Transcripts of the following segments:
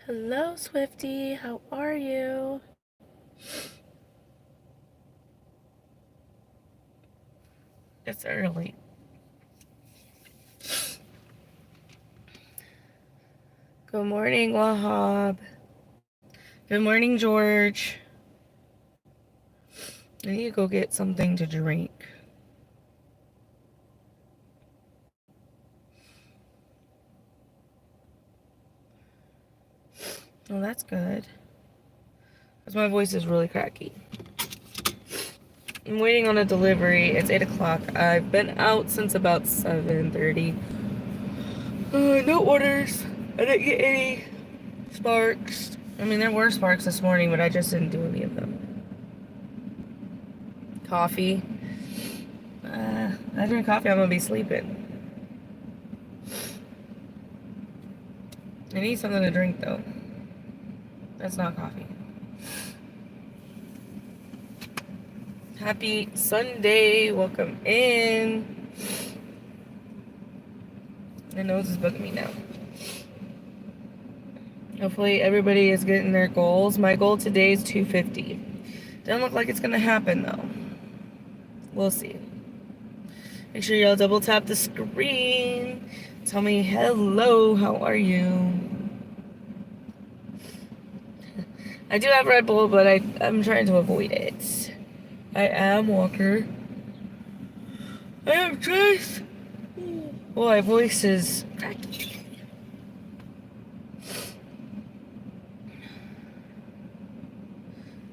Hello, Swifty. How are you? It's early. Good morning, Wahab. Good morning, George. I need to go get something to drink. Oh, that's good. Because my voice is really cracky. I'm waiting on a delivery. It's 8 o'clock. I've been out since about 7:30. No orders. I didn't get any sparks. I mean, there were sparks this morning, but I just didn't do any of them. Coffee. I drink coffee, I'm gonna be sleeping. I need something to drink, though. That's not coffee. Happy Sunday. Welcome in. My nose is bugging me now. Hopefully everybody is getting their goals. My goal today is 250. Doesn't look like it's going to happen, though. We'll see. Make sure y'all double tap the screen. Tell me hello. How are you? I do have Red Bull, but I'm trying to avoid it. I am Walker. I am Trace. Oh, my voice is cracky.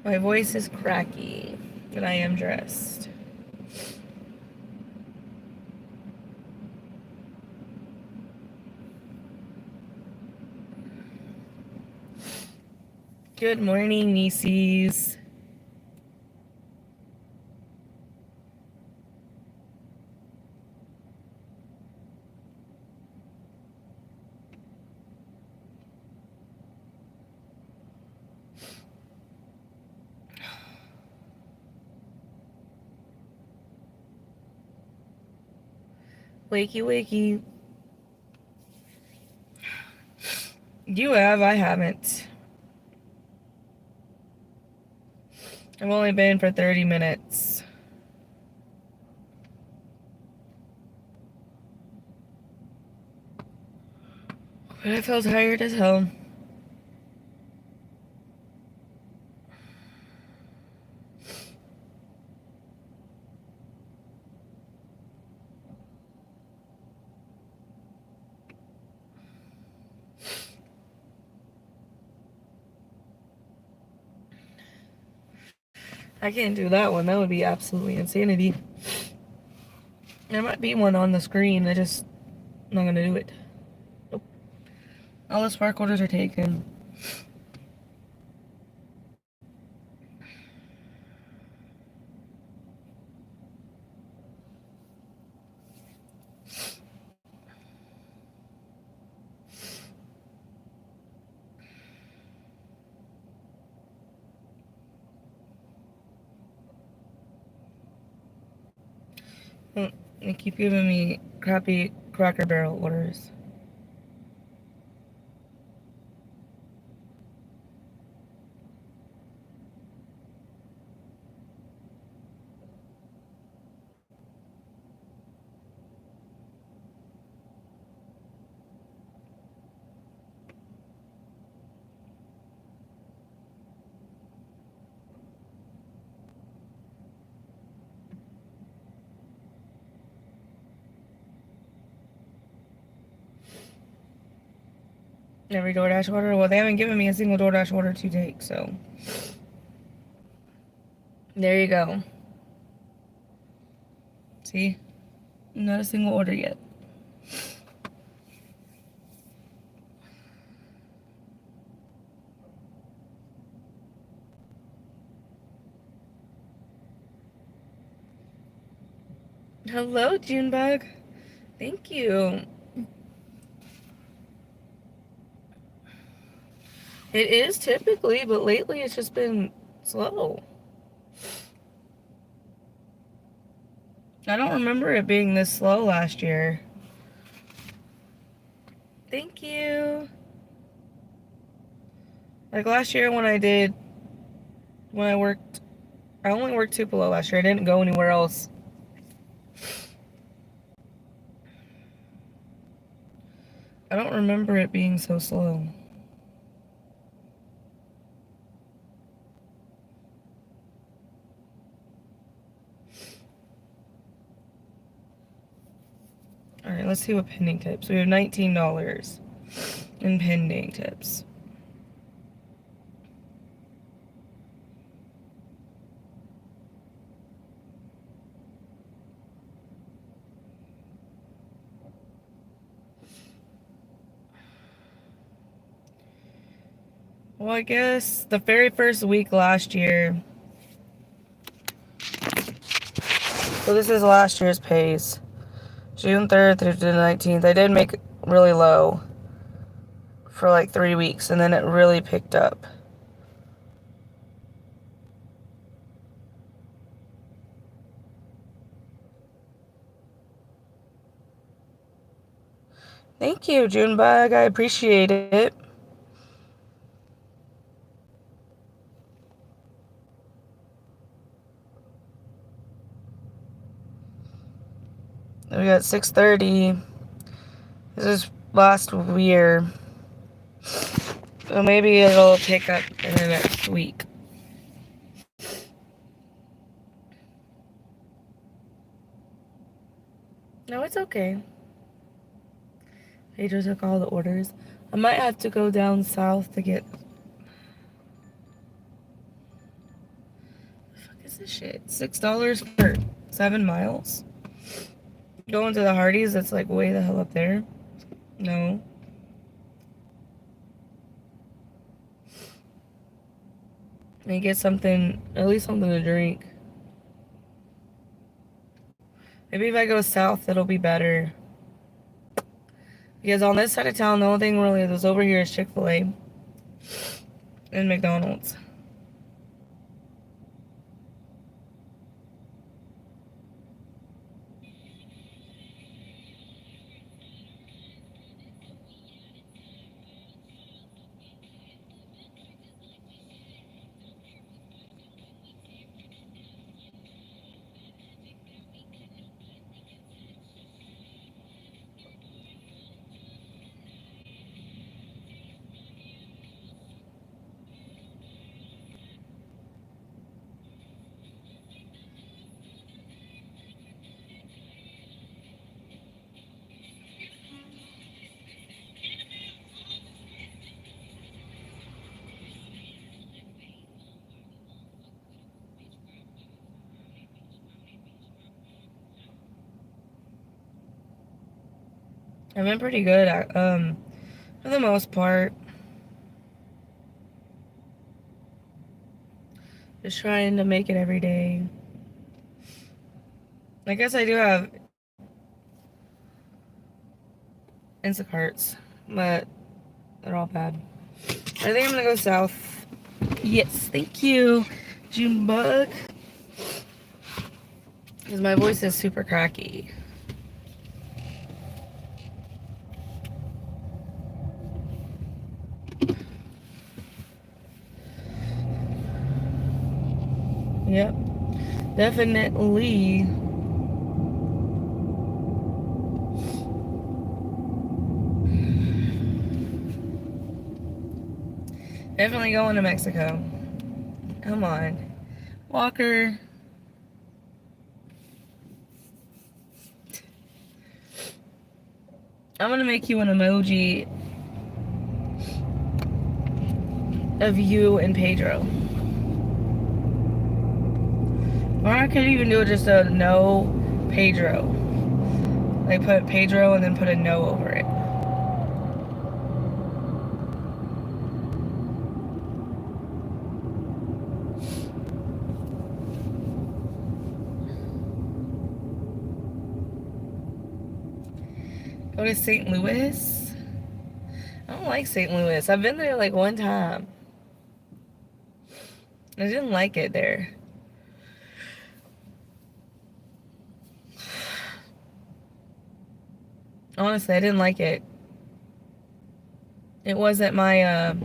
My voice is cracky, but I am dressed. Good morning, nieces. Wakey, wakey. You have, I haven't. I've only been for 30 minutes. But I feel tired as hell. I can't do that one. That would be absolutely insanity. There might be one on the screen. I'm not gonna do it. Nope. All the spark orders are taken. They keep giving me crappy Cracker Barrel orders. Every DoorDash order? Well, they haven't given me a single DoorDash order to take, so. There you go. See? Not a single order yet. Hello, Junebug. Thank you. It is typically, but lately it's just been slow. I don't remember it being this slow last year. Thank you. Like last year when I worked, I only worked Tupelo last year. I didn't go anywhere else. I don't remember it being so slow. Alright, let's see what pending tips. We have $19 in pending tips. Well, I guess the very first week last year. So this is last year's pays. June 3rd through the 19th. I did make really low for like 3 weeks, and then it really picked up. Thank you, Junebug. I appreciate it. We got 6:30. This is last year. So maybe it'll pick up in the next week. No, it's okay. Pedro took all the orders. I might have to go down south to get... What the fuck is this shit? $6 for 7 miles? Going to the Hardee's, that's like way the hell up there. No. And get something, at least something to drink. Maybe if I go south, it'll be better. Because on this side of town, the only thing really that's over here is Chick-fil-A and McDonald's. I've been pretty good at, for the most part. Just trying to make it every day. I guess I do have Instacarts, but they're all bad. I think I'm gonna go south. Yes, thank you, Junebug. Because my voice is super cracky. Yep, definitely. Definitely going to Mexico. Come on. Walker. I'm gonna make you an emoji of you and Pedro. Or I could even do it just a no Pedro. Like put Pedro and then put a no over it. Go to St. Louis? I don't like St. Louis. I've been there like one time. I didn't like it there. Honestly, I didn't like it. It wasn't my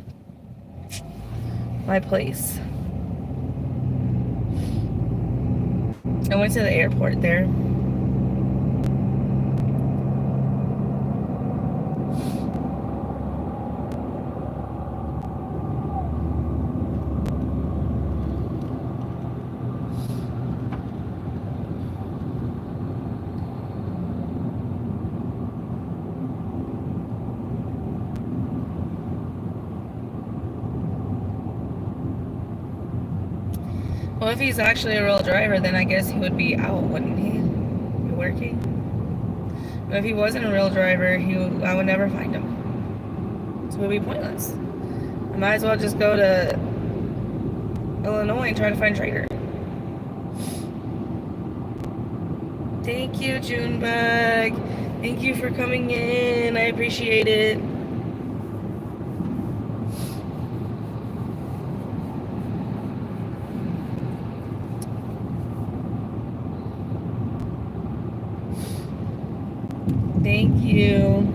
my place. I went to the airport there. Well, if he's actually a real driver, then I guess he would be out, wouldn't he? Be working. But if he wasn't a real driver, I would never find him. So it would be pointless. I might as well just go to Illinois and try to find Trader. Thank you, Junebug. Thank you for coming in. I appreciate it. Thank you.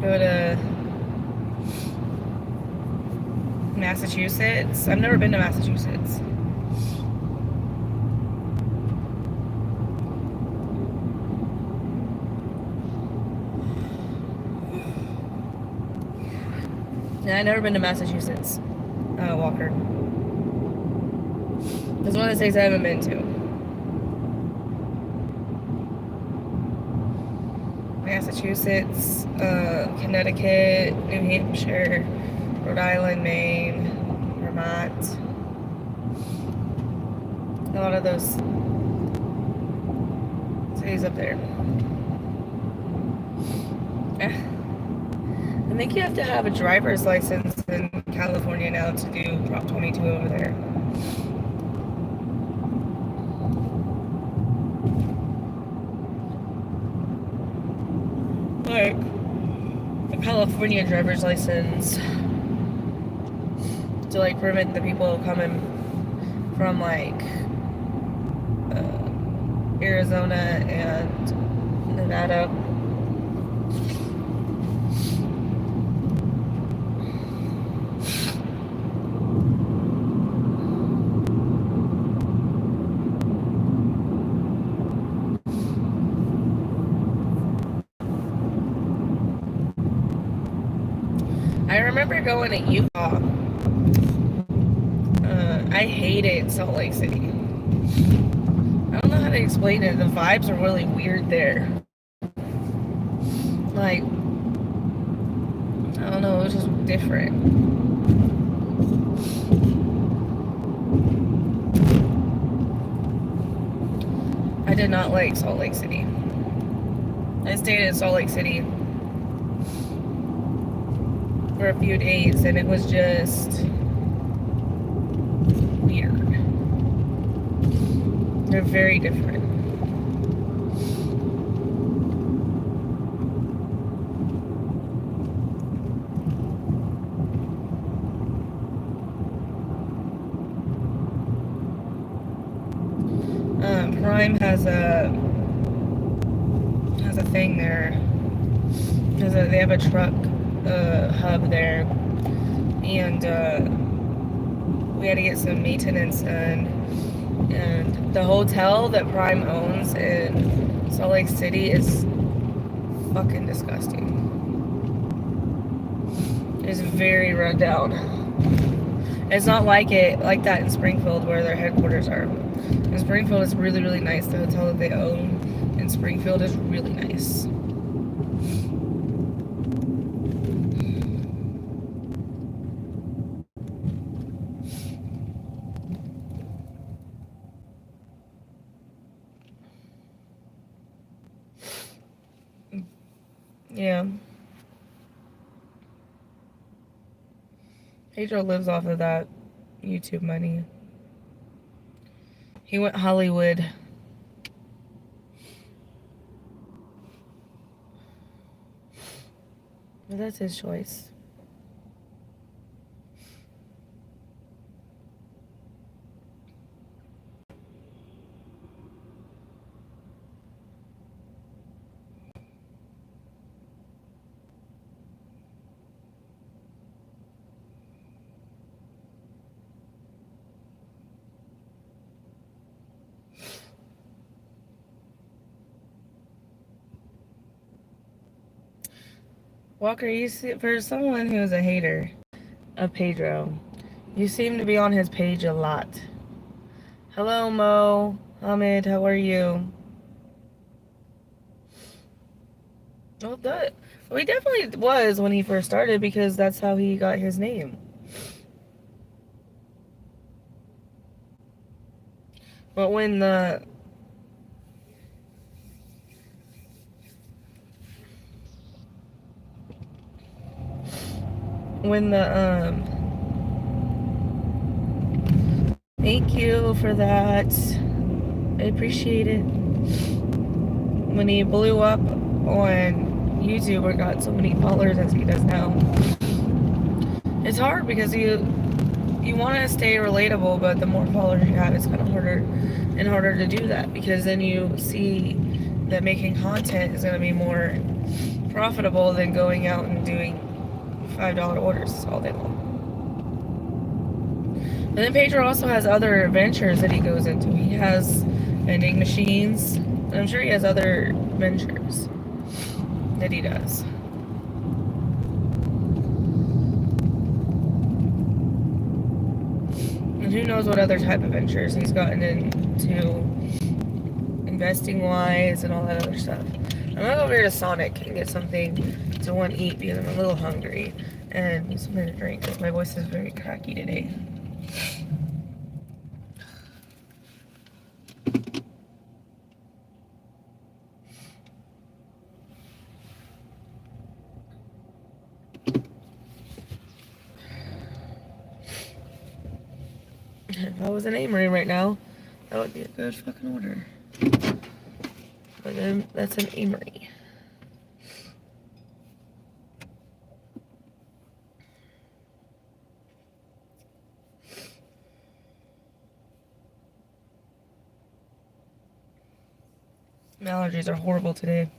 Go to Massachusetts. I've never been to Massachusetts. Yeah, I've never been to Massachusetts. Walker. It's one of the states I haven't been to. Massachusetts, Connecticut, New Hampshire, Rhode Island, Maine, Vermont. A lot of those cities up there. I think you have to have a driver's license in California now to do Prop 22 over there. Like a California driver's license to like prevent the people coming from like Arizona and Nevada. I remember going to Utah. I hated Salt Lake City. I don't know how to explain it. The vibes are really weird there. Like, I don't know, it was just different. I did not like Salt Lake City. I stayed in Salt Lake City for a few days and it was just weird. They're very different. Prime has a thing there. They have a truck hub there, and we had to get some maintenance done. And the hotel that Prime owns in Salt Lake City is fucking disgusting. It's very run down. It's not like that in Springfield where their headquarters are. In Springfield is really, really nice. The hotel that they own in Springfield is really nice. Yeah. Pedro lives off of that YouTube money. He went Hollywood. But that's his choice. Walker, you see, for someone who's a hater of Pedro, you seem to be on his page a lot. Hello, Mo. Hamid, how are you? Well, he definitely was when he first started because that's how he got his name. But when the thank you for that. I appreciate it. When he blew up on YouTube or got so many followers as he does now, it's hard because you want to stay relatable, but the more followers you have, it's kind of harder and harder to do that because then you see that making content is going to be more profitable than going out and doing $5 orders all day long. And then Pedro also has other ventures that he goes into. He has vending machines. And I'm sure he has other ventures that he does. And who knows what other type of ventures he's gotten into investing wise and all that other stuff. I'm gonna go over here to Sonic and get something to want to eat because I'm a little hungry and need something to drink because my voice is very cracky today. If I was an Amory right now, that would be a good fucking order. But then that's an Amory. My allergies are horrible today.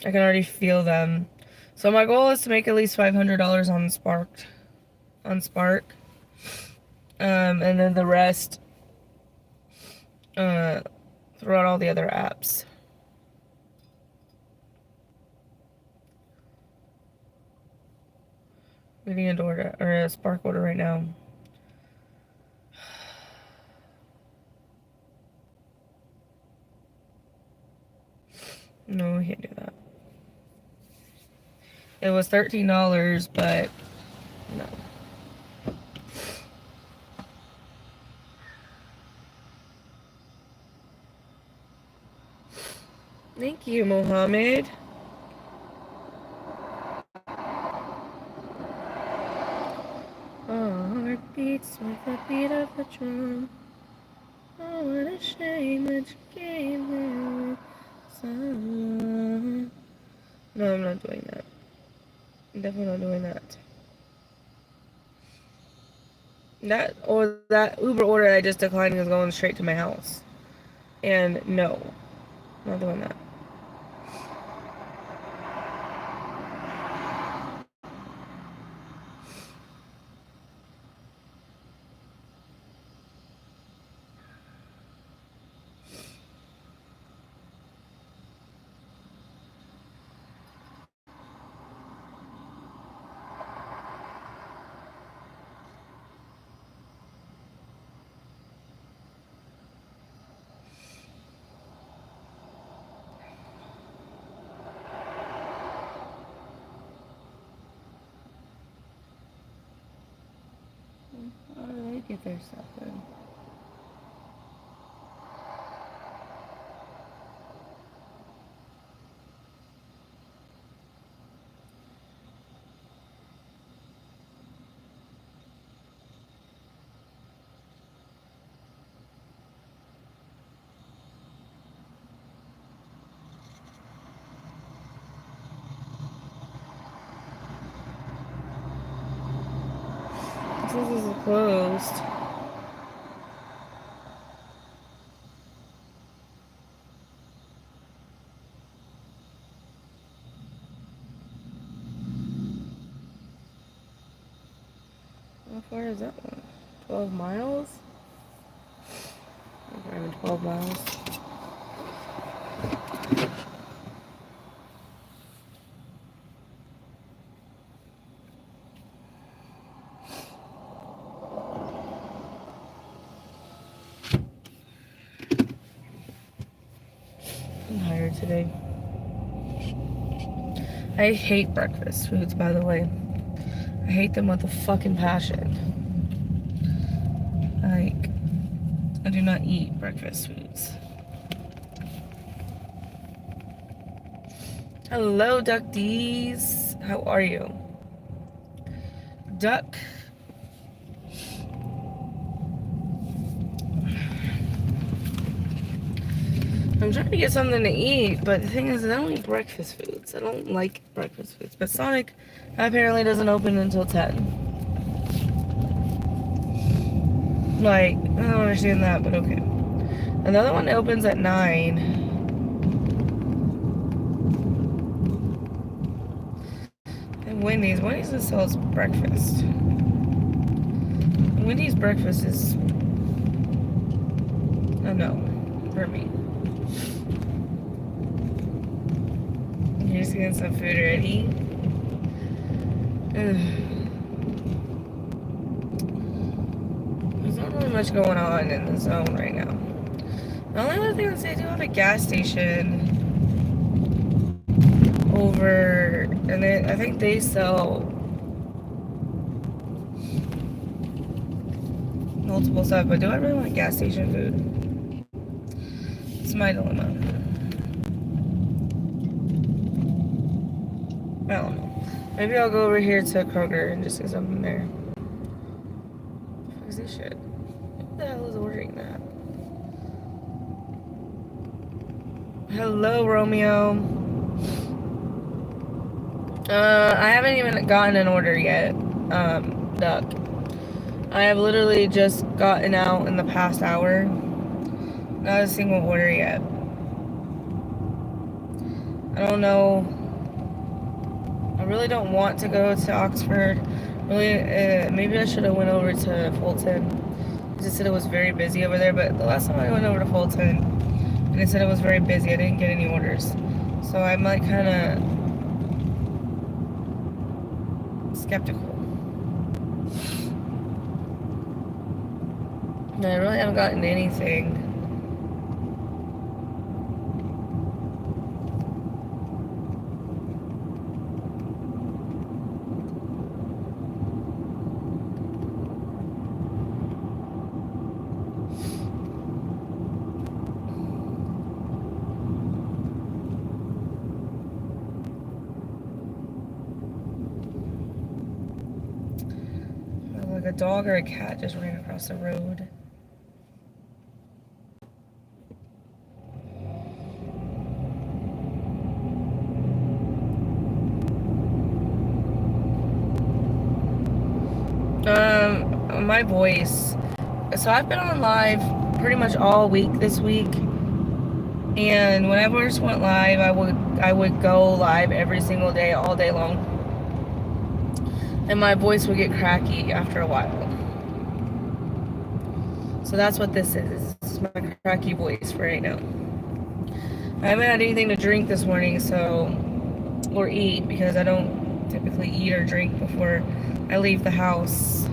I can already feel them. So my goal is to make at least $500 on Spark. And then the rest throughout all the other apps. I'm getting a door or a Spark order right now. No, we can't do that. It was $13, but no. Thank you, Mohammed. Oh, heart beats with the beat of the drum. Oh, what a shame that you gave me someone. No, I'm not doing that. I'm definitely not doing that. That Uber order I just declined is going straight to my house. And no, I'm not doing that. How do they get their stuff in? This is closed. How far is that one? 12 miles? I'm driving 12 miles. I'm tired today. I hate breakfast foods, by the way. I hate them with a fucking passion. Like, I do not eat breakfast foods. Hello, Duck D's. How are you? Duck. I'm trying to get something to eat, but the thing is, I don't eat breakfast foods. I don't like breakfast foods. But Sonic apparently doesn't open until 10. Like, I don't understand that, but okay. Another one opens at 9. And Wendy's just sells breakfast. Wendy's breakfast is a no for me. You're just getting some food already? Ugh. There's not really much going on in the zone right now. The only other thing is they do have a gas station over, and I think they sell multiple stuff, but do I really want gas station food? It's my dilemma. I don't know. Maybe I'll go over here to Kroger and just get something there. What is this shit? Who the hell is ordering that? Hello, Romeo. I haven't even gotten an order yet, Duck. I have literally just gotten out in the past hour. Not a single order yet. I don't know. I really don't want to go to Oxford. Really, maybe I should have went over to Fulton. They said it was very busy over there, but the last time I went over to Fulton, and they said it was very busy, I didn't get any orders. So I'm like kind of skeptical. No, I really haven't gotten anything. Like a dog or a cat just ran across the road. My voice. So I've been on live pretty much all week this week, and when I first went live, I would go live every single day, all day long, and my voice would get cracky after a while. So that's what this is. This is my cracky voice for right now. I haven't had anything to drink this morning, or eat, because I don't typically eat or drink before I leave the house.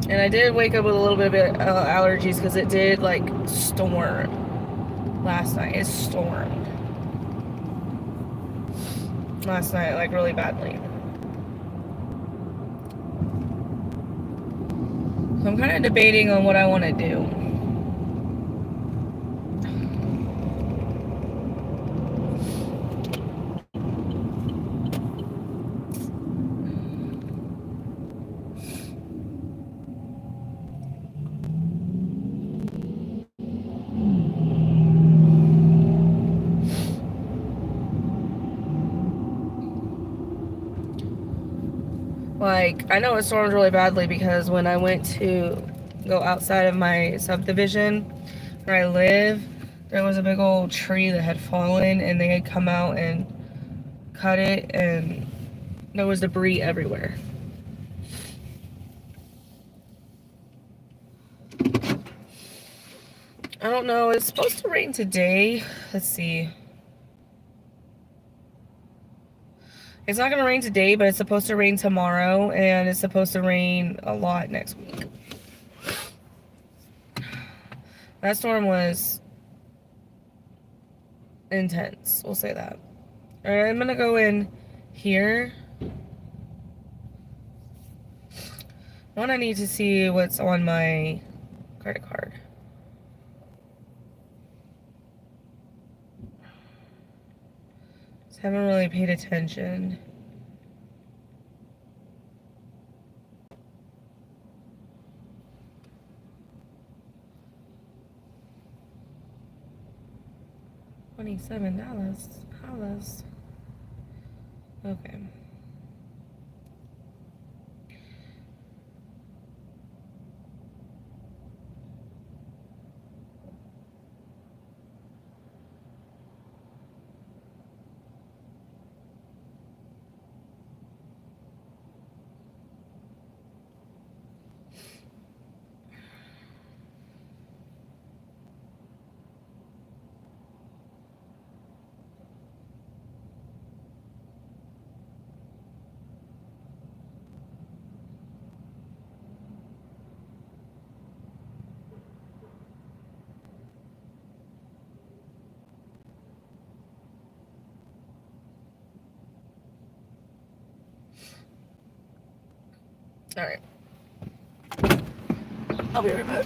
And I did wake up with a little bit of allergies because it did like storm last night. It stormed last night, like really badly. So I'm kind of debating on what I want to do. Like, I know it stormed really badly because when I went to go outside of my subdivision where I live, there was a big old tree that had fallen and they had come out and cut it and there was debris everywhere. I don't know, it's supposed to rain today. Let's see. It's not going to rain today, but it's supposed to rain tomorrow, and it's supposed to rain a lot next week. That storm was intense, we'll say that. Alright, I'm going to go in here. One, I need to see what's on my credit card. Just haven't really paid attention. $27. Okay. Alright. I'll be right back.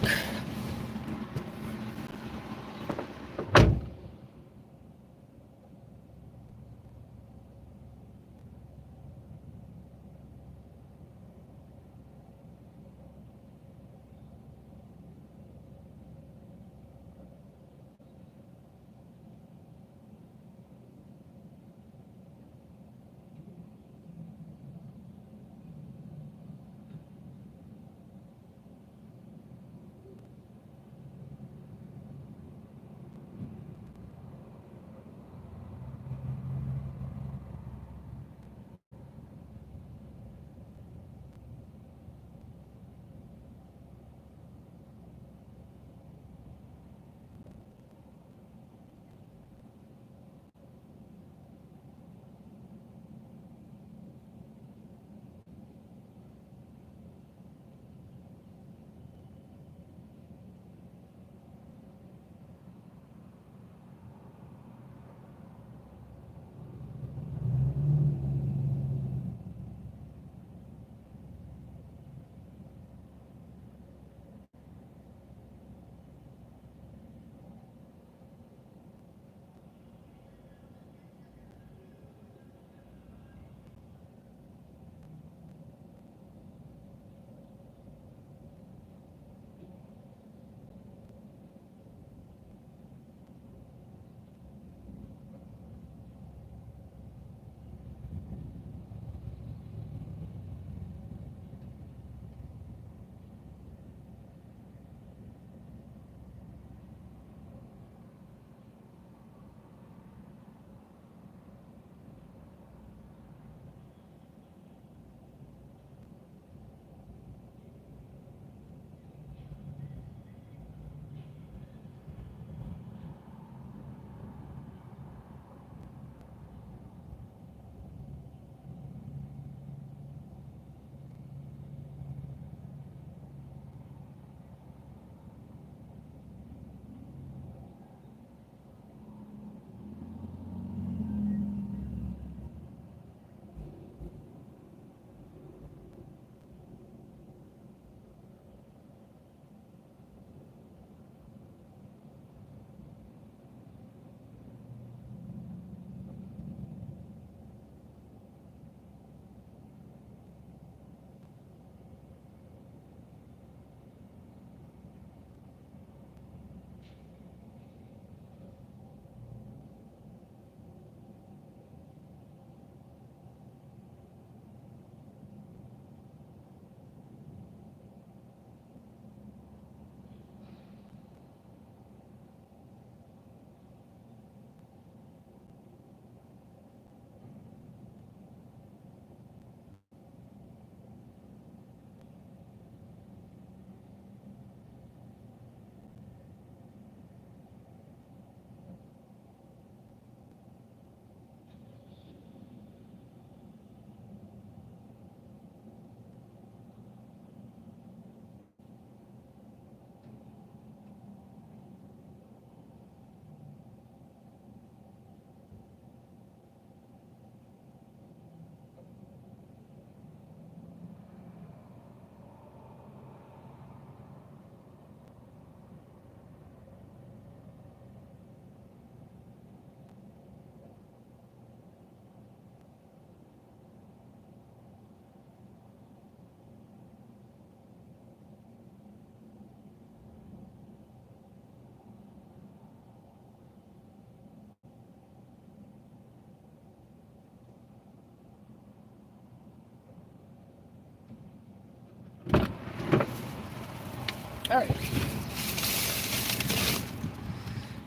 Alright.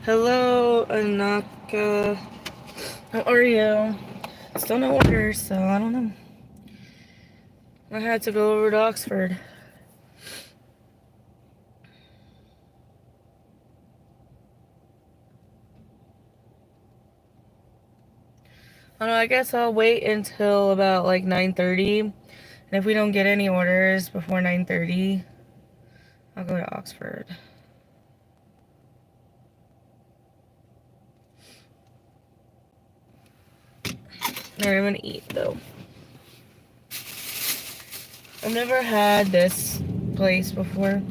Hello, Anaka. How are you? Still no orders, so I don't know. I had to go over to Oxford. I don't know, I guess I'll wait until about like 9:30. And if we don't get any orders before 9:30, I'll go to Oxford. Alright, I'm gonna eat though. I've never had this place before.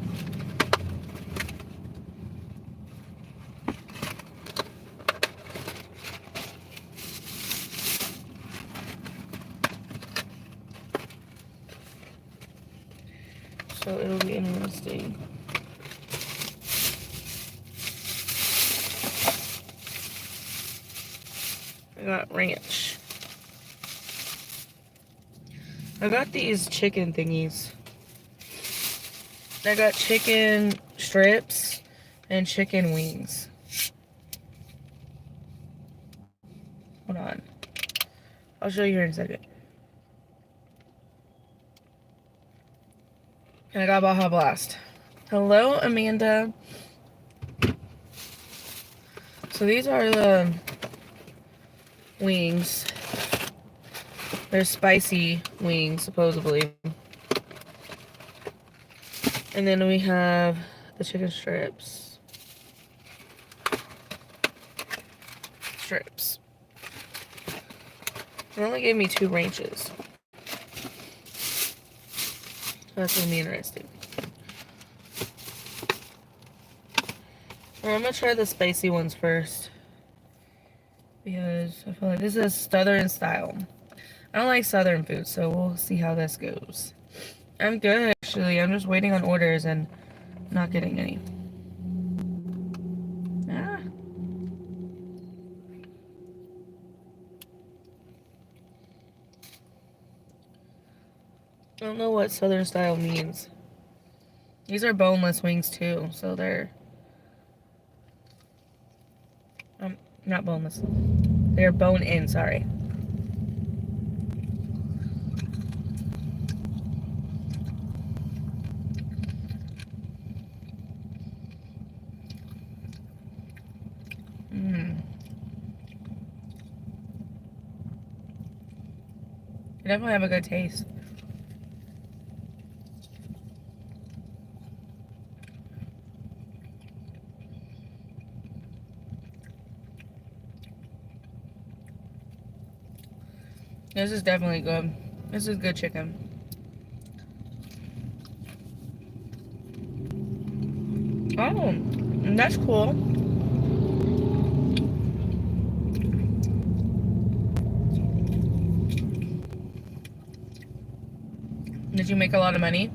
So it'll be interesting. I got ranch. I got these chicken thingies. I got chicken strips and chicken wings. Hold on. I'll show you here in a second. And I got Baja Blast. Hello, Amanda. So these are the wings. They're spicy wings, supposedly. And then we have the chicken strips. They only gave me 2 ranches. That's gonna be interesting. Alright, I'm gonna try the spicy ones first. Because I feel like this is Southern style. I don't like Southern food, so we'll see how this goes. I'm good, actually. I'm just waiting on orders and not getting any. Ah. I don't know what Southern style means. These are boneless wings too, so they're not boneless. They're bone-in, sorry. They definitely have a good taste. This is definitely good. This is good chicken. Oh, that's cool. Did you make a lot of money?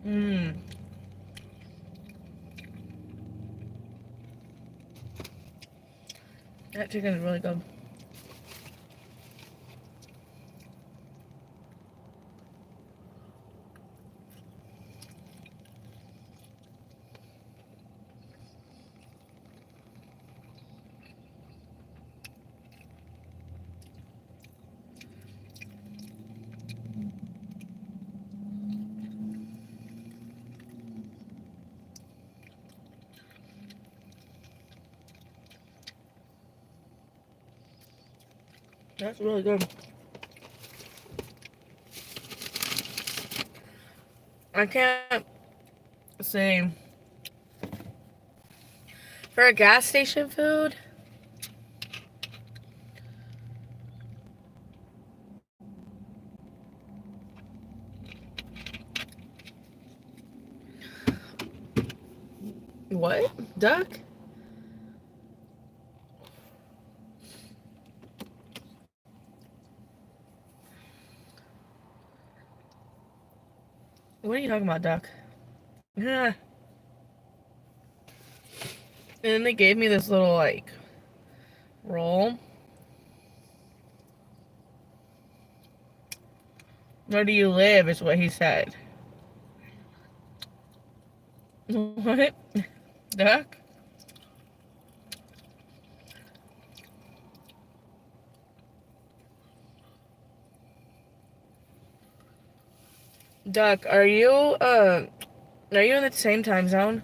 Mmm. That chicken is really good. That's really good. I can't say for a gas station food. What? Duck? What are you talking about, duck? Yeah. And then they gave me this little like roll. Where do you live is what he said. What? Duck? Duck, are you in the same time zone?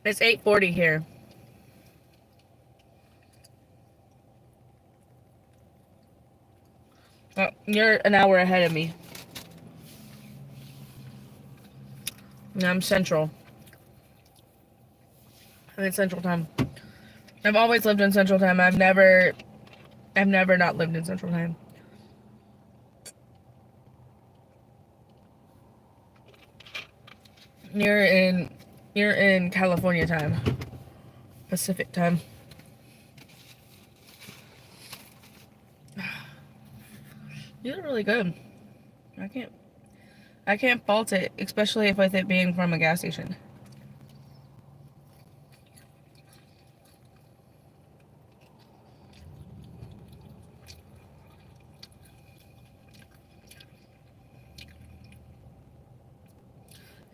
It's 8:40 here. Oh, you're an hour ahead of me. And I'm central. I'm in central time. I've always lived in central time. I've never not lived in central time. You're in California time. Pacific time. You look really good. I can't fault it, especially with it being from a gas station.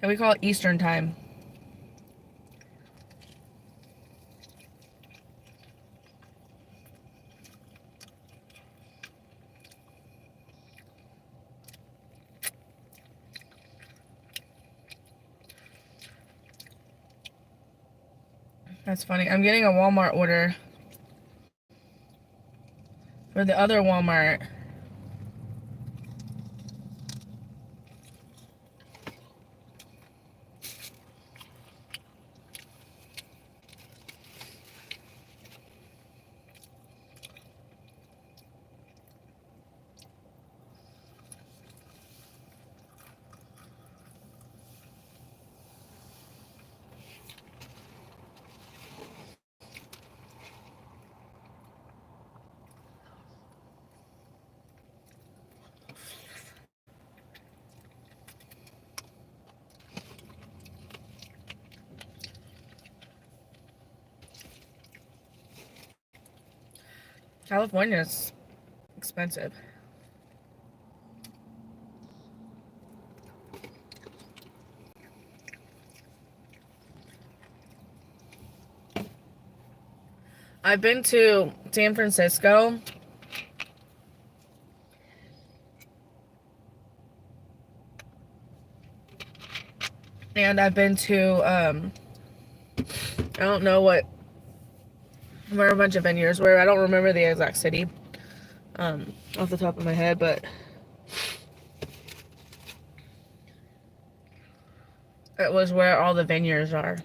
And we call it Eastern time. That's funny. I'm getting a Walmart order for the other Walmart. California's expensive. I've been to San Francisco. And I've been to, I don't know where a bunch of venues were. I don't remember the exact city off the top of my head, but it was where all the vineyards are.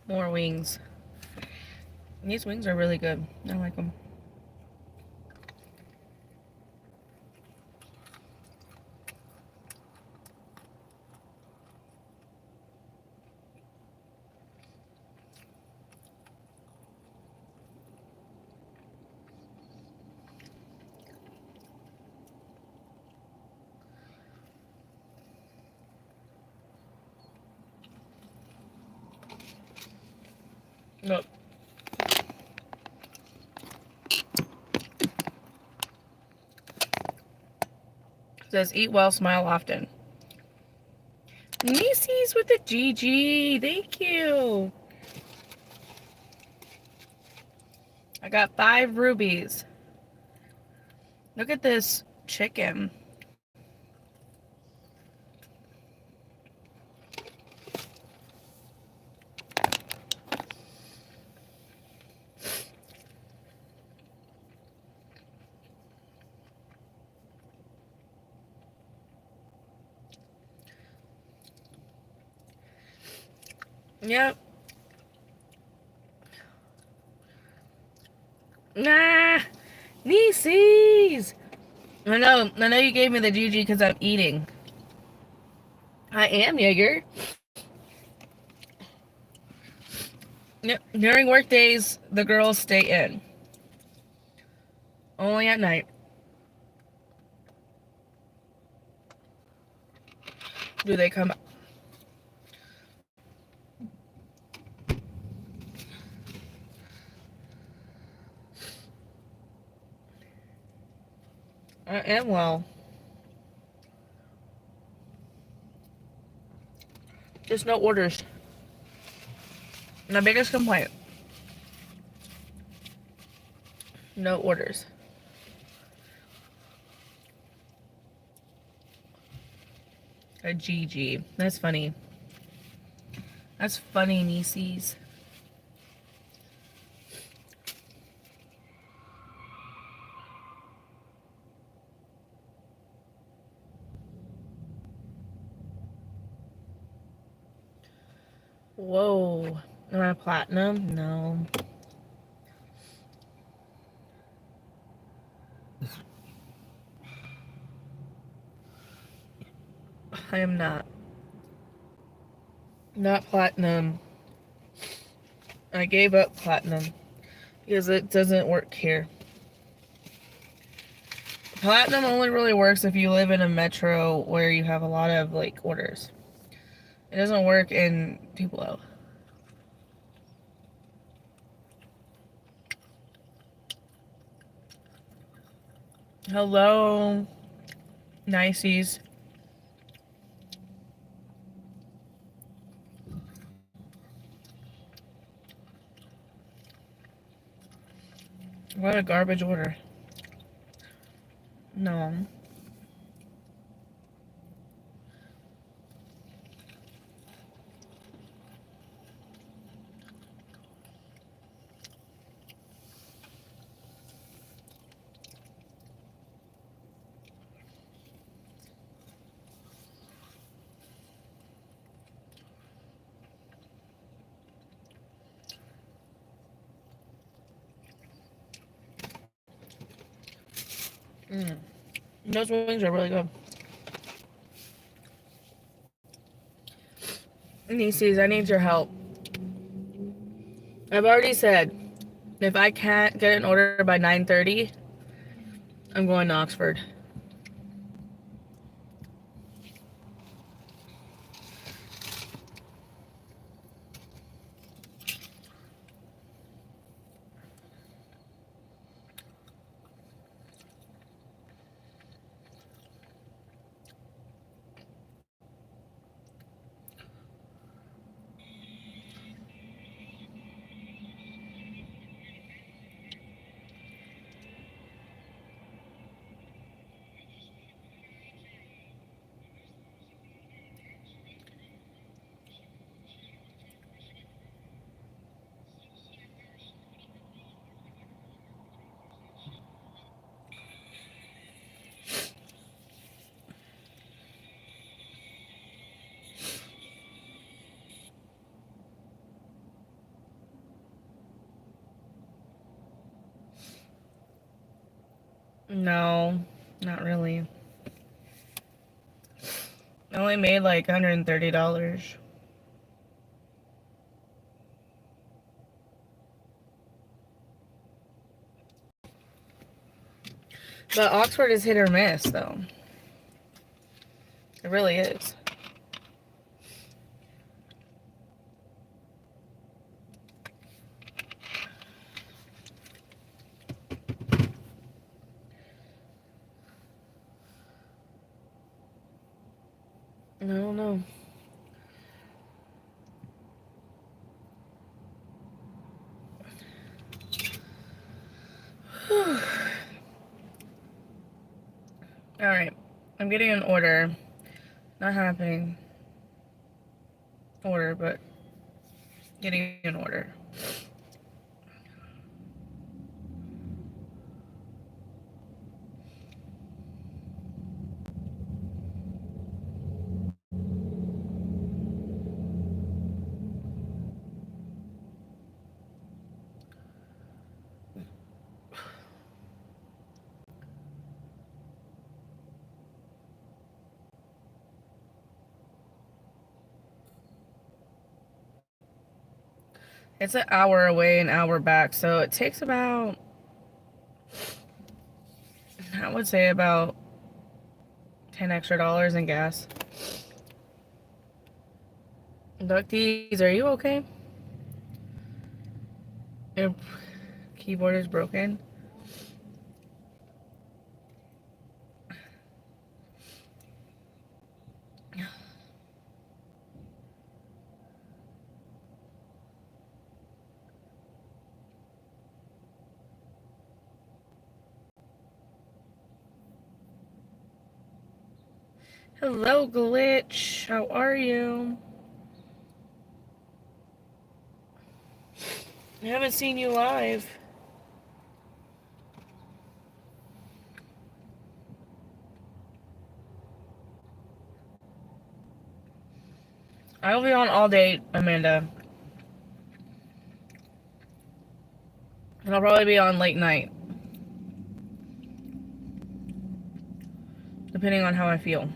More wings. And these wings are really good. I like them. Look. It says eat well, smile often. Macy's with the GG. Thank you. I got 5 rubies. Look at this chicken. Yep. Nieces! I know you gave me the GG because I'm eating. I am, Jaeger. Yep. During work days, the girls stay in. Only at night do they come out. I am well. Just no orders. My biggest complaint. No orders. A GG. That's funny. That's funny, nieces. Whoa. Am I platinum? No. I am not. Not platinum. I gave up platinum because it doesn't work here. Platinum only really works if you live in a metro where you have a lot of like orders. It doesn't work in Tupelo. Hello, niceys. What a garbage order. No. Those wings are really good. Nieces, I need your help. I've already said, if I can't get an order by 9:30, I'm going to Oxford. No, not really. I only made like $130. But Oxford is hit or miss, though. It really is. I don't know. Alright. I'm getting an order. Not happening. Order, but getting an order. It's an hour away, an hour back, so it takes about, I would say about $10 extra in gas. Ducties, are you okay? Your keyboard is broken. Hello, Glitch. How are you? I haven't seen you live. I'll be on all day, Amanda. And I'll probably be on late night, depending on how I feel.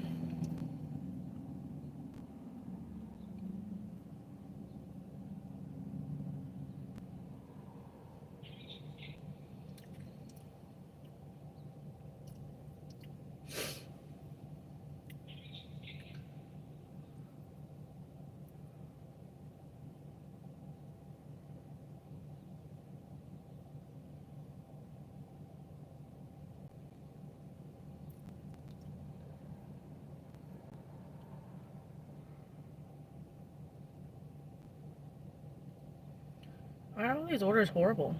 Why are all these orders horrible?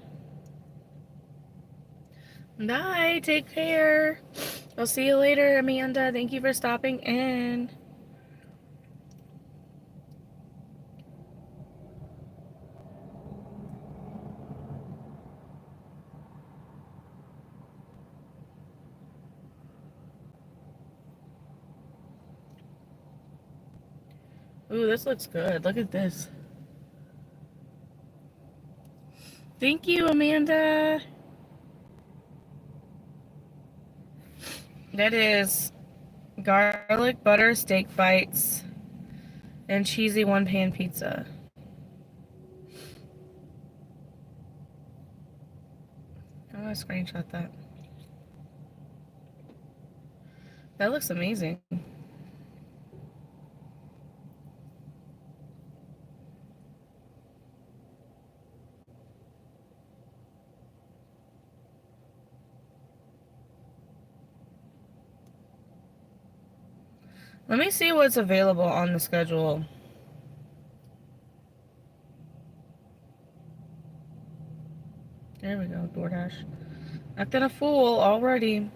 Bye, take care. I'll see you later, Amanda. Thank you for stopping in. Ooh, this looks good. Look at this. Thank you, Amanda. That is garlic butter steak bites and cheesy one-pan pizza. I'm gonna screenshot that. That looks amazing. Let me see what's available on the schedule. There we go, DoorDash. Acting a fool already.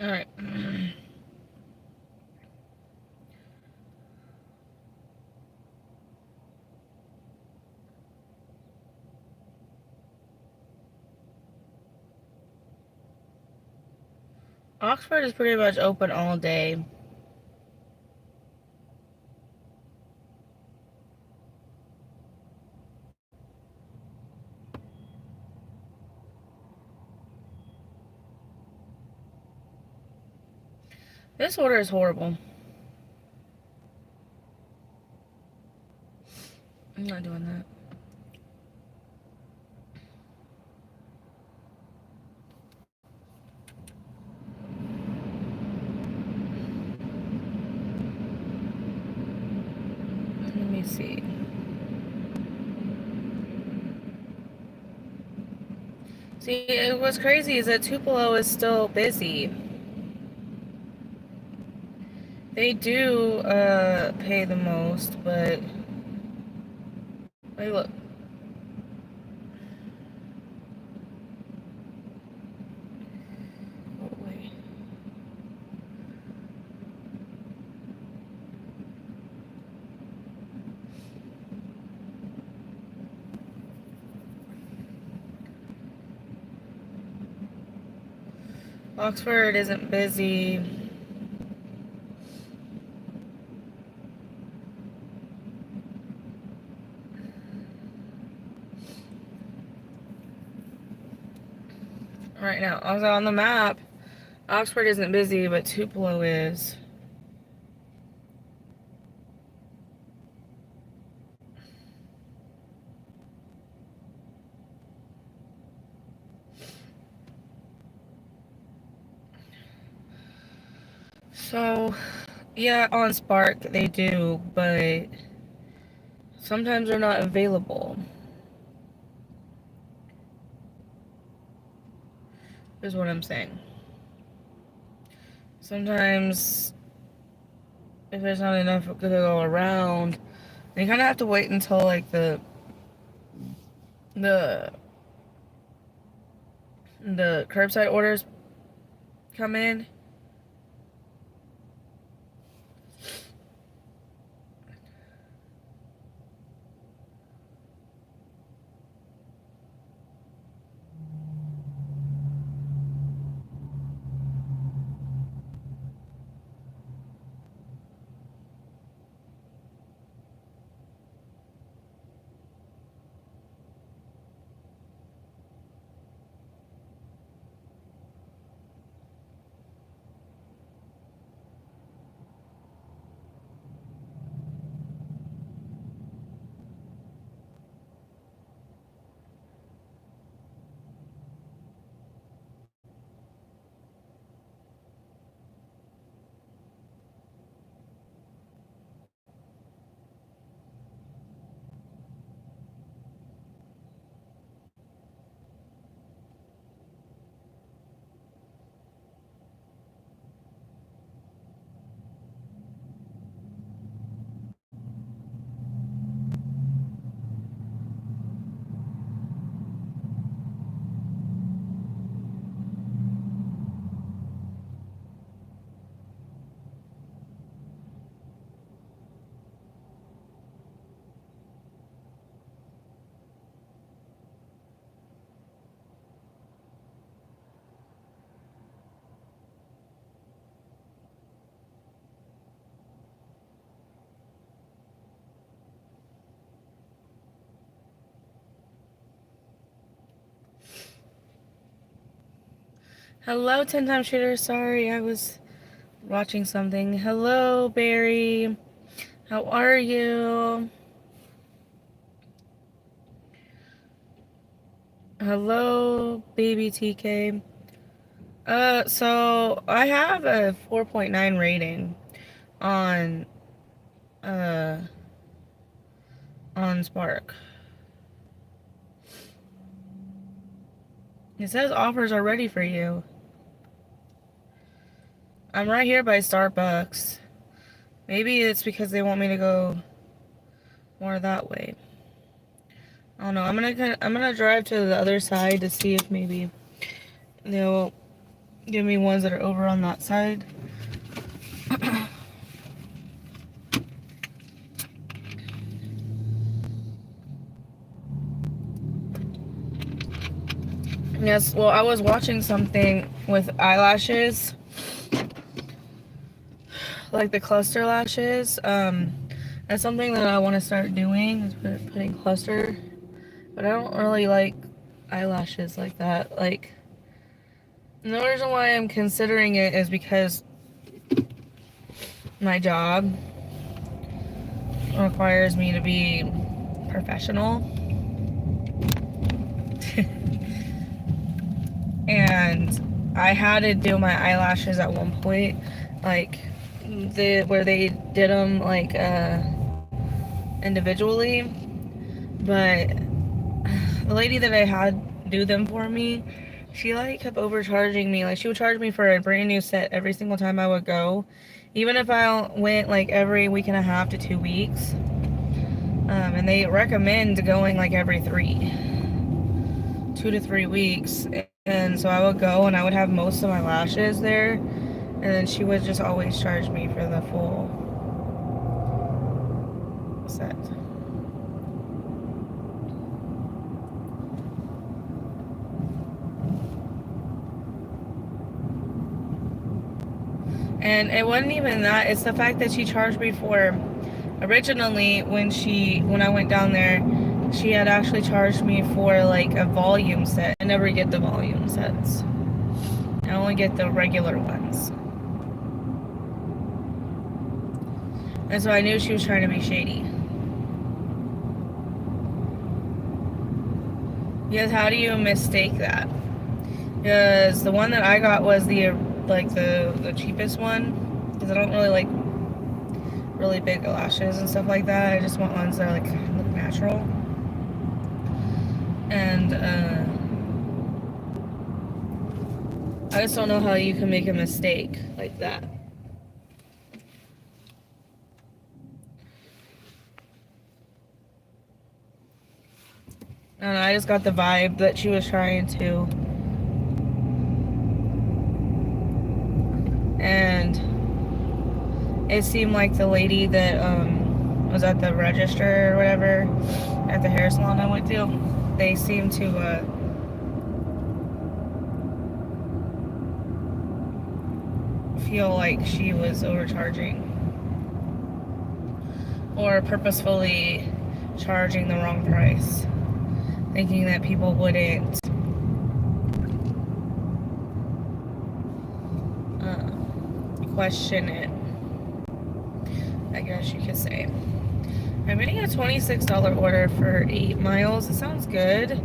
All right. Oxford is pretty much open all day. This order is horrible. I'm not doing that. Let me see. See, what's crazy is that Tupelo is still busy. They do pay the most, but hey, look. Oh, wait. Oxford isn't busy. Right now, also on the map, Oxford isn't busy, but Tupelo is. So, yeah, on Spark they do, but sometimes they're not available, is what I'm saying. Sometimes, if there's not enough to go around, you kind of have to wait until, like, the curbside orders come in. Hello, 10 Time Shooter. Sorry, I was watching something. Hello, Barry. How are you? Hello, baby TK. So I have a 4.9 rating on uh on Spark. It says offers are ready for you. I'm right here by Starbucks. Maybe it's because they want me to go more that way. I don't know. I'm gonna drive to the other side to see if maybe they'll give me ones that are over on that side. Yes, well, I was watching something with eyelashes, like the cluster lashes. That's something that I want to start doing, is putting cluster, but I don't really like eyelashes like that. Like, and the reason why I'm considering it is because my job requires me to be professional. And I had to do my eyelashes at one point, like where they did them like individually, but the lady that I had do them for me, She like kept overcharging me. Like she would charge me for a brand new set every single time I would go, even if I went like every week and a half to 2 weeks. And they recommend going like every 2 to 3 weeks. And so I would go and I would have most of my lashes there, and then she would just always charge me for the full set. And it wasn't even that, it's the fact that she charged me for, originally when I went down there, she had actually charged me for like a volume set. I never get the volume sets. I only get the regular ones. And so I knew she was trying to be shady. Because how do you mistake that? Because the one that I got was the cheapest one. Because I don't really like really big lashes and stuff like that. I just want ones that like look natural. And I just don't know how you can make a mistake like that. I don't know, I just got the vibe that she was trying to. And it seemed like the lady that was at the register or whatever at the hair salon I went to, they seemed to feel like she was overcharging or purposefully charging the wrong price, thinking that people wouldn't question it, I guess you could say. I'm getting a $26 order for 8 miles. It sounds good.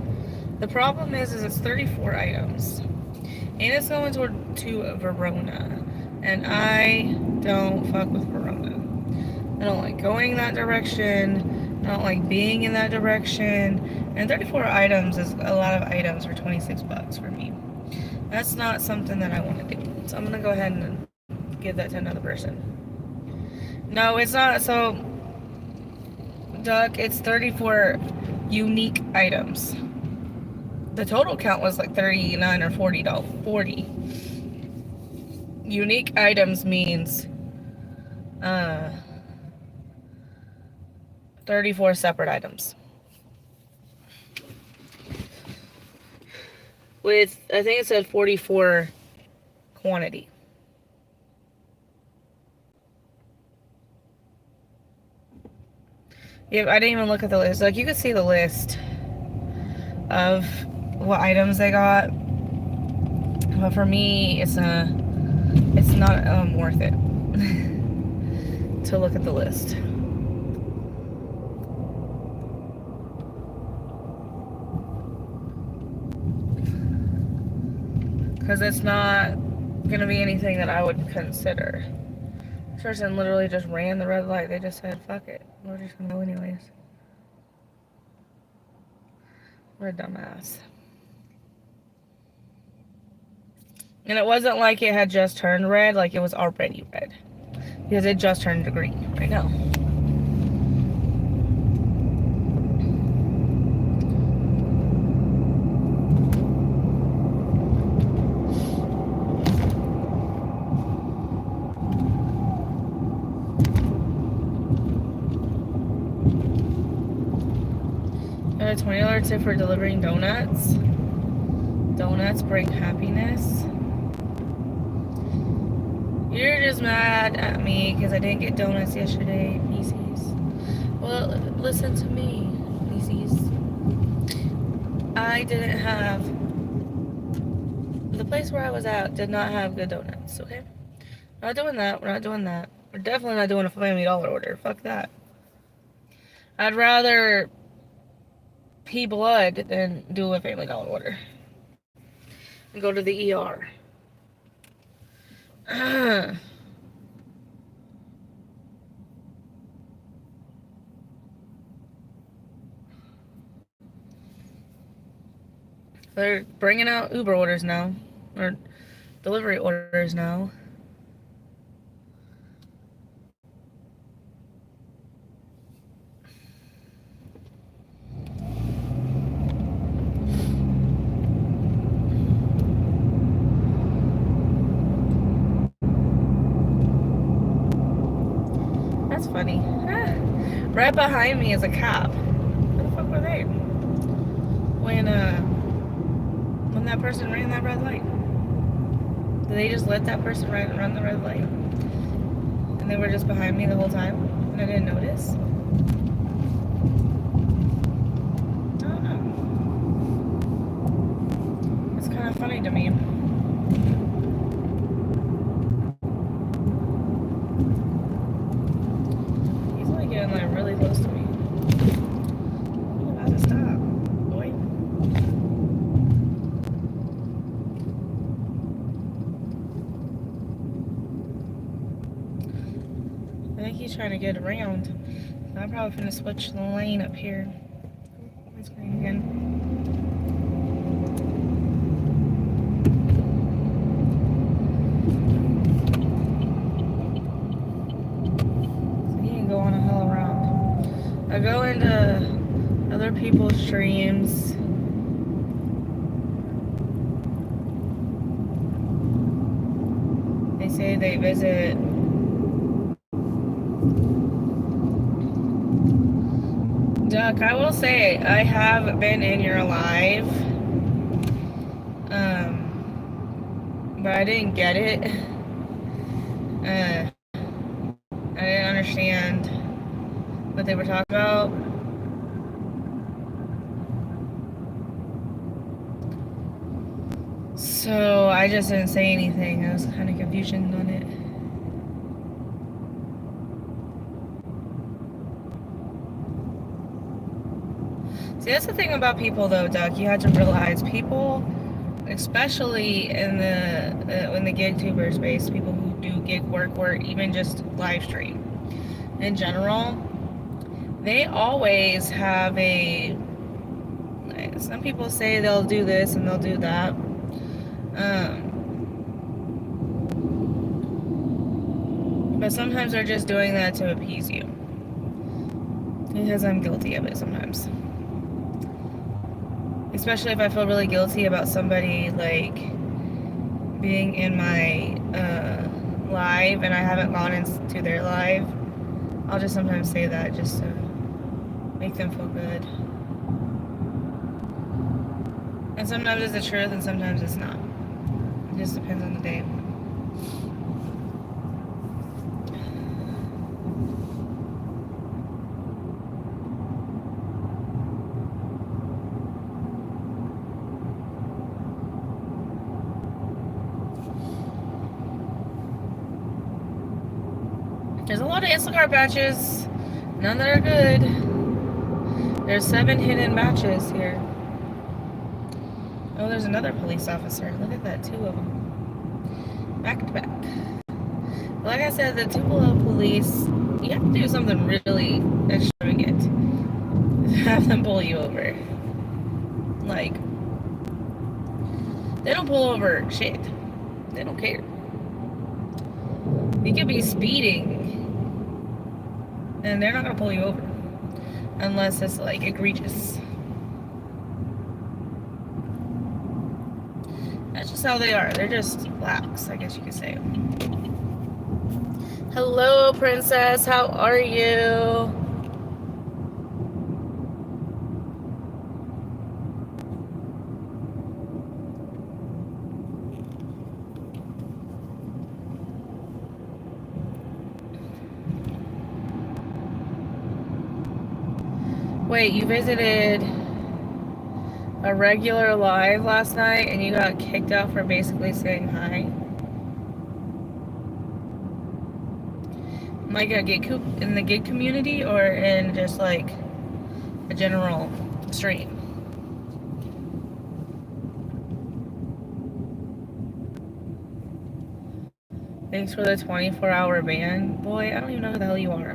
The problem is it's 34 items. And it's going to Verona. And I don't fuck with Verona. I don't like going that direction. I don't like being in that direction. And 34 items is a lot of items for 26 bucks for me. That's not something that I want to do. So I'm going to go ahead and give that to another person. No, it's not. So, Duck, it's 34 unique items. The total count was like 39 or $40. 40. Unique items means 34 separate items. With, I think it said 44 quantity. Yeah, I didn't even look at the list. Like, you could see the list of what items they got. But for me, it's not worth it to look at the list. Because it's not going to be anything that I would consider. This person literally just ran the red light. They just said, fuck it. We're just going to go anyways. We're a dumbass. And it wasn't like it had just turned red, like it was already red. Because it just turned to green right now. Got a $20 tip for delivering donuts. Donuts bring happiness. You're just mad at me because I didn't get donuts yesterday, Macy's. Well, listen to me, Macy's. I didn't have... The place where I was at did not have good donuts, okay? We're not doing that. We're not doing that. We're definitely not doing a Family Dollar order. Fuck that. I'd rather pee blood than do a Family Dollar order. And go to the ER. They're bringing out Uber orders now, or delivery orders now. That's funny. Ah, right behind me is a cop. Where the fuck were they? When that person ran that red light. Did they just let that person run the red light? And they were just behind me the whole time? And I didn't notice? I don't know. It's kind of funny to me. He's only getting like really close to me. I'm about to stop, boy. I think he's trying to get around. I'm probably gonna switch the lane up here. My screen again. So he can go on a hell around. I go into other people's streams. They say they visit Duck, I will say I have been in your live, but I didn't get it. I didn't understand what they were talking about. So I just didn't say anything. I was kind of confusion on it. See, that's the thing about people, though, Doug. You have to realize people, especially in the gig tuber space, people who do gig work or even just live stream in general, they always have a. Some people say they'll do this and they'll do that. But sometimes they're just doing that to appease you. Because I'm guilty of it sometimes. Especially if I feel really guilty about somebody, like, being in my live and I haven't gone into their live. I'll just sometimes say that just to make them feel good. And sometimes it's the truth and sometimes it's not. It just depends on the day. There's a lot of Instacart batches, none that are good. There's 7 hidden batches here. Oh, there's another police officer. Look at that, 2 of them. Back to back. Like I said, the Tupelo police, you have to do something really extravagant to have them pull you over. Like, they don't pull over shit. They don't care. You could be speeding and they're not gonna pull you over unless it's like egregious. That's just how they are. They're just lax, I guess you could say. Hello, princess. How are you? Wait, you visited a regular live last night and you got kicked out for basically saying hi? Like in the gig community or in just like a general stream? Thanks for the 24-hour ban. Boy, I don't even know who the hell you are.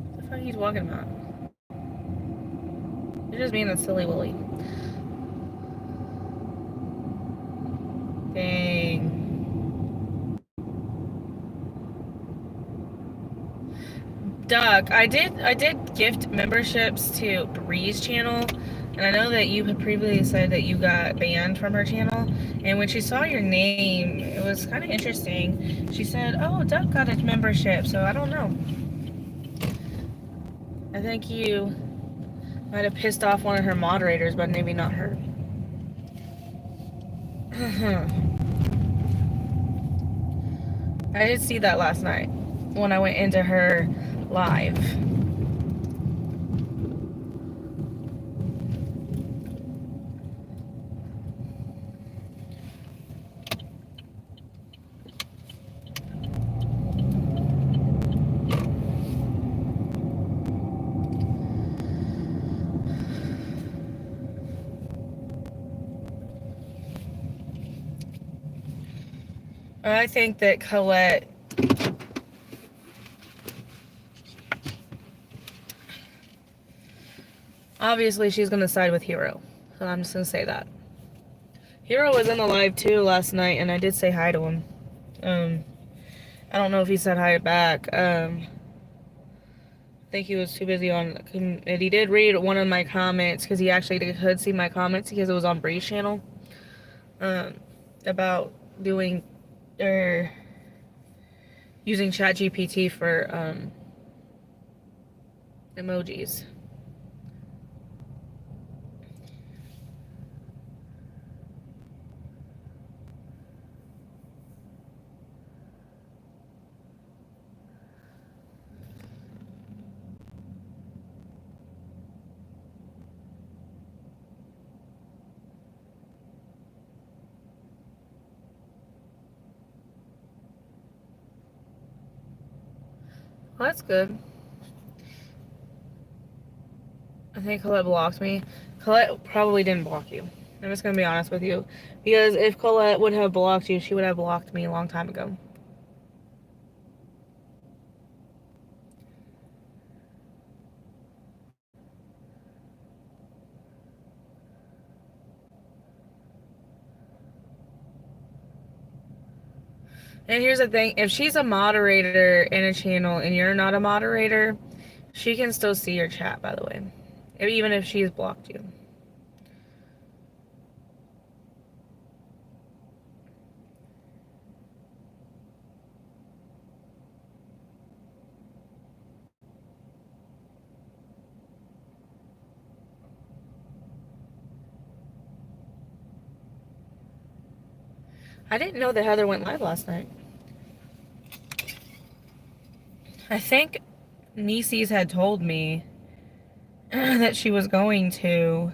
What the fuck are you talking about? You're just being a silly willy. Dang. Doug, I did gift memberships to Bree's channel, and I know that you had previously said that you got banned from her channel. And when she saw your name, it was kind of interesting. She said, "Oh, Doug got a membership," so I don't know. I think you might have pissed off one of her moderators, but maybe not her. I did see that last night when I went into her live. I think that Colette, obviously she's going to side with Hero. So I'm just going to say that. Hero was in the live too last night, and I did say hi to him. I don't know if he said hi back. I think he was too busy on, and he did read one of my comments, because he actually could see my comments, because it was on Bree's channel, about doing, or using ChatGPT for, emojis. Well, that's good. I think Colette blocked me. Colette probably didn't block you. I'm just gonna be honest with you. Because if Colette would have blocked you, she would have blocked me a long time ago. And here's the thing, if she's a moderator in a channel and you're not a moderator, she can still see your chat, by the way. Even if she's blocked you. I didn't know that Heather went live last night. I think Nieces had told me that she was going to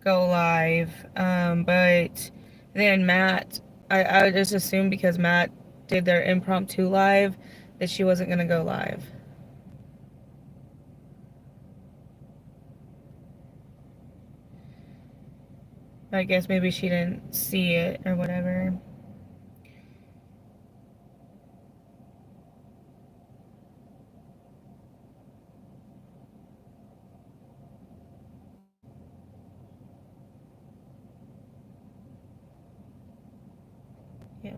go live, but then Matt, I just assumed because Matt did their impromptu live that she wasn't going to go live. I guess maybe she didn't see it or whatever. Yeah.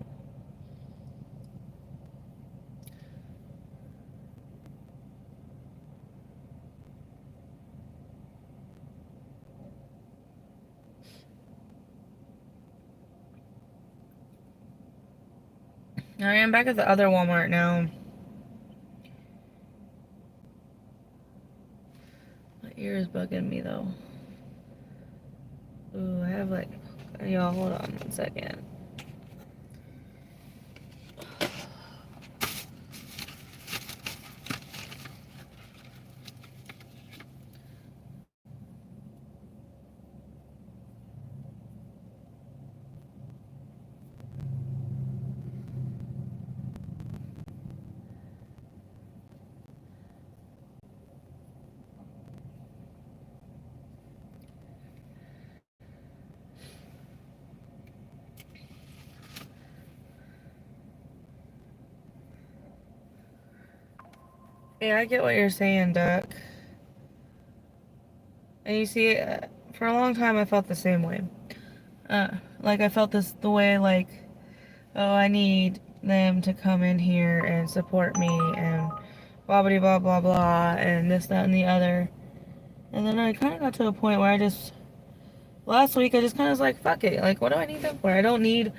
I am back at the other Walmart now. My ear is bugging me though. Ooh, I have like, y'all hold on 1 second. Yeah, I get what you're saying, Duck. And you see, for a long time I felt the same way. Like I felt this the way like, oh, I need them to come in here and support me and blah blah blah blah blah and this that and the other. And then I kind of got to a point where last week I just kind of was like, fuck it. Like, what do I need them for? I don't need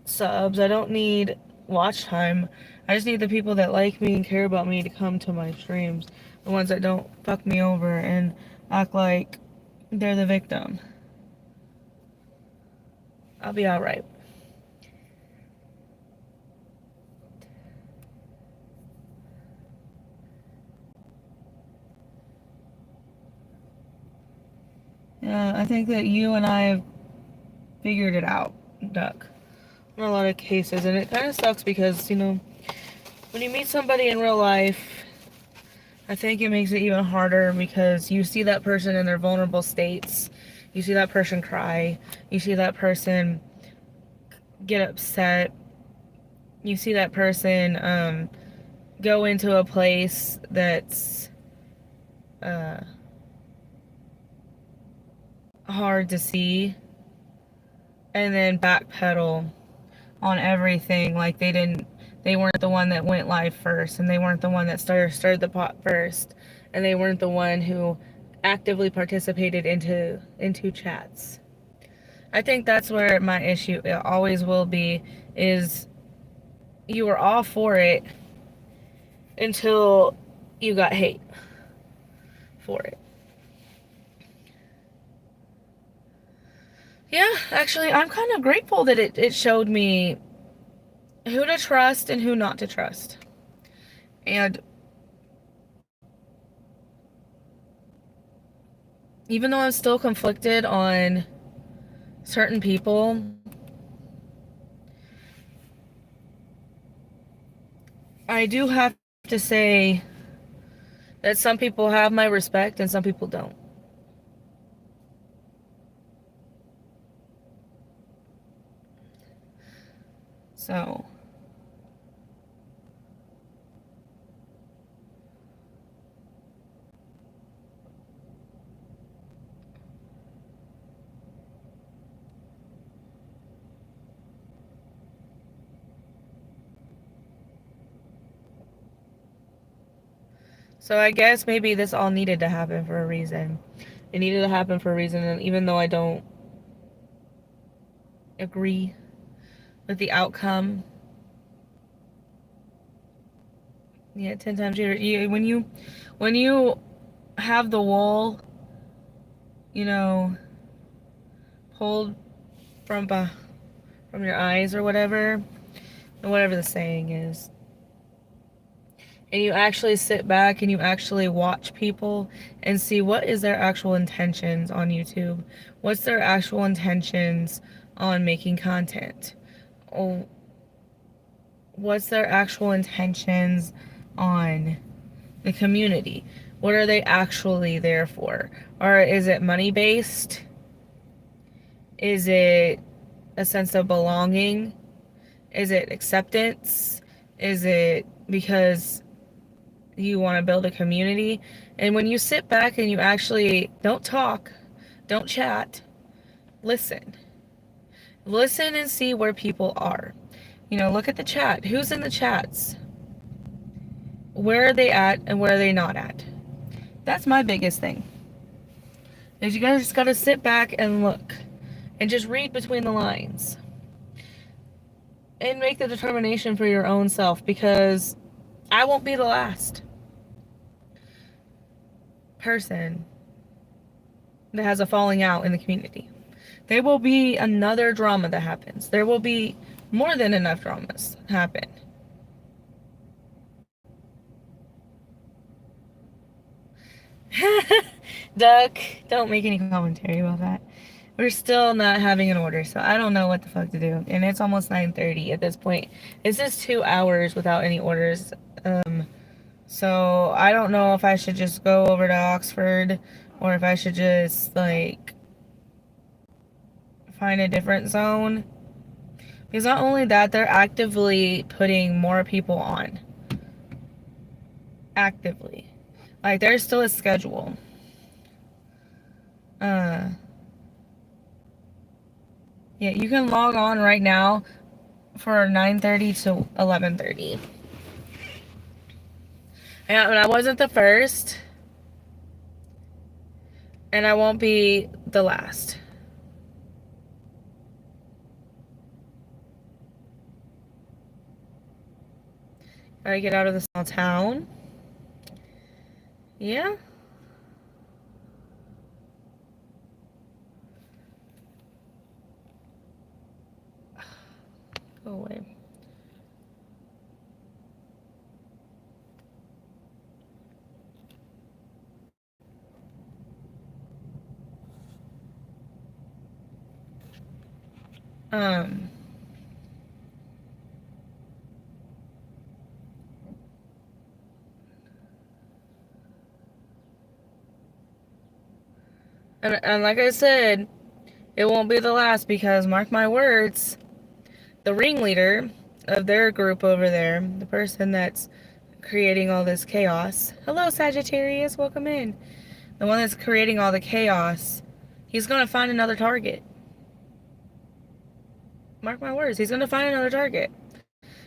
subs. I don't need watch time. I just need the people that like me and care about me to come to my streams. The ones that don't fuck me over and act like they're the victim. I'll be alright. Yeah, I think that you and I have figured it out, Duck, in a lot of cases. And it kind of sucks because, you know, when you meet somebody in real life, I think it makes it even harder because you see that person in their vulnerable states. You see that person cry. You see that person get upset. You see that person go into a place that's hard to see and then backpedal on everything like they weren't the one that went live first, and they weren't the one that started the pot first, and they weren't the one who actively participated into chats. I think that's where my issue always will be, is you were all for it until you got hate for it. Yeah, actually, I'm kind of grateful that it showed me who to trust and who not to trust. And even though I'm still conflicted on certain people, I do have to say that some people have my respect and some people don't. So I guess maybe this all needed to happen for a reason. It needed to happen for a reason, and even though I don't agree with the outcome, yeah, 10 times when you have the wool, you know, pulled from your eyes or whatever the saying is, and you actually sit back and you actually watch people and see what is their actual intentions on YouTube, what's their actual intentions on making content, or what's their actual intentions on the community, what are they actually there for, or is it money based, is it a sense of belonging, is it acceptance, is it because you want to build a community? And when you sit back and you actually don't talk, don't chat, listen and see where people are. You know, look at the chat. Who's in the chats? Where are they at and where are they not at? That's my biggest thing. Is you guys just got to sit back and look and just read between the lines and make the determination for your own self, because I won't be the last person that has a falling out in the community. There will be another drama that happens. There will be more than enough dramas happen. Duck, don't make any commentary about that. We're still not having an order, so I don't know what the fuck to do. And it's almost 9:30 at this point. It's just 2 hours without any orders. So I don't know if I should just go over to Oxford or if I should just, like, find a different zone. Because not only that, they're actively putting more people on. Actively. Like, there's still a schedule. Uh, yeah, you can log on right now for 9:30 to 11:30. And I wasn't the first, and I won't be the last. Gotta get out of this small town. Yeah. Go away. Um, and like I said, it won't be the last because, mark my words, the ringleader of their group over there, the person that's creating all this chaos. Hello, Sagittarius, welcome in. The one that's creating all the chaos, he's gonna find another target. Mark my words, he's gonna find another target.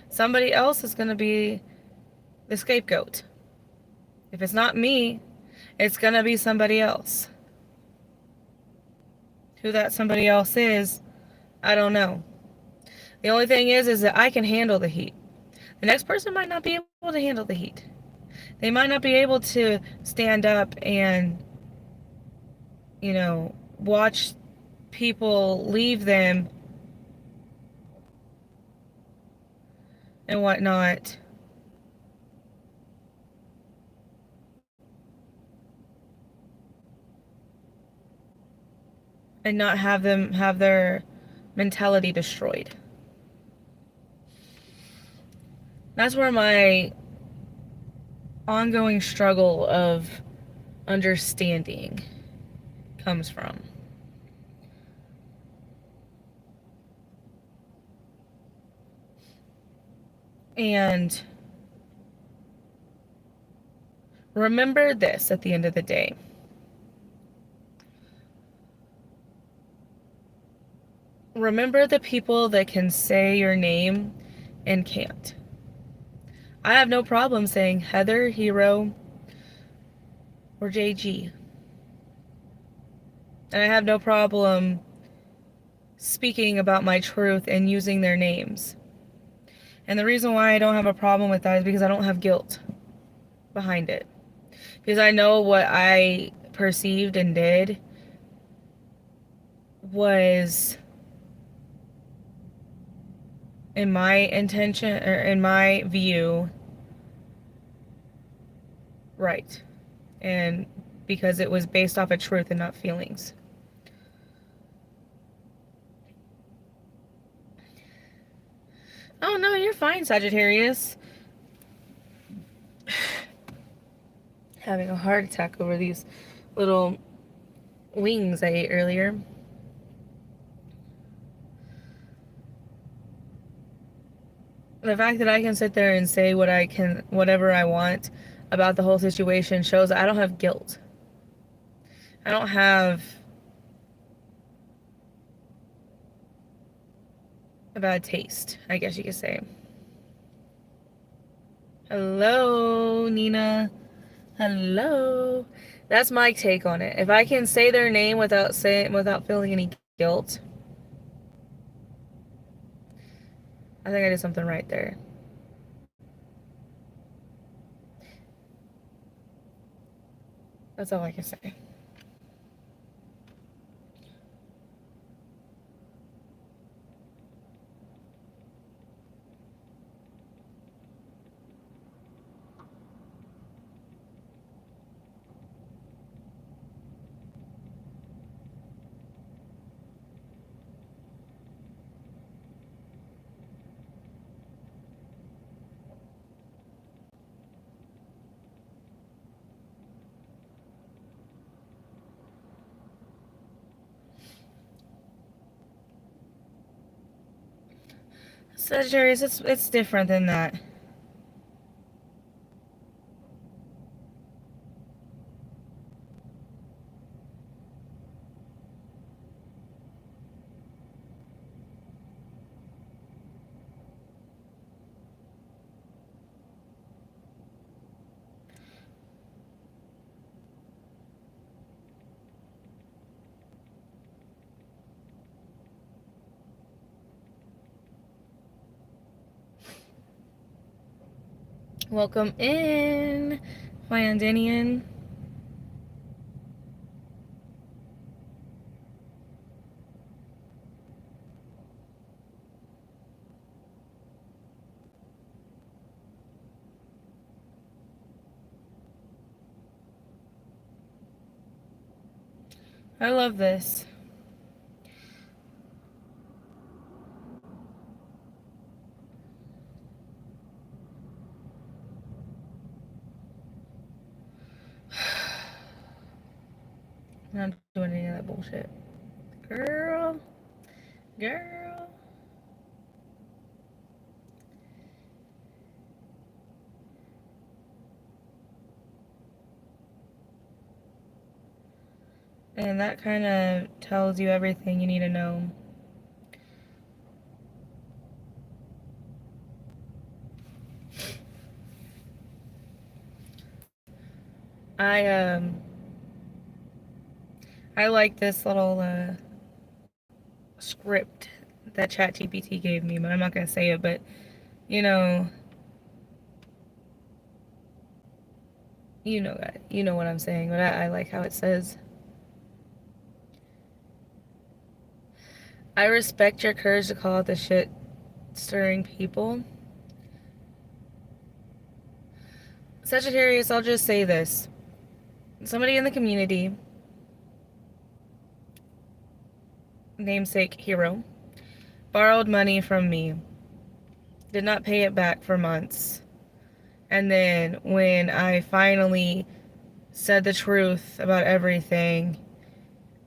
Somebody else is gonna be the scapegoat. If it's not me, it's gonna be somebody else. Who that somebody else is, I don't know. The only thing is that I can handle the heat. The next person might not be able to handle the heat. They might not be able to stand up and, watch people leave them and whatnot. And not have them have their mentality destroyed. That's where my ongoing struggle of understanding comes from. And remember this at the end of the day. Remember the people that can say your name and can't. I have no problem saying Heather, Hero, or JG. And I have no problem speaking about my truth and using their names. And the reason why I don't have a problem with that is because I don't have guilt behind it. Because I know what I perceived and did was, in my intention, or in my view, right. And because it was based off of truth and not feelings. Oh no, you're fine, Sagittarius. Having a heart attack over these little wings I ate earlier. The fact that I can sit there and say whatever I want about the whole situation shows that I don't have guilt. I don't have a bad taste, I guess you could say. Hello, Nina. Hello. That's my take on it. If I can say their name without feeling any guilt, I think I did something right there. That's all I can say. Sagittarius, it's different than that. Welcome in, Flandinian. I love this. I'm not doing any of that bullshit. Girl. Girl. And that kind of tells you everything you need to know. I I like this little script that ChatGPT gave me, but I'm not gonna say it. But you know, you know that, you know what I'm saying. But I like how it says, "I respect your courage to call out the shit stirring people." Sagittarius, I'll just say this: somebody in the community, namesake hero, borrowed money from me, did not pay it back for months. And then when I finally said the truth about everything,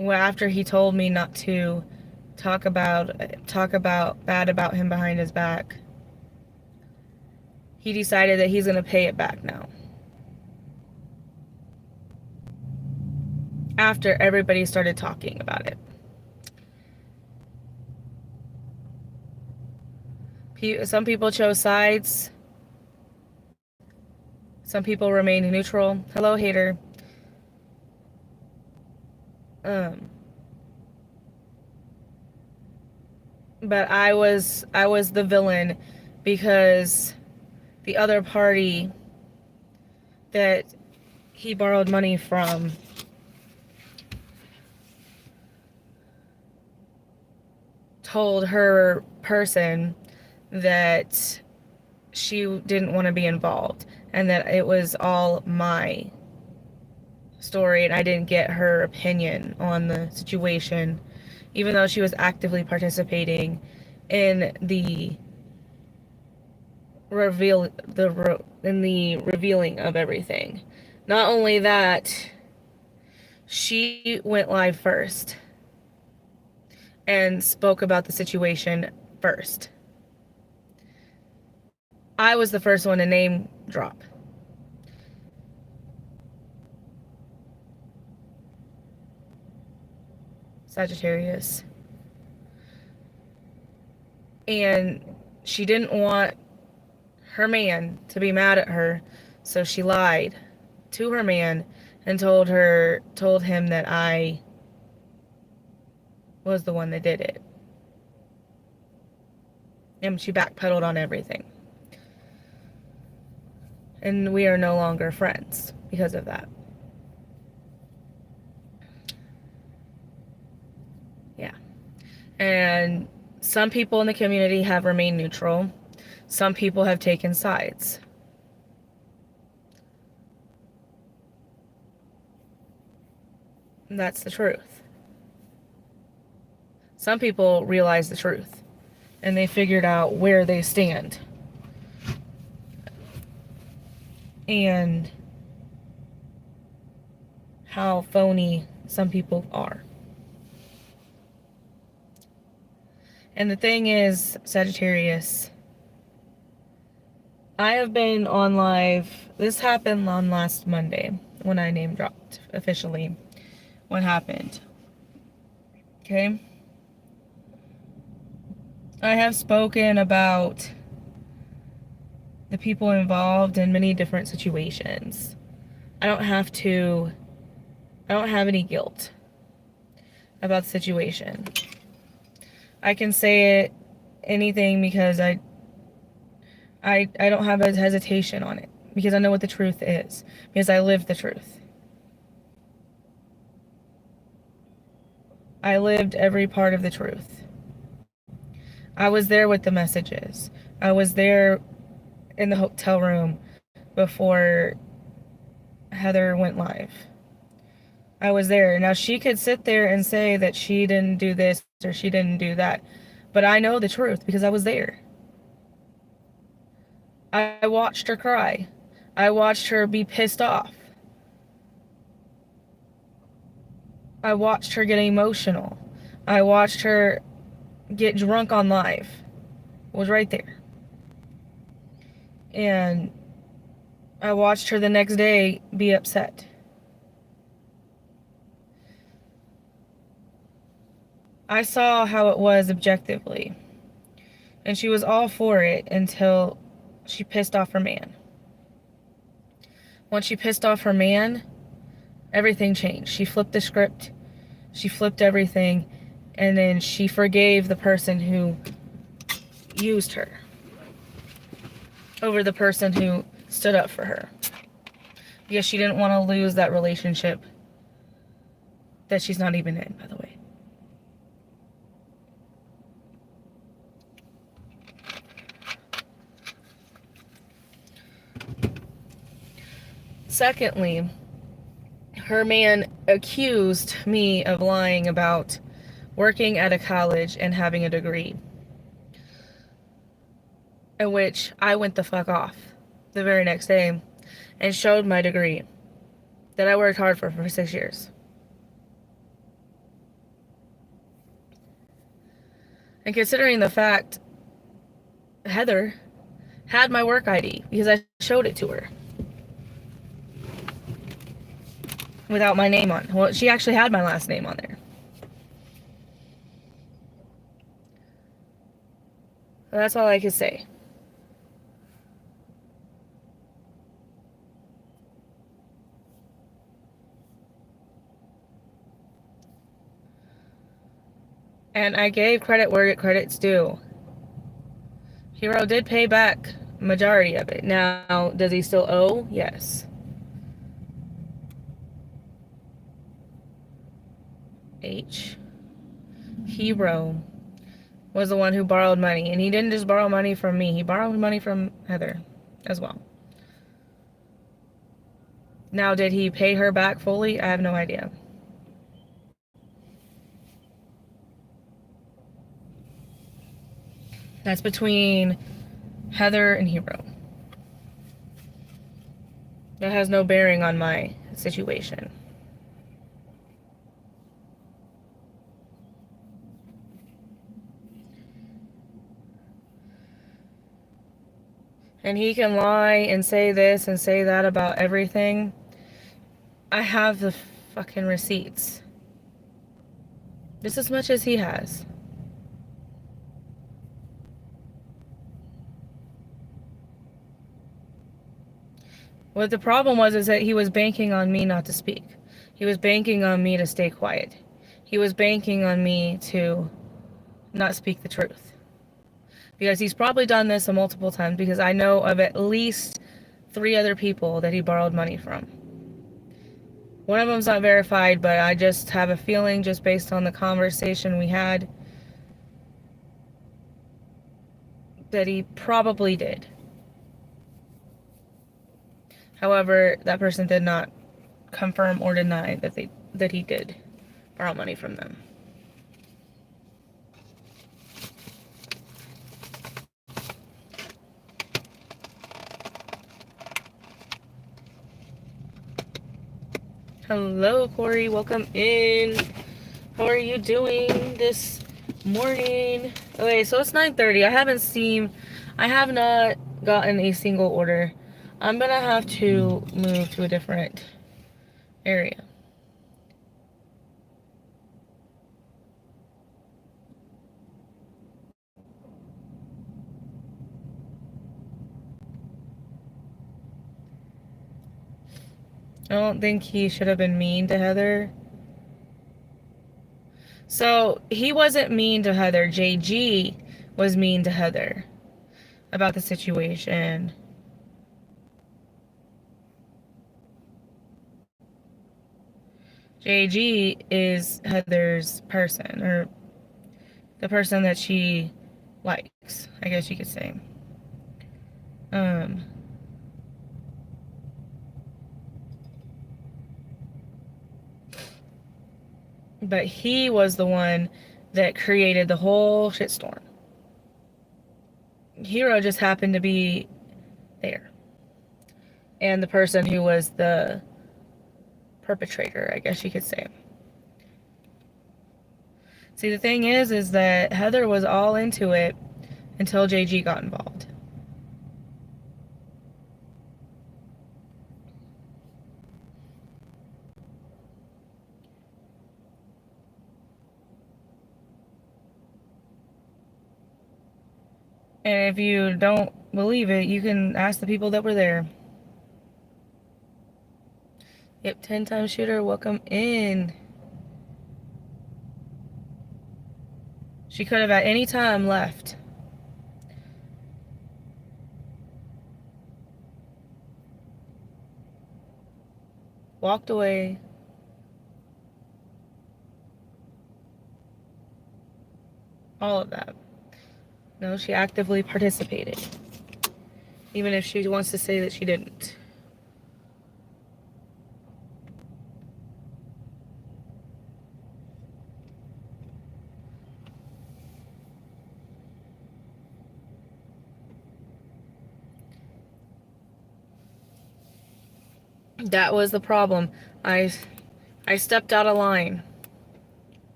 after he told me not to talk about bad about him behind his back, he decided that he's going to pay it back now. After everybody started talking about it. Some people chose sides. Some people remained neutral. Hello, hater. But I was the villain because the other party that he borrowed money from told her person that she didn't want to be involved and that it was all my story and I didn't get her opinion on the situation, even though she was actively participating in the revealing of everything. Not only that, she went live first and spoke about the situation first. I was the first one to name drop. Sagittarius. And she didn't want her man to be mad at her, so she lied to her man and told him that I was the one that did it. And she backpedaled on everything. And we are no longer friends because of that. Yeah. And some people in the community have remained neutral. Some people have taken sides. And that's the truth. Some people realize the truth and they figured out where they stand. And how phony some people are. And the thing is, Sagittarius, I have been on live. This happened on last Monday when I name dropped officially what happened. Okay? I have spoken about the people involved in many different situations. I don't have any guilt about the situation. I can say anything because I don't have a hesitation on it because I know what the truth is, because I live the truth. I lived every part of the truth. I was there with the messages. I was there in the hotel room before Heather went live. I was there. Now, she could sit there and say that she didn't do this or she didn't do that, but I know the truth because I was there. I watched her cry. I watched her be pissed off. I watched her get emotional. I watched her get drunk on live. I was right there. And I watched her the next day be upset. I saw how it was objectively. And she was all for it until she pissed off her man. Once she pissed off her man, everything changed. She flipped the script. She flipped everything. And then she forgave the person who used her over the person who stood up for her. Because she didn't want to lose that relationship that she's not even in, by the way. Secondly, her man accused me of lying about working at a college and having a degree, in which I went the fuck off the very next day and showed my degree that I worked hard for 6 years. And considering the fact Heather had my work ID because I showed it to her without my name on. Well, she actually had my last name on there. That's all I could say. And I gave credit where credit's due. Hero did pay back majority of it. Now, does he still owe? Yes. H. Hero was the one who borrowed money. And he didn't just borrow money from me. He borrowed money from Heather as well. Now, did he pay her back fully? I have no idea. That's between Heather and Hero. That has no bearing on my situation. And he can lie and say this and say that about everything. I have the fucking receipts. Just as much as he has. What the problem was is that he was banking on me not to speak. He was banking on me to stay quiet. He was banking on me to not speak the truth. Because he's probably done this multiple times, because I know of at least 3 other people that he borrowed money from. One of them's not verified, but I just have a feeling, just based on the conversation we had, that he probably did. However, that person did not confirm or deny that he did borrow money from them. Hello, Corey. Welcome in. How are you doing this morning? Okay, so it's 9:30. I have not gotten a single order. I'm gonna have to move to a different area. I don't think he should have been mean to Heather. So, he wasn't mean to Heather. JG was mean to Heather. about the situation. JG is Heather's person, or the person that she likes, I guess you could say. Um, but he was the one that created the whole shitstorm. Hero just happened to be there. And the person who was the perpetrator, I guess you could say. See, the thing is that Heather was all into it until JG got involved. And if you don't believe it, you can ask the people that were there. Yep, 10-time shooter, welcome in. She could have at any time left. Walked away. All of that. No, she actively participated. Even if she wants to say that she didn't. That was the problem. I stepped out of line.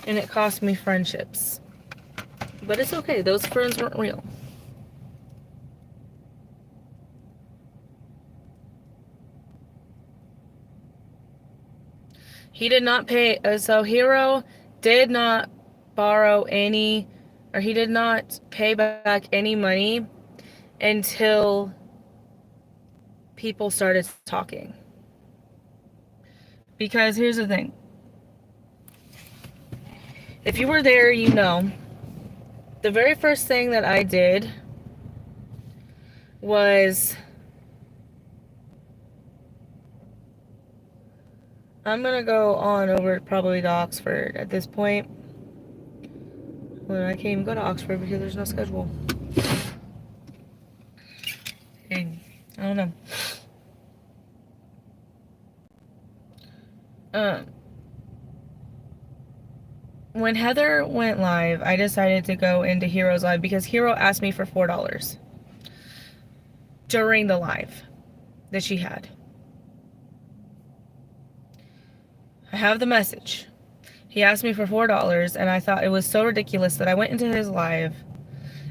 And it cost me friendships. But it's okay. Those friends weren't real. He did not pay. So Hero did not borrow any, or he did not pay back any money until people started talking. Because here's the thing. If you were there, you know, the very first thing that I did was, I'm gonna go on over probably to Oxford at this point. Well, I can't even go to Oxford because there's no schedule. And I don't know. When Heather went live, I decided to go into Hero's live because Hero asked me for $4 during the live that she had. I have the message. He asked me for $4, and I thought it was so ridiculous that I went into his live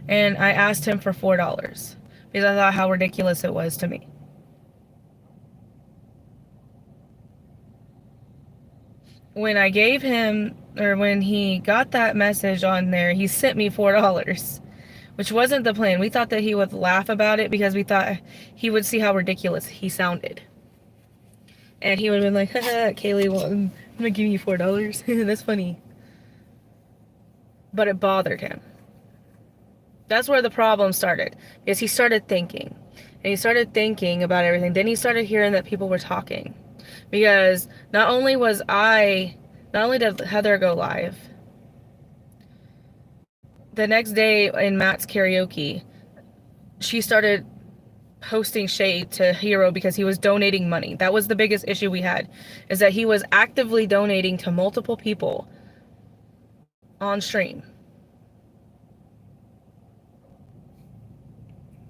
and I asked him for $4 because I thought how ridiculous it was to me. When I gave him, or when he got that message on there, he sent me $4, which wasn't the plan. We thought that he would laugh about it because we thought he would see how ridiculous he sounded. And he would have been like, haha, Kaylee, well, I'm gonna give you $4. That's funny. But it bothered him. That's where the problem started. Because he started thinking. And he started thinking about everything. Then he started hearing that people were talking. Because not only did Heather go live, the next day in Matt's karaoke, she started posting shade to Hero because he was donating money. That was the biggest issue we had, is that he was actively donating to multiple people on stream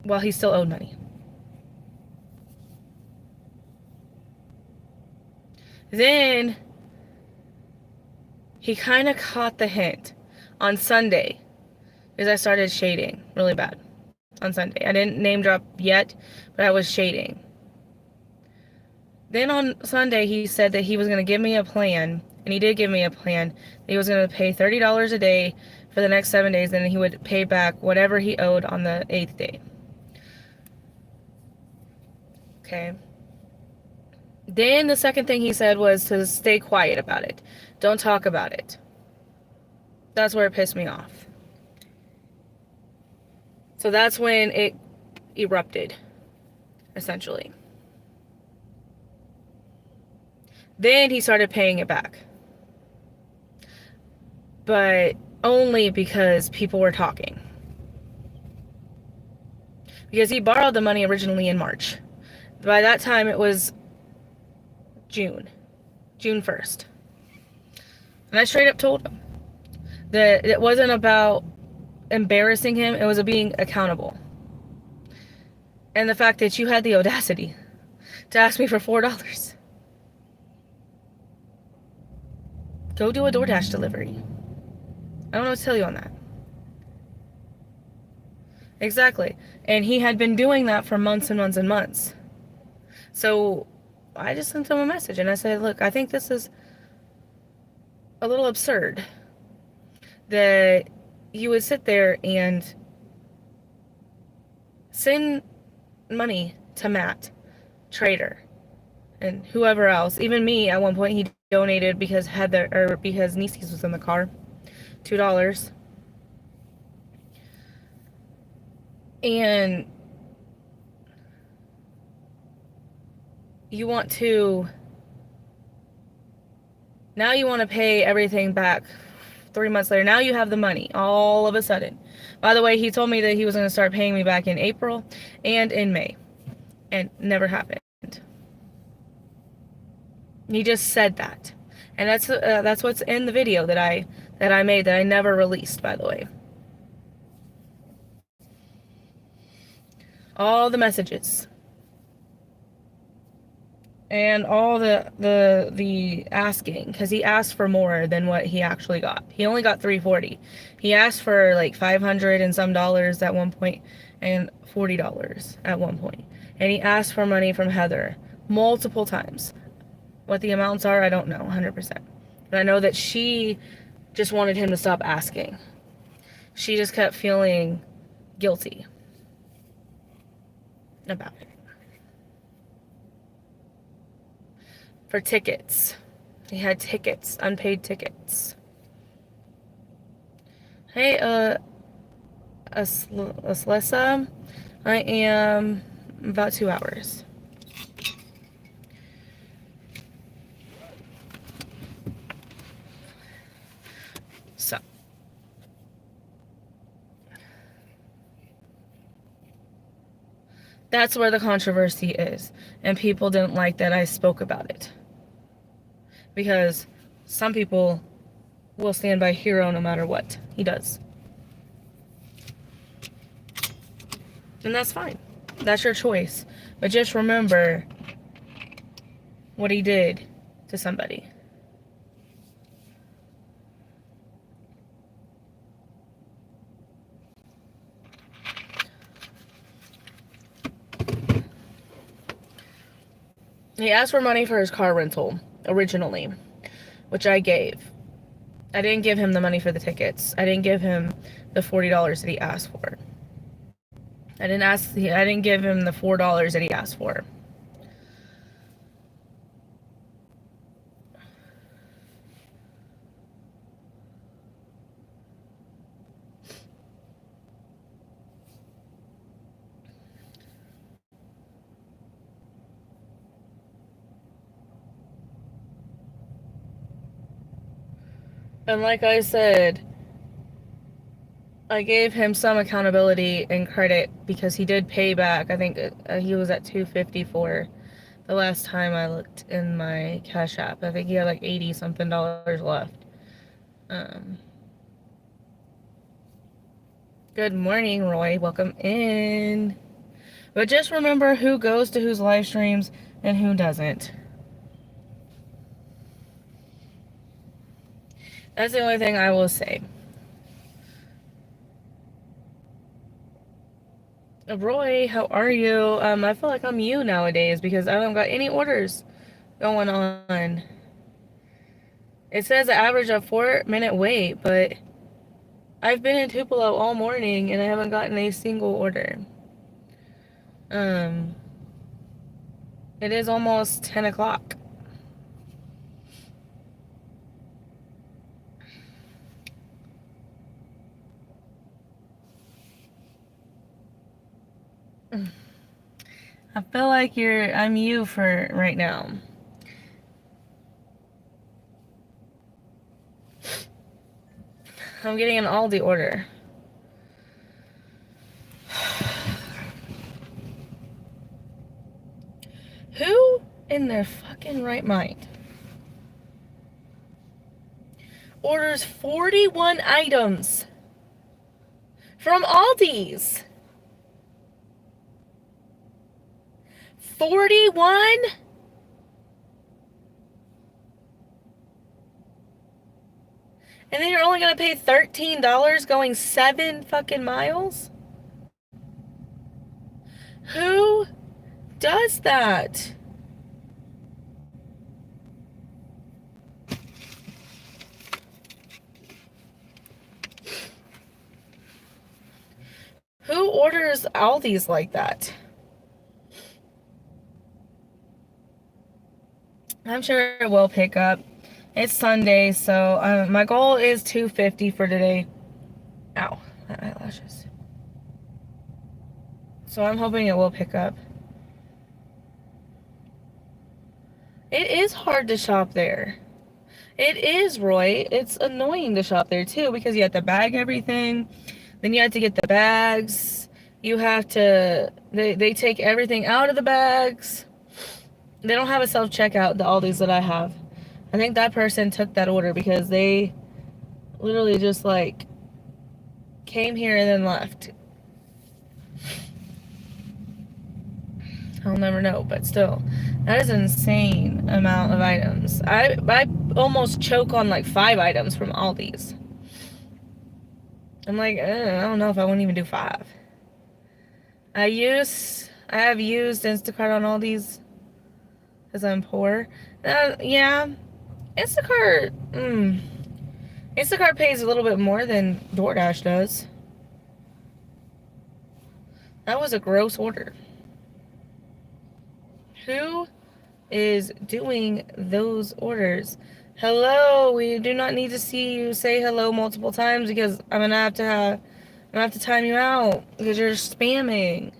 while he still owed money. Then he kind of caught the hint on Sunday, because I started shading really bad on Sunday. I didn't name drop yet, but I was shading. Then on Sunday, he said that he was going to give me a plan, and he did give me a plan. He was going to pay $30 a day for the next 7 days, and he would pay back whatever he owed on the 8th day. Okay. Then the second thing he said was to stay quiet about it. Don't talk about it. That's where it pissed me off. So that's when it erupted, essentially. Then he started paying it back. But only because people were talking. Because he borrowed the money originally in March. By that time, it was June 1st. And I straight up told him that it wasn't about embarrassing him, it was being accountable. And the fact that you had the audacity to ask me for $4. Go do a DoorDash delivery. I don't know what to tell you on that. Exactly. And he had been doing that for months and months and months. So I just sent him a message and I said, look, I think this is a little absurd that you would sit there and send money to Matt, Trader, and whoever else. Even me, at one point, he donated because because Nieces was in the car, $2. And you want to pay everything back 3 months later. Now you have the money all of a sudden. By the way, he told me that he was going to start paying me back in April and in May, and never happened. He just said that, and that's what's in the video that I made that I never released, by the way. All the messages and all the asking, because he asked for more than what he actually got. He only got $340. He asked for like $500 and some dollars at one point, and $40 at one point. And he asked for money from Heather multiple times. What the amounts are, I don't know 100%. But I know that she just wanted him to stop asking. She just kept feeling guilty about it. For tickets. He had tickets, unpaid tickets. Hey, Aslessa, I am about 2 hours. So. That's where the controversy is. And people didn't like that I spoke about it. Because some people will stand by Hero no matter what he does. And that's fine. That's your choice. But just remember what he did to somebody. He asked for money for his car rental originally, which I gave. I didn't give him the money for the tickets. I didn't give him the $40 that he asked for. I didn't give him the $4 that he asked for. And like I said, I gave him some accountability and credit because he did pay back. I think he was at $250 for the last time I looked in my Cash App. I think he had like $80 something left. Good morning, Roy. Welcome in. But just remember who goes to whose live streams and who doesn't. That's the only thing I will say. Roy, how are you? I feel like I'm you nowadays because I don't got any orders going on. It says an average of 4-minute wait, but I've been in Tupelo all morning and I haven't gotten a single order. It is almost 10 o'clock. I feel like I'm you for right now. I'm getting an Aldi order. Who in their fucking right mind orders 41 items from Aldi's? 41? And then you're only gonna pay $13 going 7 fucking miles? Who does that? Who orders Aldi's like that? I'm sure it will pick up. It's Sunday, so my goal is 250 for today. Ow, my eyelashes. So I'm hoping it will pick up. It is hard to shop there. It is, Roy. It's annoying to shop there too because you have to bag everything. Then you have to get the bags. You have to, they take everything out of the bags. They don't have a self-checkout, the Aldi's that I have. I think that person took that order because they literally just like came here and then left. I'll never know, but still, that is an insane amount of items. I almost choke on like 5 items from Aldi's. I'm like, I don't know if I wouldn't even do 5. I have used Instacart on Aldi's because I'm poor. Yeah, Instacart. Instacart pays a little bit more than DoorDash does. That was a gross order. Who is doing those orders? Hello, we do not need to see you say hello multiple times because I'm gonna have to time you out because you're spamming.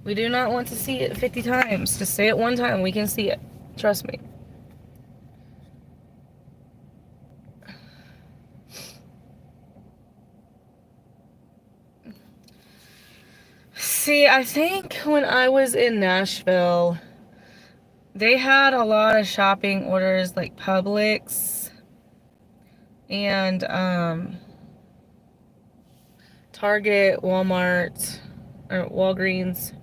We do not want to see it 50 times. Just say it one time. We can see it. Trust me. See, I think when I was in Nashville, they had a lot of shopping orders like Publix and Target, Walmart, or Walgreens.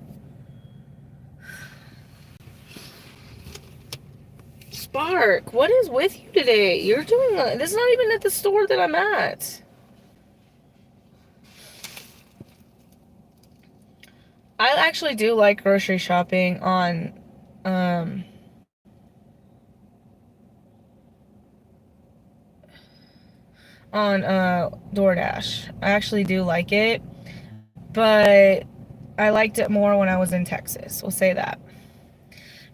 Spark, what is with you today? You're doing this is not even at the store that I'm at. I actually do like grocery shopping on DoorDash. I actually do like it, but I liked it more when I was in Texas. We'll say that.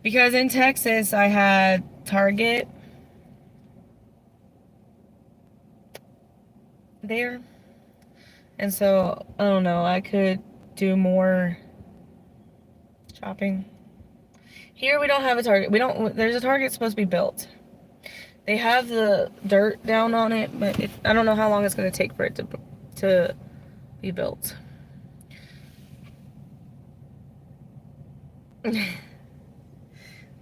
Because in Texas, I had Target there. And so, I don't know, I could do more shopping. Here we don't have a Target. There's a Target supposed to be built. They have the dirt down on it, but I don't know how long it's going to take for it to be built.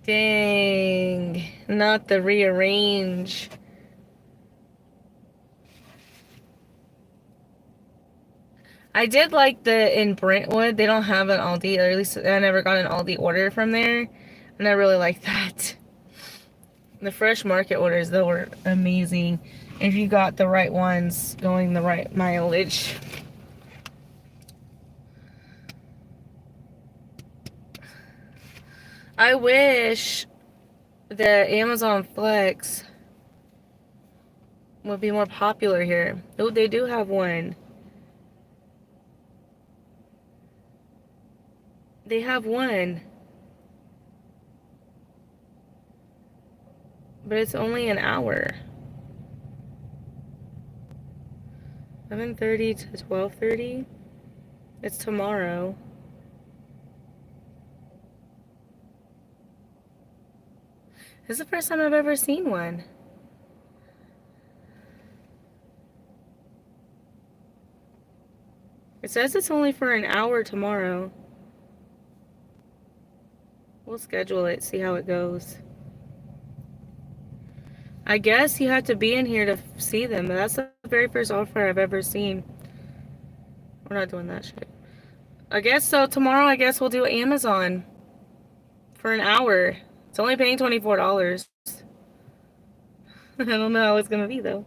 Dang, not the rearrange. I did like in Brentwood, they don't have an Aldi, or at least I never got an Aldi order from there, and I really like that. The fresh market orders, though, were amazing if you got the right ones going the right mileage. I wish the Amazon Flex would be more popular here. Oh, they do have one. They have one. But it's only an hour. 11:30 to 12:30. It's tomorrow. This is the first time I've ever seen one. It says it's only for an hour tomorrow. We'll schedule it, see how it goes. I guess you have to be in here to see them, but that's the very first offer I've ever seen. We're not doing that shit. I guess so. Tomorrow, I guess we'll do Amazon for an hour. It's only paying $24. I don't know how it's gonna be though.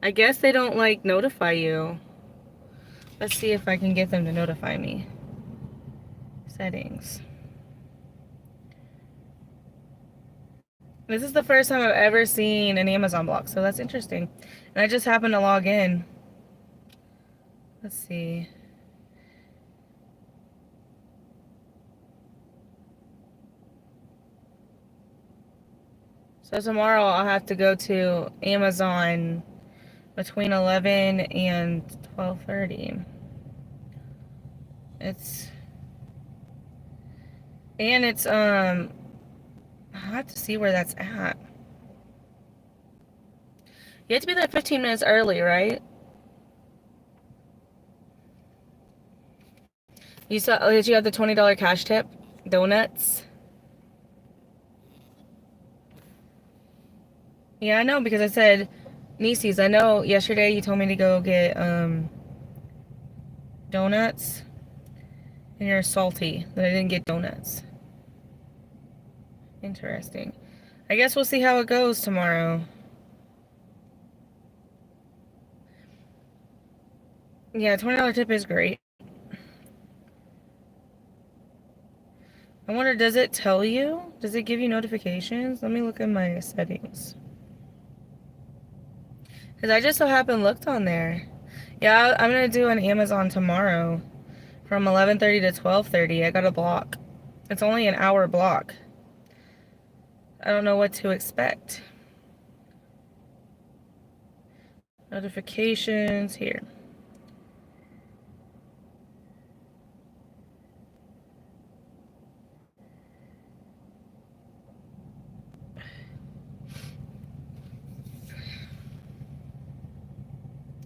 I guess they don't like notify you. Let's see if I can get them to notify me. Settings. This is the first time I've ever seen an Amazon block, so that's interesting. And I just happened to log in. Let's see. So tomorrow I'll have to go to Amazon between 11 and 12:30. It's I have to see where that's at. You have to be there 15 minutes early, right? Did you have the $20 cash tip? Donuts? Yeah, I know, because I said, Nieces, I know yesterday you told me to go get donuts, and you're salty that I didn't get donuts. Interesting. I guess we'll see how it goes tomorrow. Yeah, $20 tip is great. I wonder, does it tell you? Does it give you notifications? Let me look at my settings. Because I just so happened looked on there. Yeah, I'm going to do an Amazon tomorrow from 11:30 to 12:30. I got a block. It's only an hour block. I don't know what to expect. Notifications here.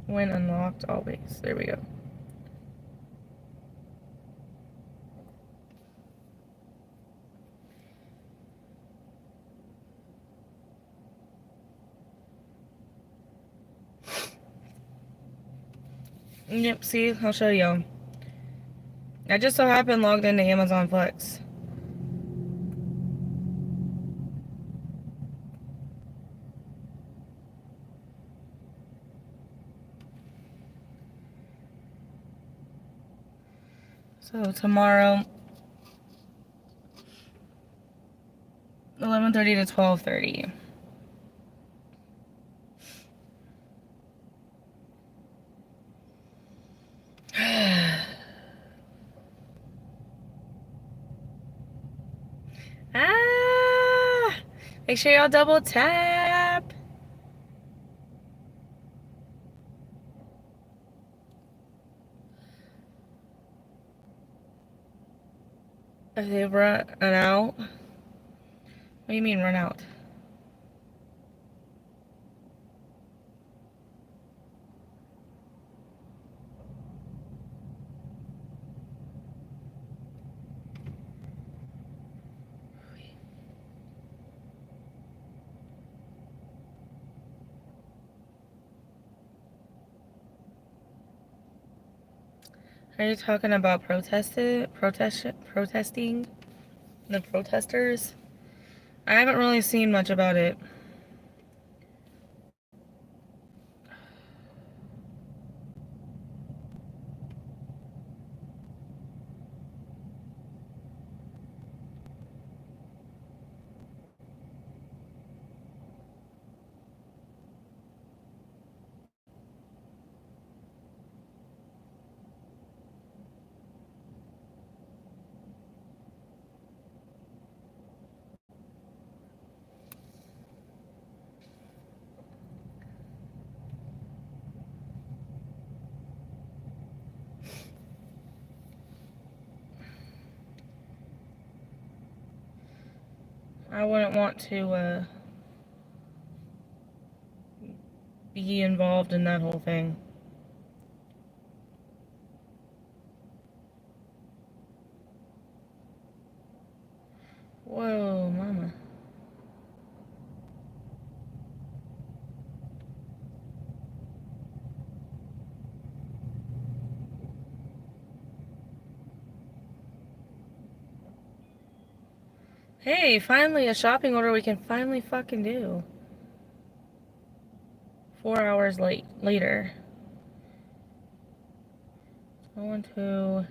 When unlocked, always. There we go. Yep, see, I'll show you. I just so happened logged into Amazon Flex. So tomorrow, 11:30 to 12:30. Ah! Make sure y'all double tap. If they run out. What do you mean run out? Are you talking about protesting? The protesters? I haven't really seen much about it. I wouldn't want to be involved in that whole thing. Whoa, mama. Hey, finally a shopping order we can finally fucking do. 4 hours later. Someone who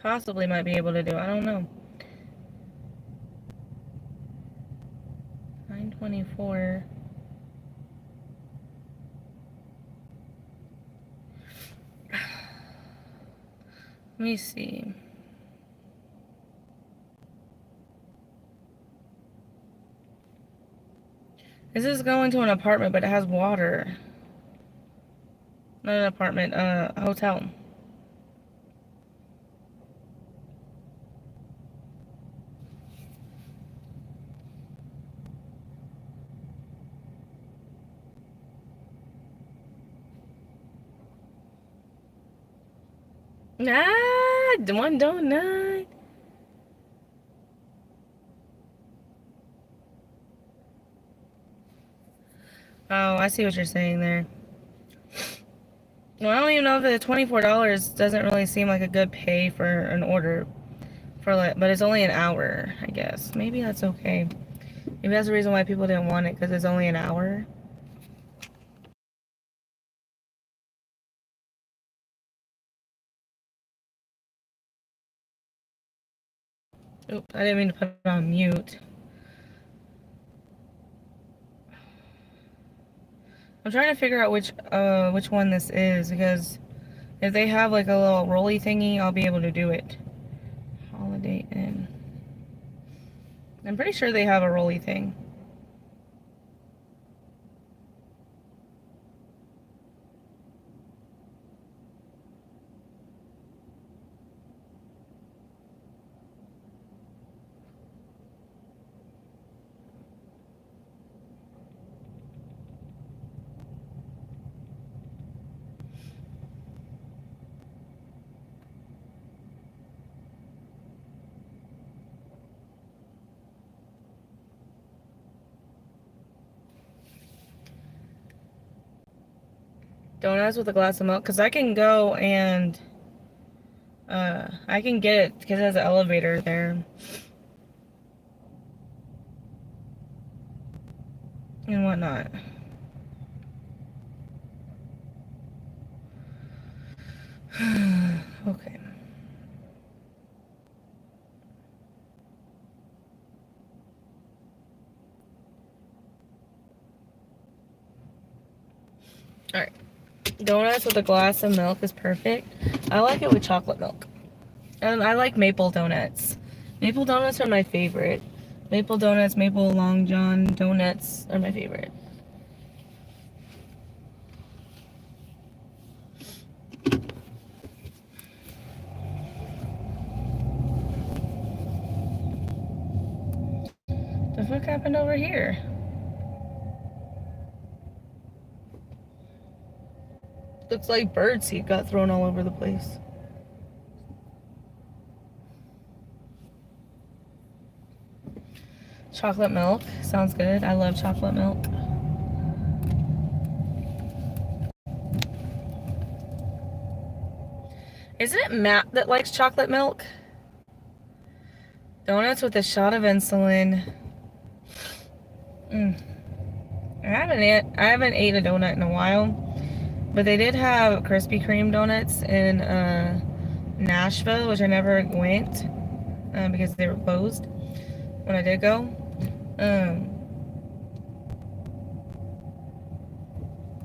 possibly might be able to do. I don't know. 9:24. Let me see. This is going to an apartment, but it has water. Not an apartment, a hotel. Ah, one donut. Oh, I see what you're saying there. Well, I don't even know if the $24 doesn't really seem like a good pay for an order. But it's only an hour, I guess. Maybe that's okay. Maybe that's the reason why people didn't want it, because it's only an hour. Oops, I didn't mean to put it on mute. I'm trying to figure out which one this is, because if they have like a little rolly thingy, I'll be able to do it. Holiday Inn. I'm pretty sure they have a rolly thing. Donuts with a glass of milk, because I can go and I can get it because it has an elevator there and whatnot. Okay. Alright. Donuts with a glass of milk is perfect. I like it with chocolate milk. And I like maple donuts. Maple donuts are my favorite. Maple donuts, maple long john donuts are my favorite. The fuck happened over here? Looks like birdseed got thrown all over the place. Chocolate milk sounds good. I love chocolate milk. Isn't it Matt that likes chocolate milk? Donuts with a shot of insulin. I haven't ate a donut in a while, but they did have Krispy Kreme donuts in Nashville, which I never went because they were closed when I did go.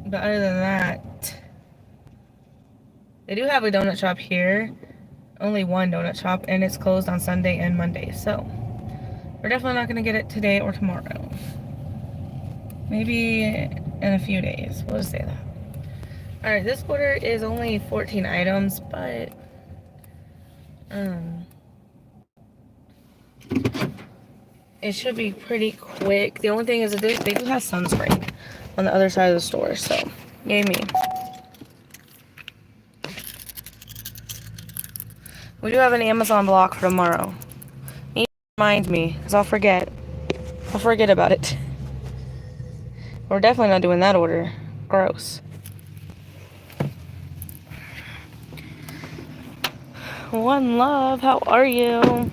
But other than that, they do have a donut shop here. Only one donut shop, and it's closed on Sunday and Monday. So we're definitely not gonna get it today or tomorrow. Maybe in a few days. We'll just say that. Alright, this order is only 14 items, but it should be pretty quick. The only thing is that they do have sunscreen on the other side of the store, so yay me. We do have an Amazon block for tomorrow. You need to remind me, because I'll forget. I'll forget about it. We're definitely not doing that order. Gross. One Love, how are you?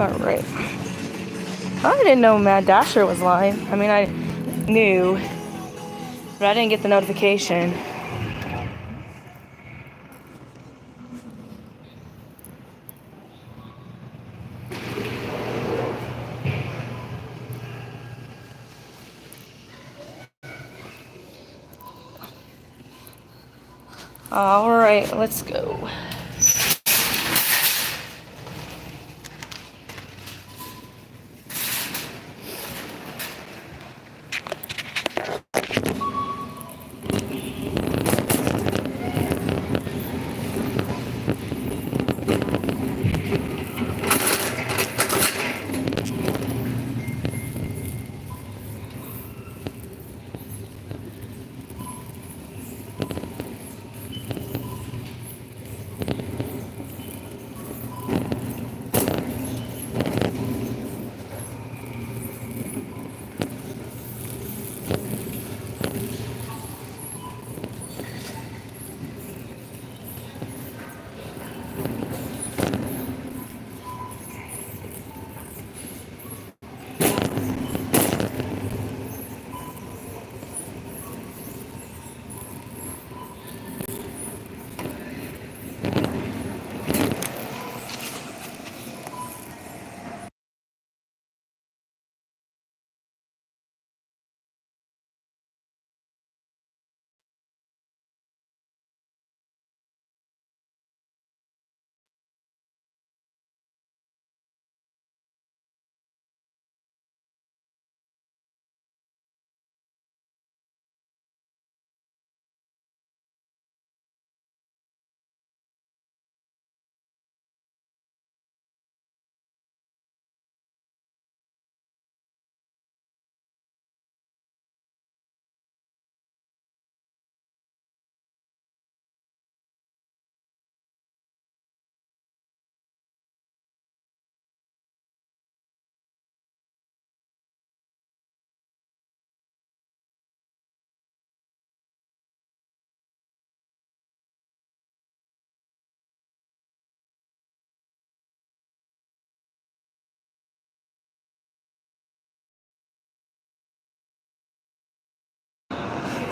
Alright. I didn't know Mad Dasher was live. I mean, I knew, but I didn't get the notification. Alright, let's go.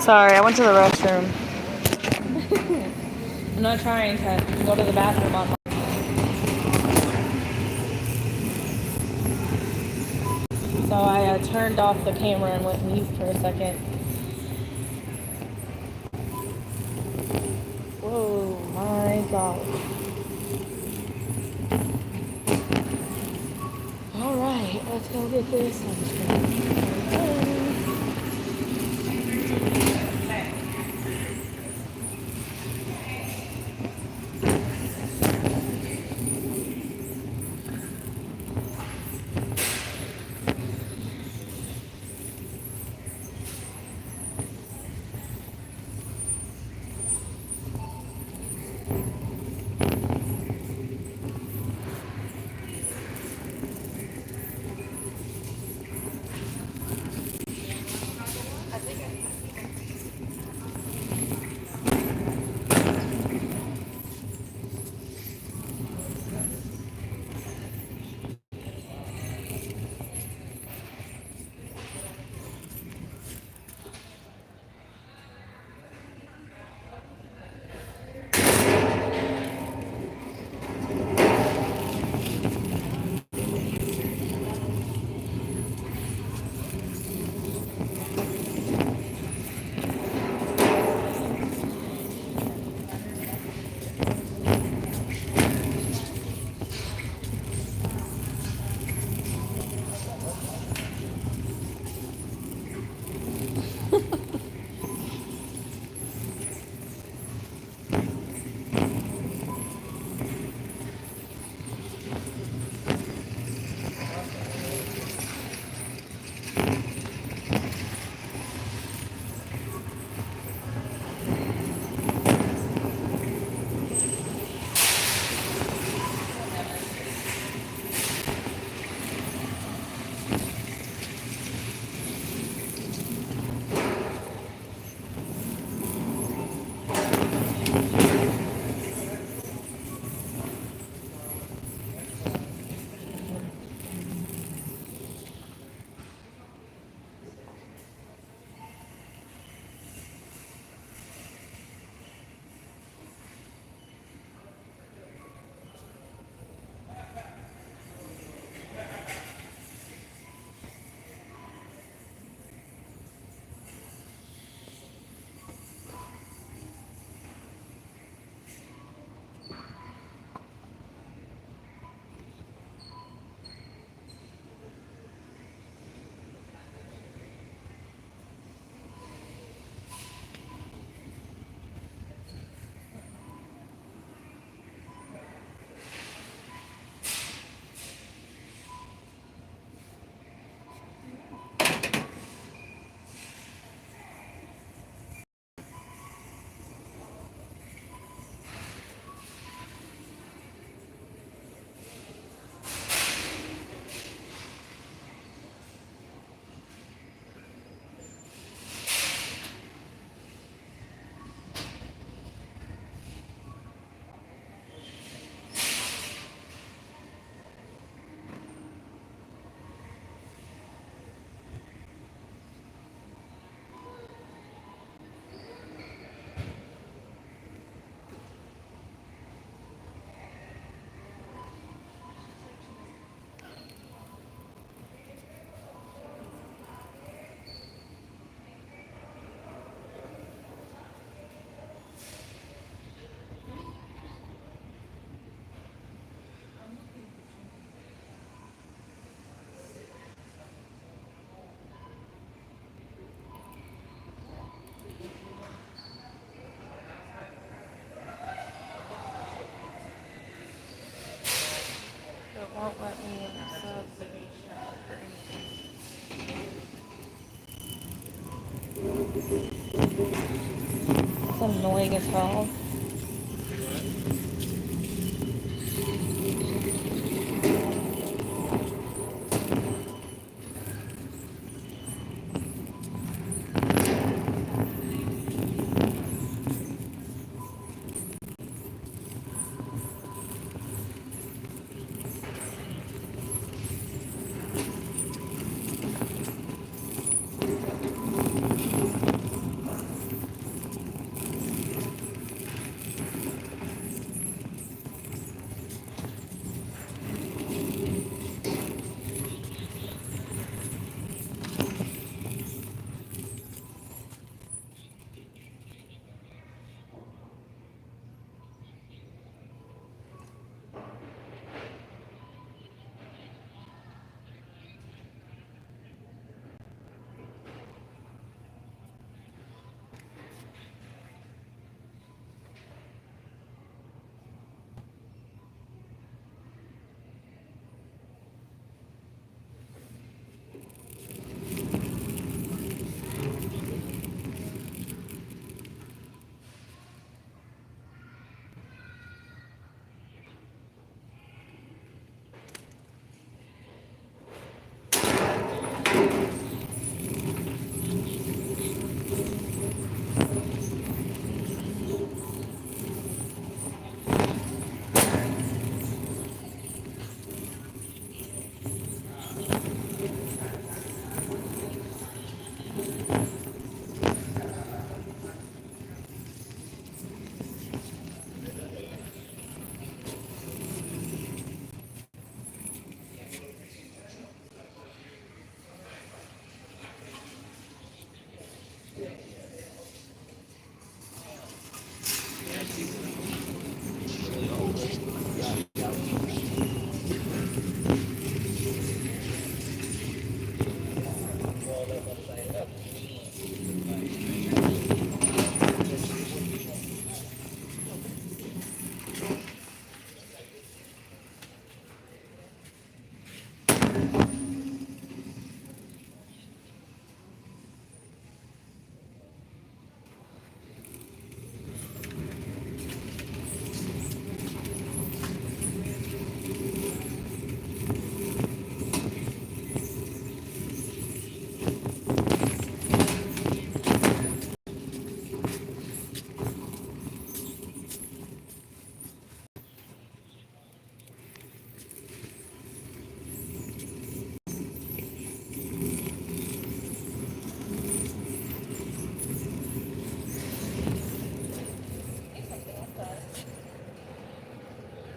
Sorry, I went to the restroom. I'm not trying to go to the bathroom on my... So I turned off the camera and went mute for a second. Whoa, my God. Alright, let's go get this sunscreen. It's annoying as hell.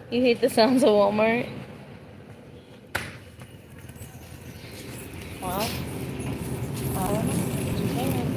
You hate the sounds of Walmart? Well, I don't know. You can.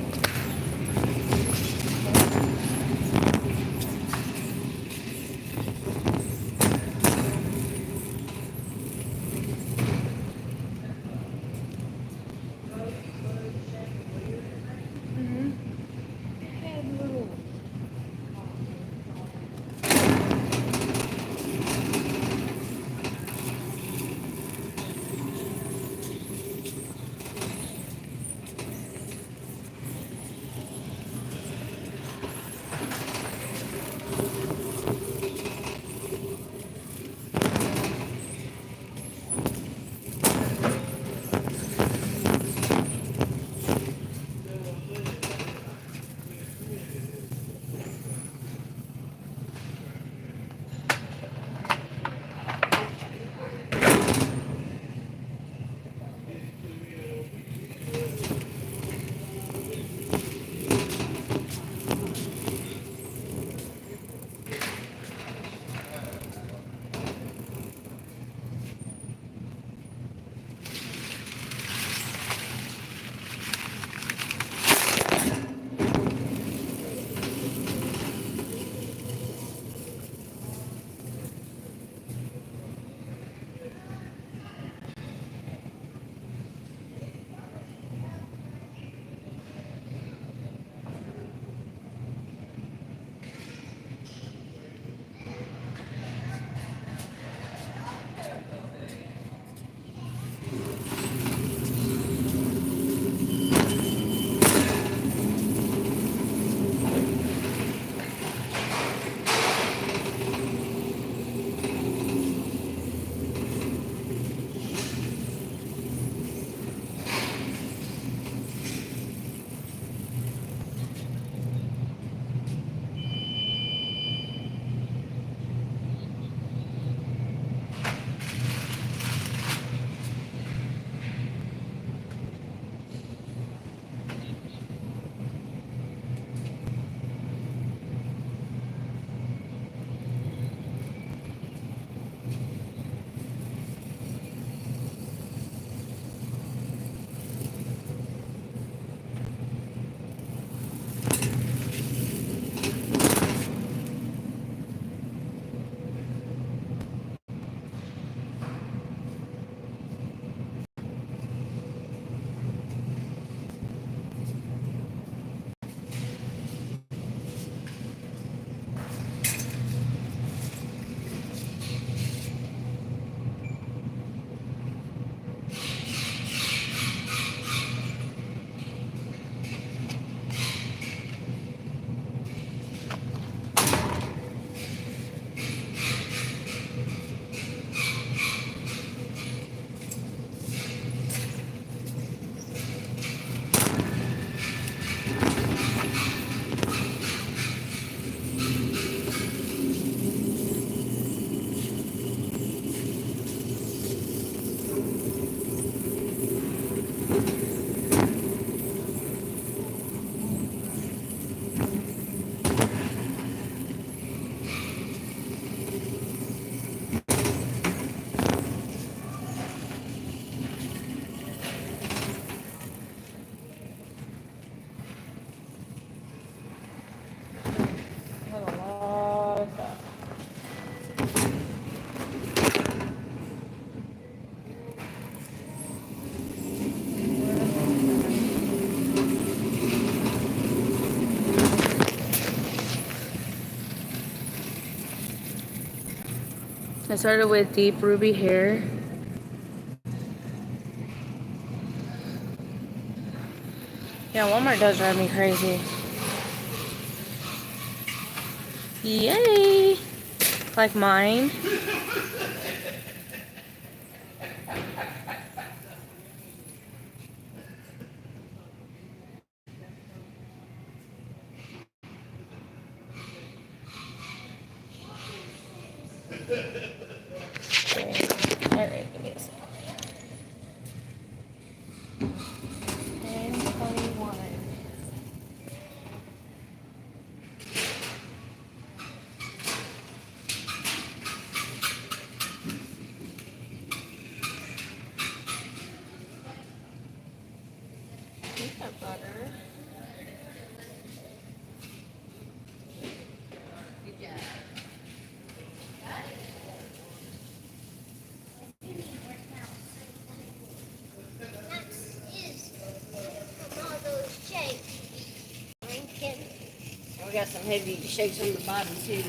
I started with deep ruby hair. Yeah, Walmart does drive me crazy. Yay! Like mine. Alright, give me a second. 10:21. Peanut butter. We got some heavy shakes on the bottom too.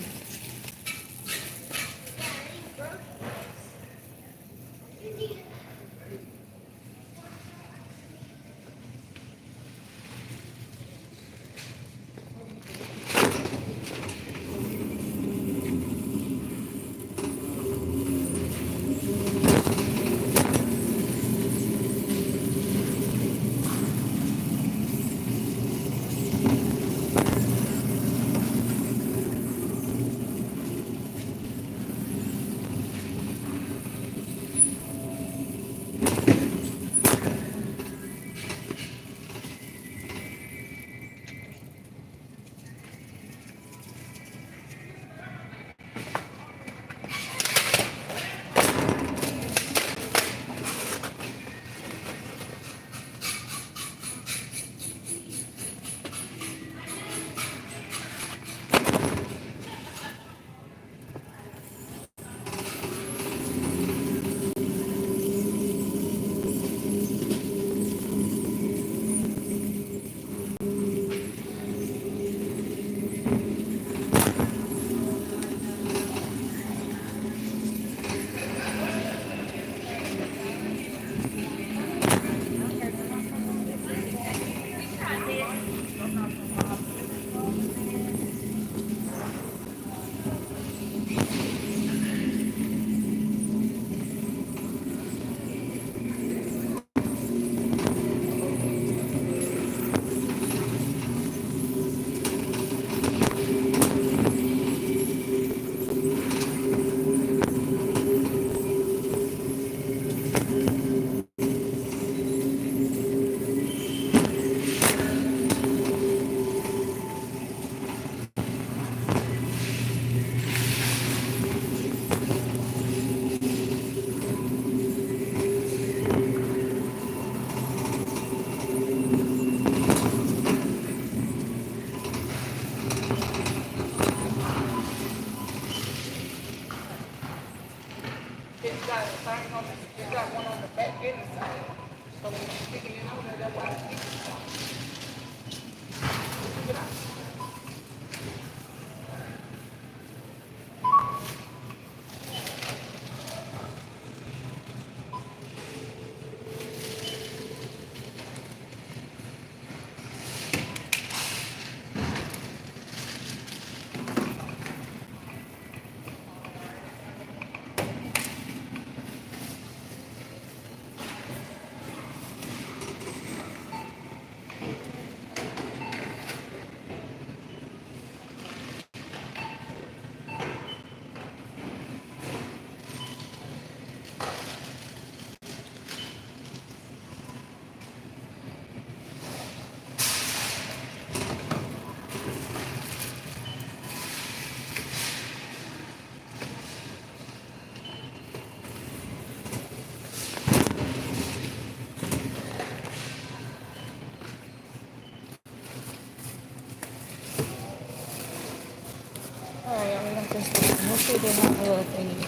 Alright, I'm gonna just hopefully they have a little thingy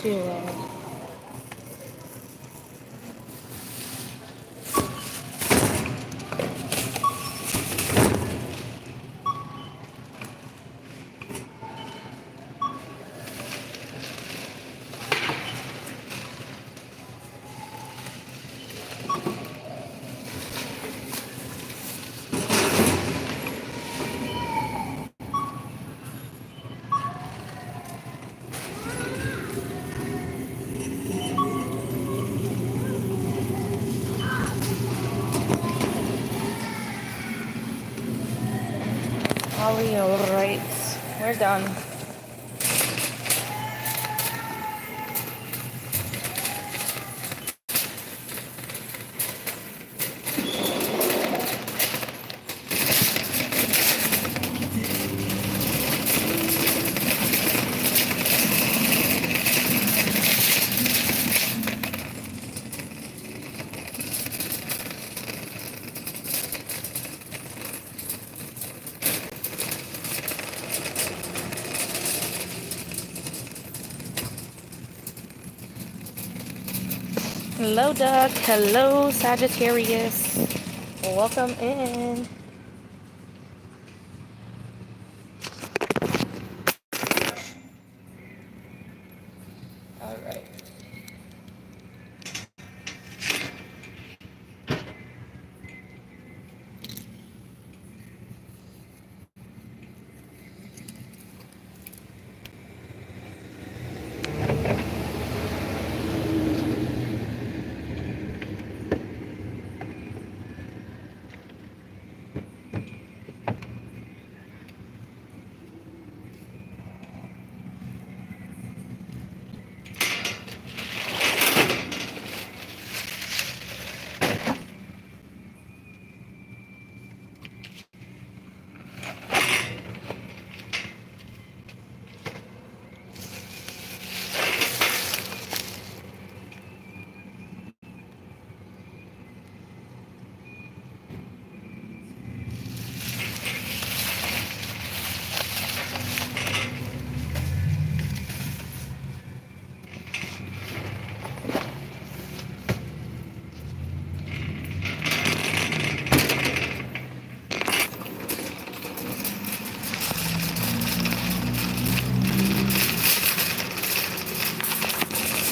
to we? Alright. We're done. Hello, Duck. Hello, Sagittarius. Welcome in. All right.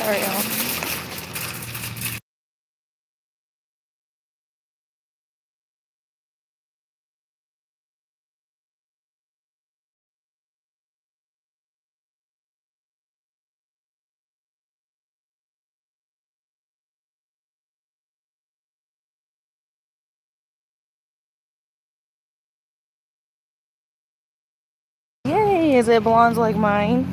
Sorry, y'all. Yay, is it blondes like mine?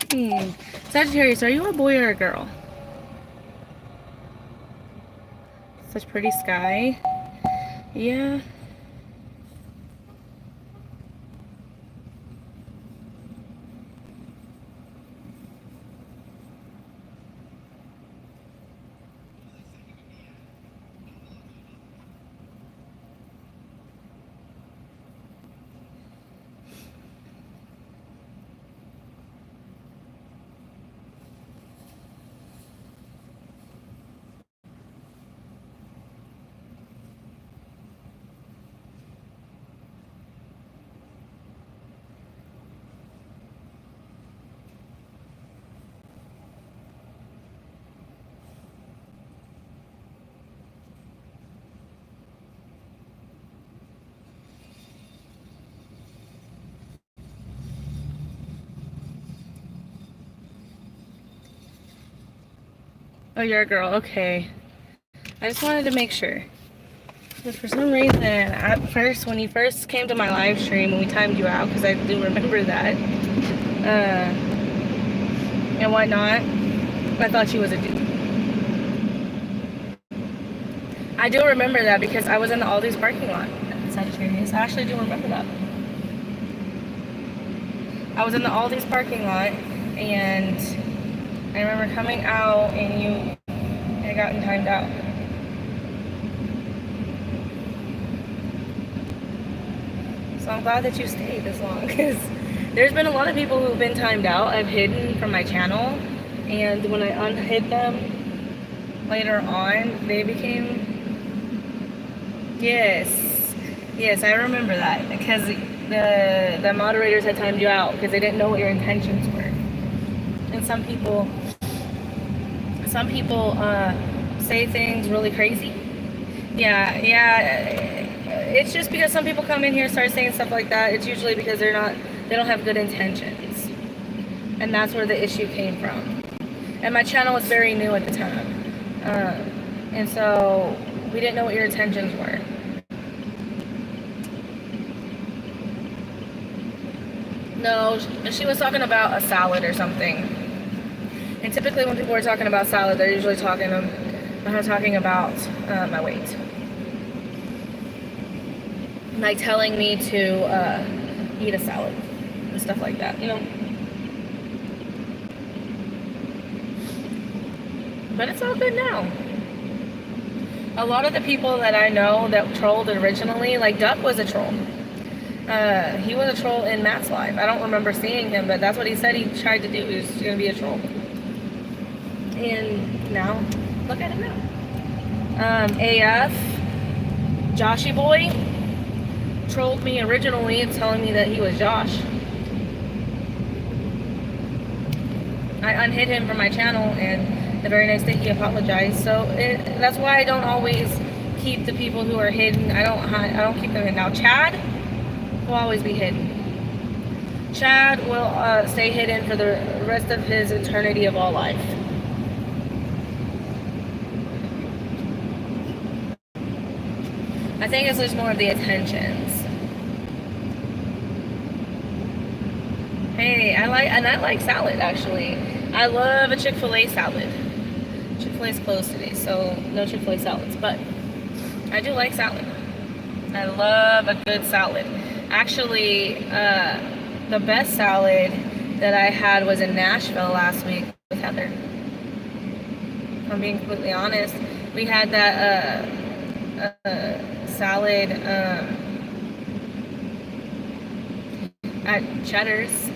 Dang. Sagittarius, are you a boy or a girl? Such pretty sky. Yeah. Oh, you're a girl. Okay. I just wanted to make sure. Because for some reason, at first, when you first came to my live stream and we timed you out, because I do remember that, and whatnot, I thought you was a dude. I do remember that because I was in the Aldi's parking lot at Sagittarius. I actually do remember that. I was in the Aldi's parking lot, and I remember coming out and you had gotten timed out. So I'm glad that you stayed this long, because there's been a lot of people who've been timed out. I've hidden from my channel, and when I unhid them later on, they became... Yes, I remember that, because the moderators had timed you out because they didn't know what your intentions were. And some people some people say things really crazy. Yeah. It's just because some people come in here and start saying stuff like that. It's usually because they don't have good intentions, and that's where the issue came from. And my channel was very new at the time, and so we didn't know what your intentions were. No, she was talking about a salad or something. And typically when people are talking about salad, they're usually talking about my weight. Like telling me to eat a salad and stuff like that, you know? But it's all good now. A lot of the people that I know that trolled originally, like Duck was a troll. He was a troll in Matt's life. I don't remember seeing him, but that's what he said he tried to do. He was going to be a troll. And now, look at him now. AF, Joshy Boy, trolled me originally and telling me that he was Josh. I unhid him from my channel, and the very next day he apologized. So that's why I don't always keep the people who are hidden. I don't keep them hidden. Now Chad will always be hidden. Chad will stay hidden for the rest of his eternity of all life. I think it's just more of the attentions. Hey, I like salad actually. I love a Chick-fil-A salad. Chick-fil-A's closed today, so no Chick-fil-A salads, but I do like salad. I love a good salad. Actually, the best salad that I had was in Nashville last week with Heather. If I'm being completely honest. We had that salad at Cheddar's.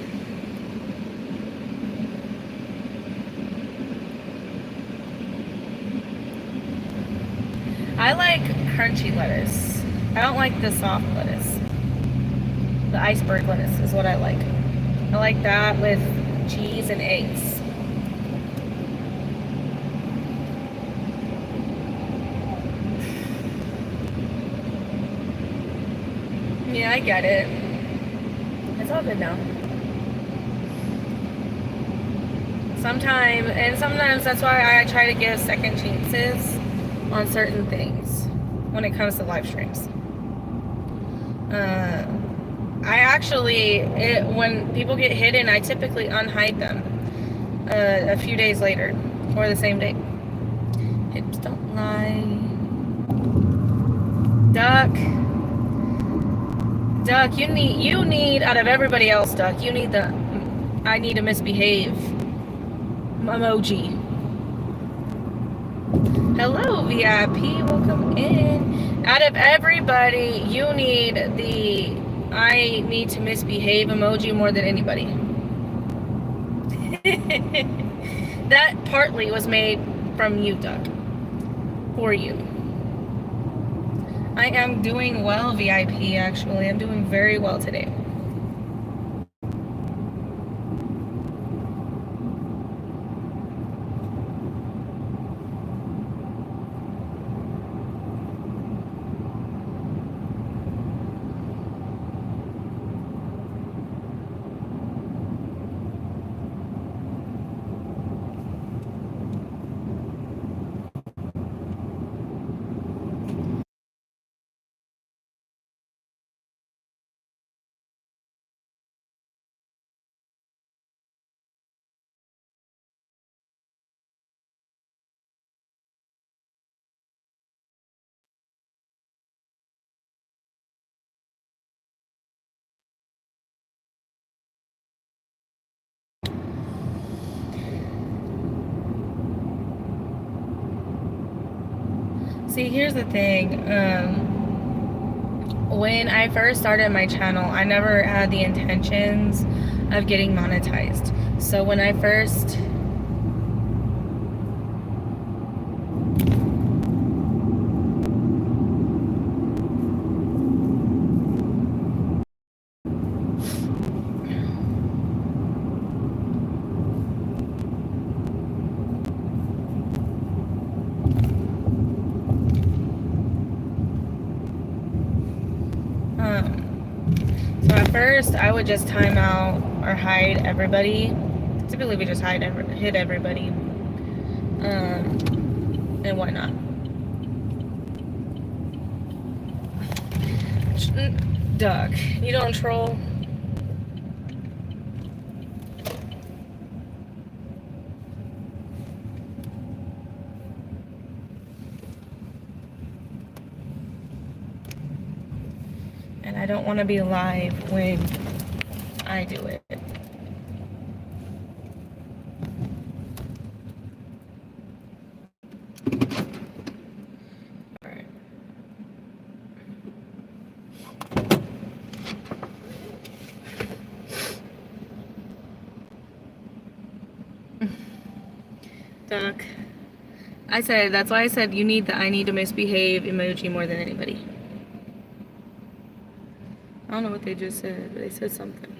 I like crunchy lettuce. I don't like the soft lettuce. The iceberg lettuce is what I like. I like that with cheese and eggs. Yeah, I get it. It's all good now. Sometimes that's why I try to give second chances on certain things when it comes to live streams. When people get hidden, I typically unhide them a few days later or the same day. Hips don't lie. Duck, you need out of everybody else, Duck, you need the I need to misbehave emoji. Hello, VIP, welcome in. Out of everybody, you need the I need to misbehave emoji more than anybody. That partly was made from you, Duck. For you. I am doing well, VIP, actually. I'm doing very well today. See, here's the thing. When I first started my channel, I never had the intentions of getting monetized. So when I first first, I would just time out or hide everybody. Typically, we just hit everybody, and whatnot. Doug, you don't troll. And I don't want to be live when I do it. Alright. Duck. That's why I said you need the I need to misbehave emoji more than anybody. I don't know what they just said, but they said something.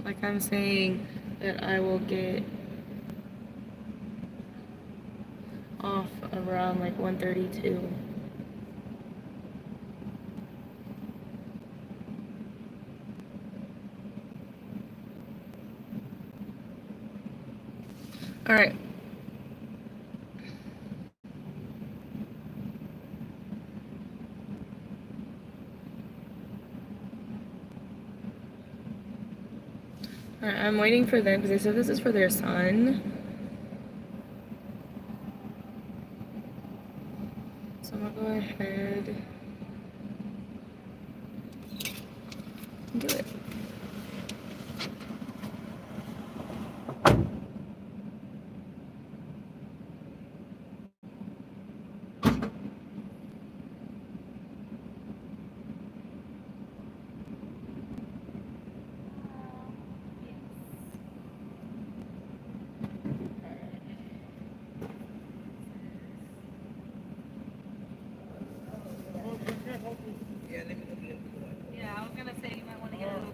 Like I'm saying that I will get off around like 1:32. All right. All right, I'm waiting for them because they said this is for their son. So I'm gonna go ahead and do it. Yeah, I was gonna say you might want to get a little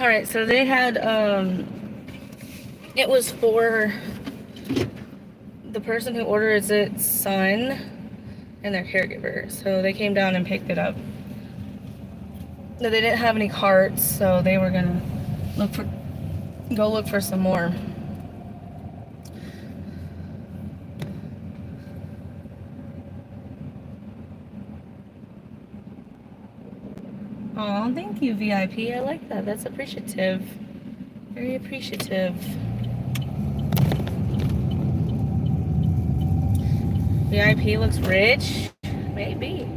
Alright, so they had, it was for the person who orders its son and their caregiver. So they came down and picked it up. No, they didn't have any carts, so they were gonna go look for some more. Oh, thank you, VIP. I like that. That's appreciative. Very appreciative. VIP looks rich. Maybe.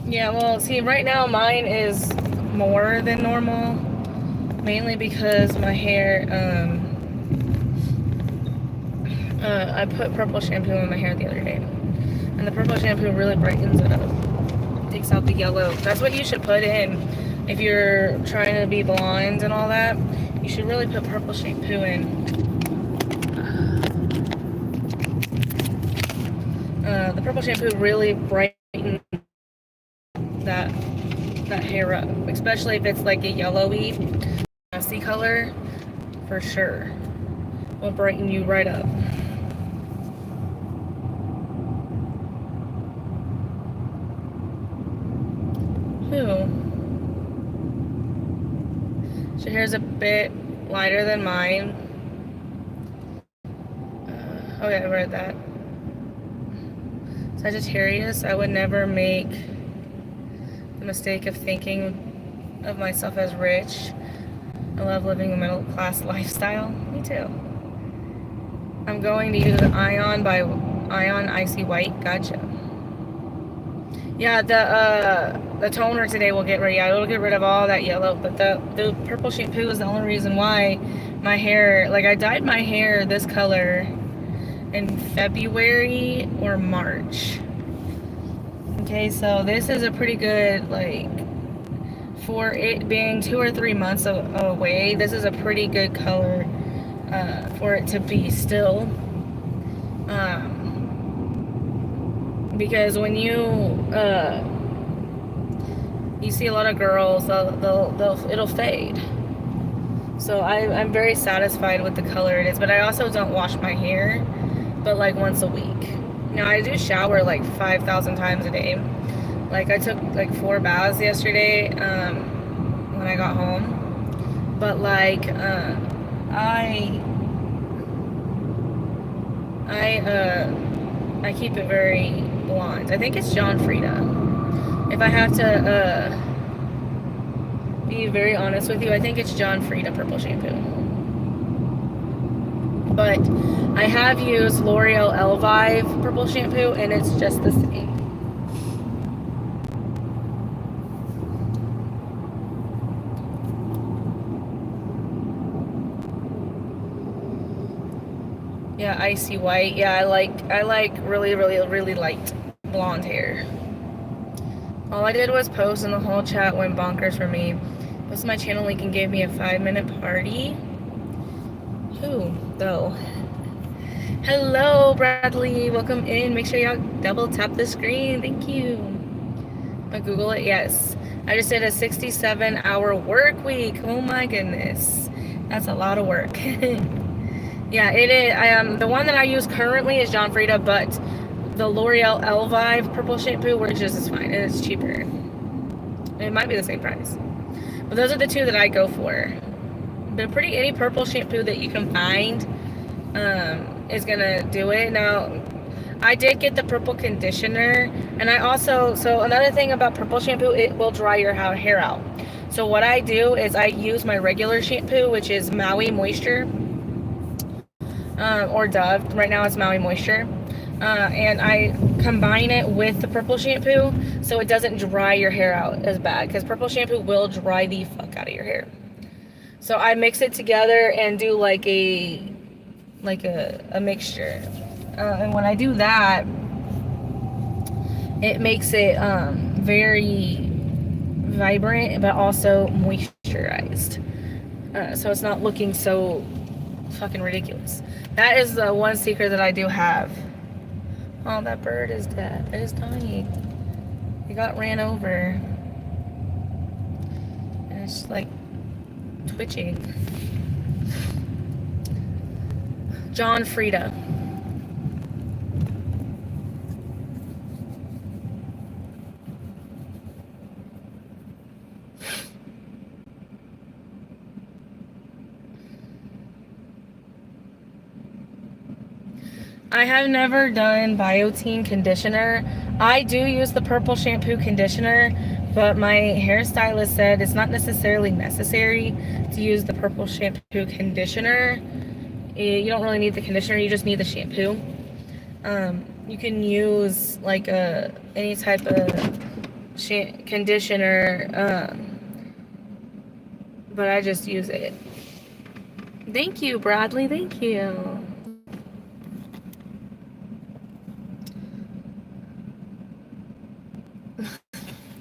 Yeah, well, see, right now mine is more than normal. Mainly because my hair, I put purple shampoo in my hair the other day. And the purple shampoo really brightens it up. Takes out the yellow. That's what you should put in if you're trying to be blonde and all that. You should really put purple shampoo in. The purple shampoo really brightens that hair up. Especially if it's like a yellowy, messy color. For sure. Will brighten you right up. So here's a bit lighter than mine. Oh yeah, I read that. Sagittarius, I would never make the mistake of thinking of myself as rich. I love living a middle class lifestyle. Me too. I'm going to use an Ion by Ion Icy White. Gotcha. Yeah, the toner today will get rid. Yeah, it'll get rid of all that yellow. But the purple shampoo is the only reason why my hair, like I dyed my hair this color in February or March. Okay, so this is a pretty good, like, for it being 2 or 3 months away. This is a pretty good color for it to be still. Because when you see a lot of girls, it'll fade. So I'm very satisfied with the color it is, but I also don't wash my hair, but like once a week. Now I do shower like 5,000 times a day. Like I took like 4 baths yesterday when I got home, but like I keep it very blonde. I think it's John Frieda. If I have to be very honest with you, I think it's John Frieda purple shampoo. But I have used L'Oreal Elvive purple shampoo and it's just the same. Yeah, icy white. Yeah, I like really light blonde hair. All I did was post and the whole chat went bonkers for me. Posted my channel link and gave me a 5-minute party. Who, though? Hello, Bradley. Welcome in. Make sure y'all double tap the screen. Thank you. I Google it. Yes. I just did a 67-hour work week. Oh my goodness. That's a lot of work. Yeah, it is. The one that I use currently is John Frieda, but the L'Oreal Elvive purple shampoo, which is fine, and it's cheaper. It might be the same price. But those are the two that I go for. But any purple shampoo that you can find is gonna do it. Now, I did get the purple conditioner, and I also, so another thing about purple shampoo, it will dry your hair out. So what I do is I use my regular shampoo, which is Maui Moisture. Or Dove. Right now it's Maui Moisture. And I combine it with the purple shampoo so it doesn't dry your hair out as bad, because purple shampoo will dry the fuck out of your hair. So I mix it together and do like a mixture. And when I do that, it makes it very vibrant but also moisturized. So it's not looking so fucking ridiculous. That is the one secret that I do have Oh, that bird is dead. It is dying. It got ran over. And it's like twitching. John Frieda. I have never done Biotin conditioner. I do use the purple shampoo conditioner, but my hairstylist said it's not necessarily necessary to use the purple shampoo conditioner. You don't really need the conditioner, you just need the shampoo. You can use like any type of conditioner, but I just use it. Thank you, Bradley. Thank you.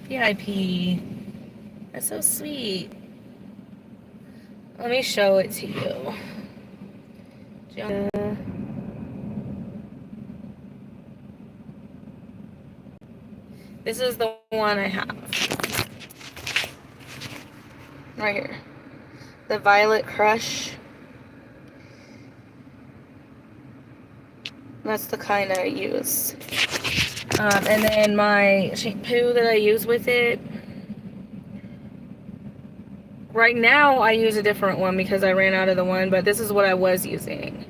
VIP. That's so sweet. Let me show it to you. This is the one I have. Right here. The Violet Crush. That's the kind I use. And then my shampoo that I use with it. Right now I use a different one because I ran out of the one, but this is what I was using.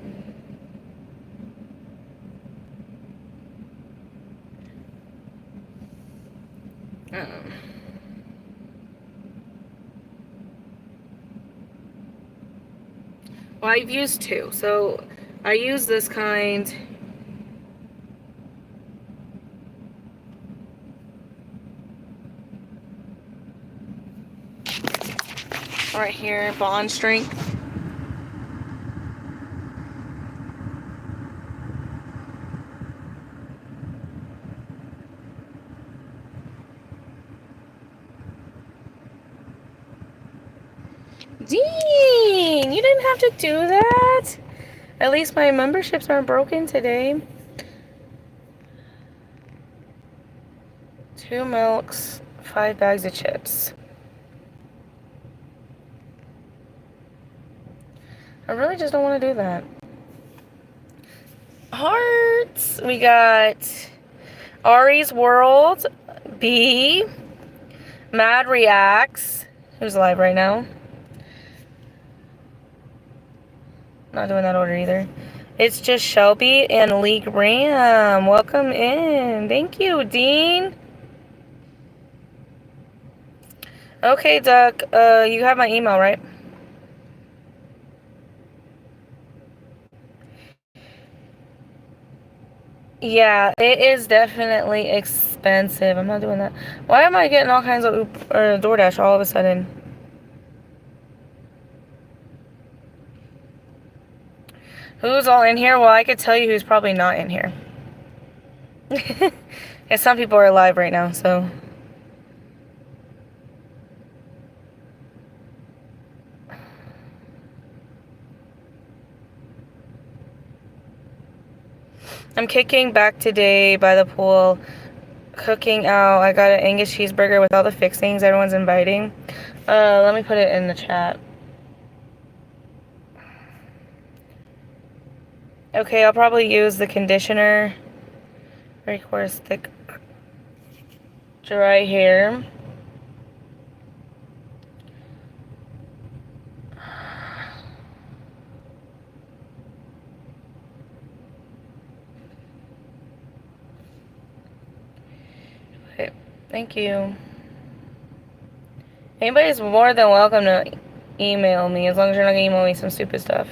Well, I've used two. So I use this kind. Right here, Bond Strength. Dean, you didn't have to do that. At least my memberships aren't broken today. 2 milks, 5 bags of chips. I really just don't want to do that. Hearts. We got Ari's World, B, Mad Reacts, who's live right now. Not doing that order either. It's just Shelby and Lee Graham. Welcome in. Thank you, Dean. Okay, Duck. You have my email, right? Yeah, it is definitely expensive. I'm not doing that. Why am I getting all kinds of DoorDash all of a sudden? Who's all in here? Well, I could tell you who's probably not in here. Yeah, some people are live right now, so. I'm kicking back today by the pool, cooking out. I got an Angus cheeseburger with all the fixings. Everyone's inviting. Let me put it in the chat. Okay, I'll probably use the conditioner. Very coarse, thick, dry hair. Okay, thank you. Anybody's more than welcome to email me, as long as you're not gonna email me some stupid stuff.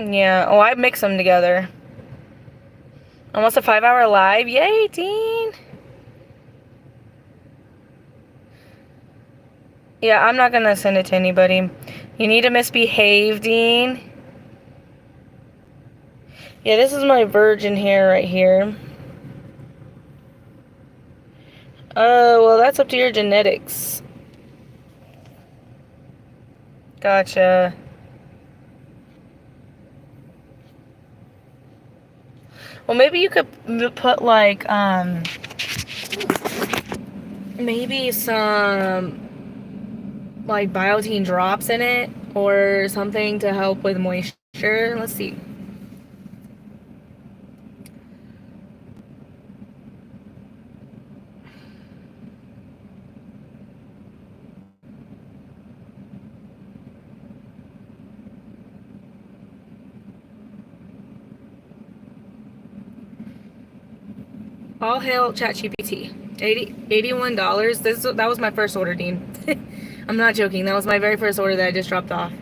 Yeah, oh, I mix them together. Almost a 5-hour live. Yay, Dean. Yeah, I'm not gonna send it to anybody. You need to misbehave, Dean. Yeah, this is my virgin hair right here. Oh, well, that's up to your genetics. Gotcha. Well, maybe you could put like, maybe some like biotin drops in it or something to help with moisture. Let's see. All hail ChatGPT. $81. That was my first order, Dean. I'm not joking. That was my very first order that I just dropped off.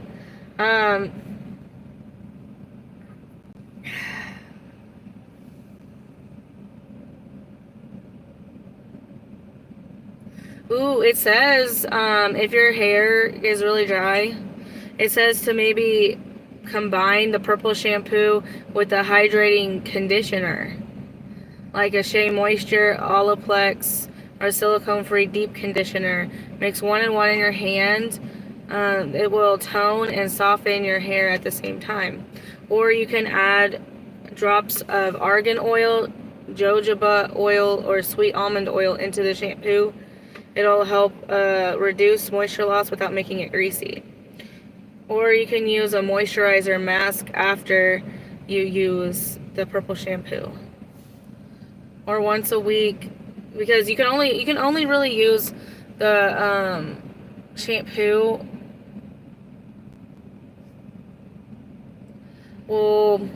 Ooh, it says if your hair is really dry, it says to maybe combine the purple shampoo with a hydrating conditioner, like a Shea Moisture, Olaplex, or silicone-free deep conditioner. Mix 1 and 1 in your hand. It will tone and soften your hair at the same time. Or you can add drops of argan oil, jojoba oil, or sweet almond oil into the shampoo. It'll help reduce moisture loss without making it greasy. Or you can use a moisturizer mask after you use the purple shampoo. Or once a week, because you can only really use the shampoo. Well,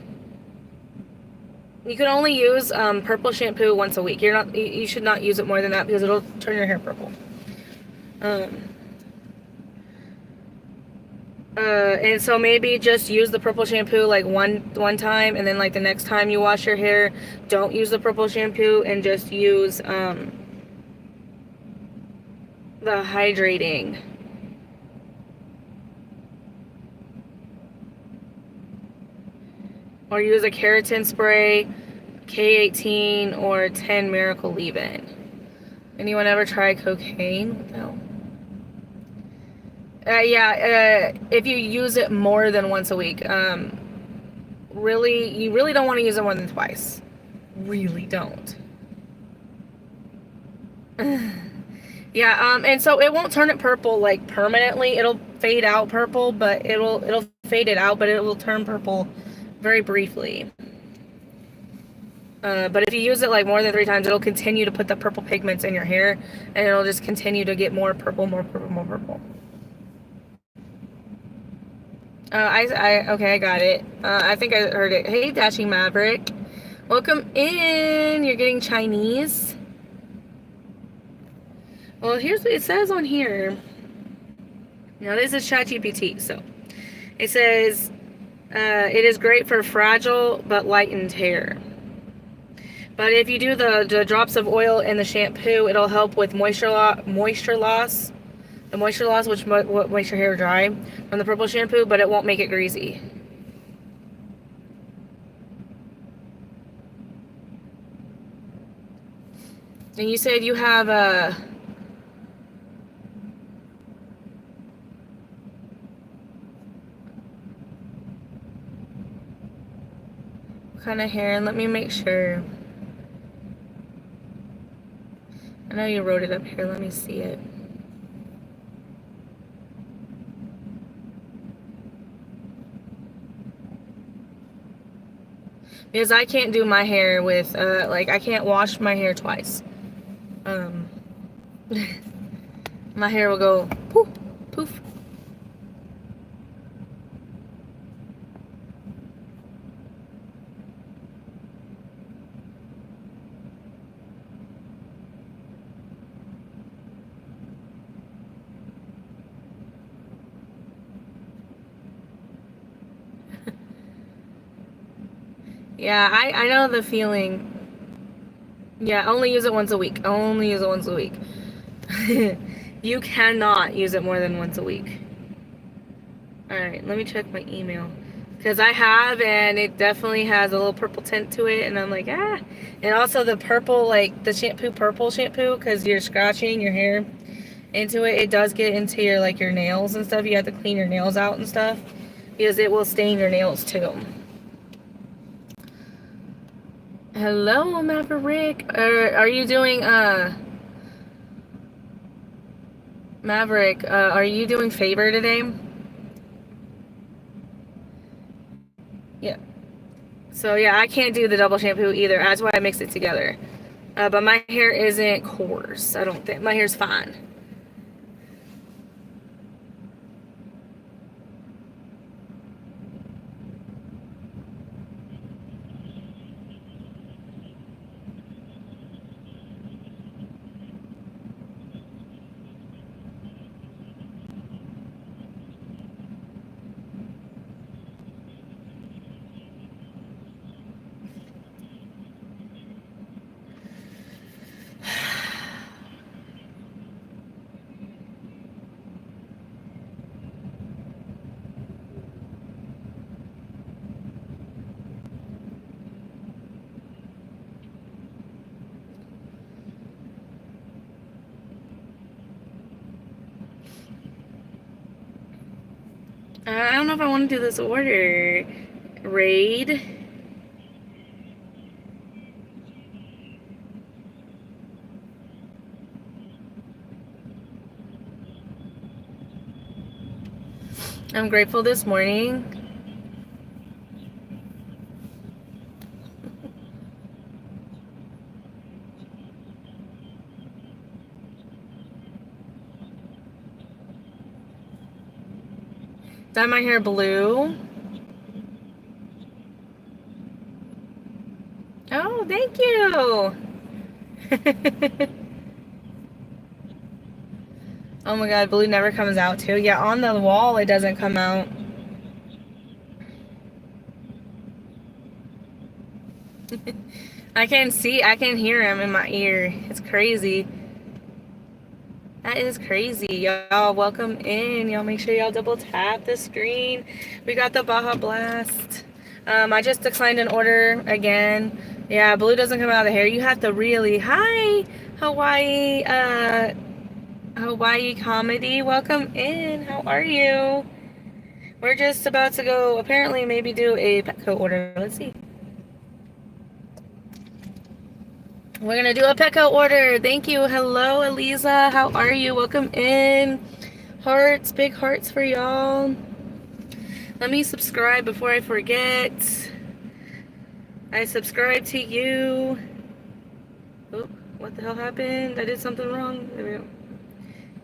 you can only use purple shampoo once a week. You should not use it more than that because it'll turn your hair purple. And so maybe just use the purple shampoo like one time, and then like the next time you wash your hair, don't use the purple shampoo and just use the hydrating. Or use a keratin spray, K18, or 10 Miracle Leave-In. Anyone ever try cocaine? No. If you use it more than once a week, you really don't want to use it more than twice. Really don't. Yeah, and so it won't turn it purple like permanently. It'll fade out purple, but it'll fade it out, but it will turn purple very briefly. But if you use it like more than 3 times, it'll continue to put the purple pigments in your hair, and it'll just continue to get more purple, more purple, more purple. Okay, I got it. I think I heard it. Hey, Dashing Maverick. Welcome in. You're getting Chinese. Well, here's what it says on here. Now, this is ChatGPT, so it says it is great for fragile but lightened hair. But if you do the drops of oil in the shampoo, it'll help with moisture loss. The moisture loss, which makes your hair dry from the purple shampoo, but it won't make it greasy. And you said you have a... what kind of hair? And let me make sure. I know you wrote it up here. Let me see it. Because I can't do my hair with, I can't wash my hair twice. My hair will go poof, poof. Yeah, I know the feeling. Yeah, only use it once a week. Only use it once a week. You cannot use it more than once a week. Alright, let me check my email. Because I have, and it definitely has a little purple tint to it, and I'm like, ah. And also the purple, like the shampoo, purple shampoo, because you're scratching your hair into it, it does get into your, like, your nails and stuff. You have to clean your nails out and stuff, because it will stain your nails too. Hello, Maverick. Are you doing, Maverick, are you doing favor today? Yeah. So yeah, I can't do the double shampoo either. That's why I mix it together. But my hair isn't coarse. I don't think. My hair's fine. I don't know if I want to do this order. Raid. I'm grateful this morning. Dye my hair blue. Oh, thank you. Oh my god, blue never comes out too. Yeah, on the wall it doesn't come out. I can hear him in my ear. It's crazy. That is crazy. Y'all, welcome in. Y'all make sure y'all double tap the screen. We got the Baja Blast. I just declined an order again. Yeah, blue doesn't come out of the hair. You have to really... Hi, Hawaii, Hawaii Comedy. Welcome in. How are you? We're just about to go, apparently, maybe do a Petco order. Let's see. We're gonna do a Petco order. Thank you. Hello, Eliza. How are you? Welcome in. Hearts, big hearts for y'all. Let me subscribe before I forget. I subscribe to you. Oh, what the hell happened? I did something wrong. There we go.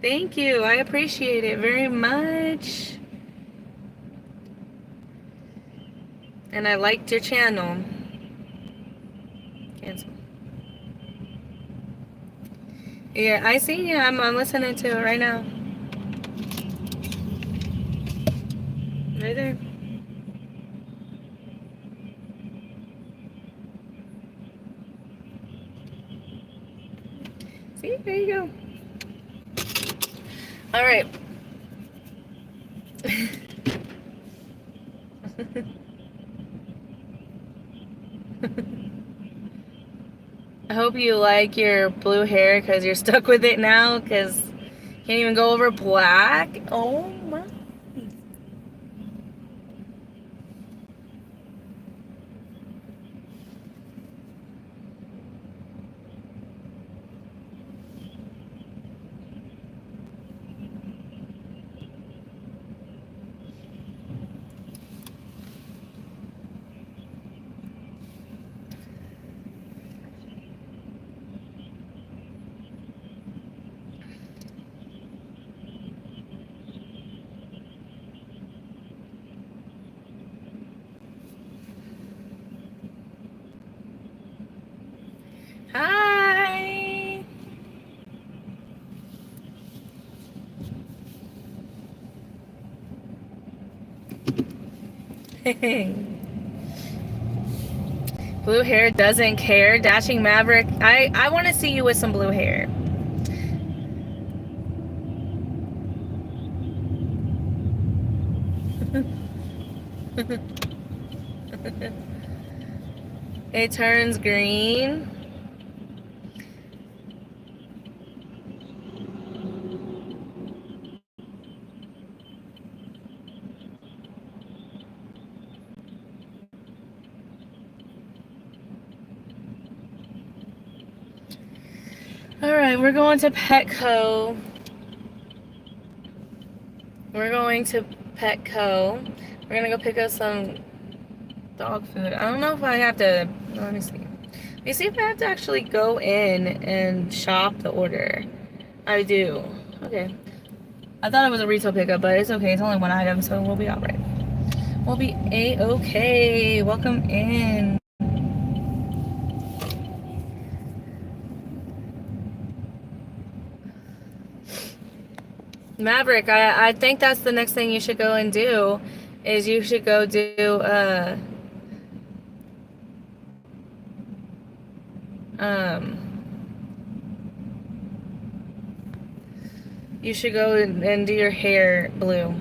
Thank you. I appreciate it very much. And I liked your channel. Cancel. Yeah, I see you. I'm listening to it right now. Right there. See, there you go. All right. I hope you like your blue hair because you're stuck with it now because you can't even go over black. Oh my. Hi. Blue hair doesn't care. Dashing Maverick. I want to see you with some blue hair. It turns green. Alright, we're going to Petco. We're going to Petco. We're gonna go pick up some dog food. I don't know if I have to. Let me see. Let me see if I have to actually go in and shop the order. I do. Okay. I thought it was a retail pickup, but it's okay. It's only one item, so we'll be alright. We'll be A-okay. Welcome in. Maverick, I think that's the next thing you should go and do, is you should go do, you should go and do your hair blue.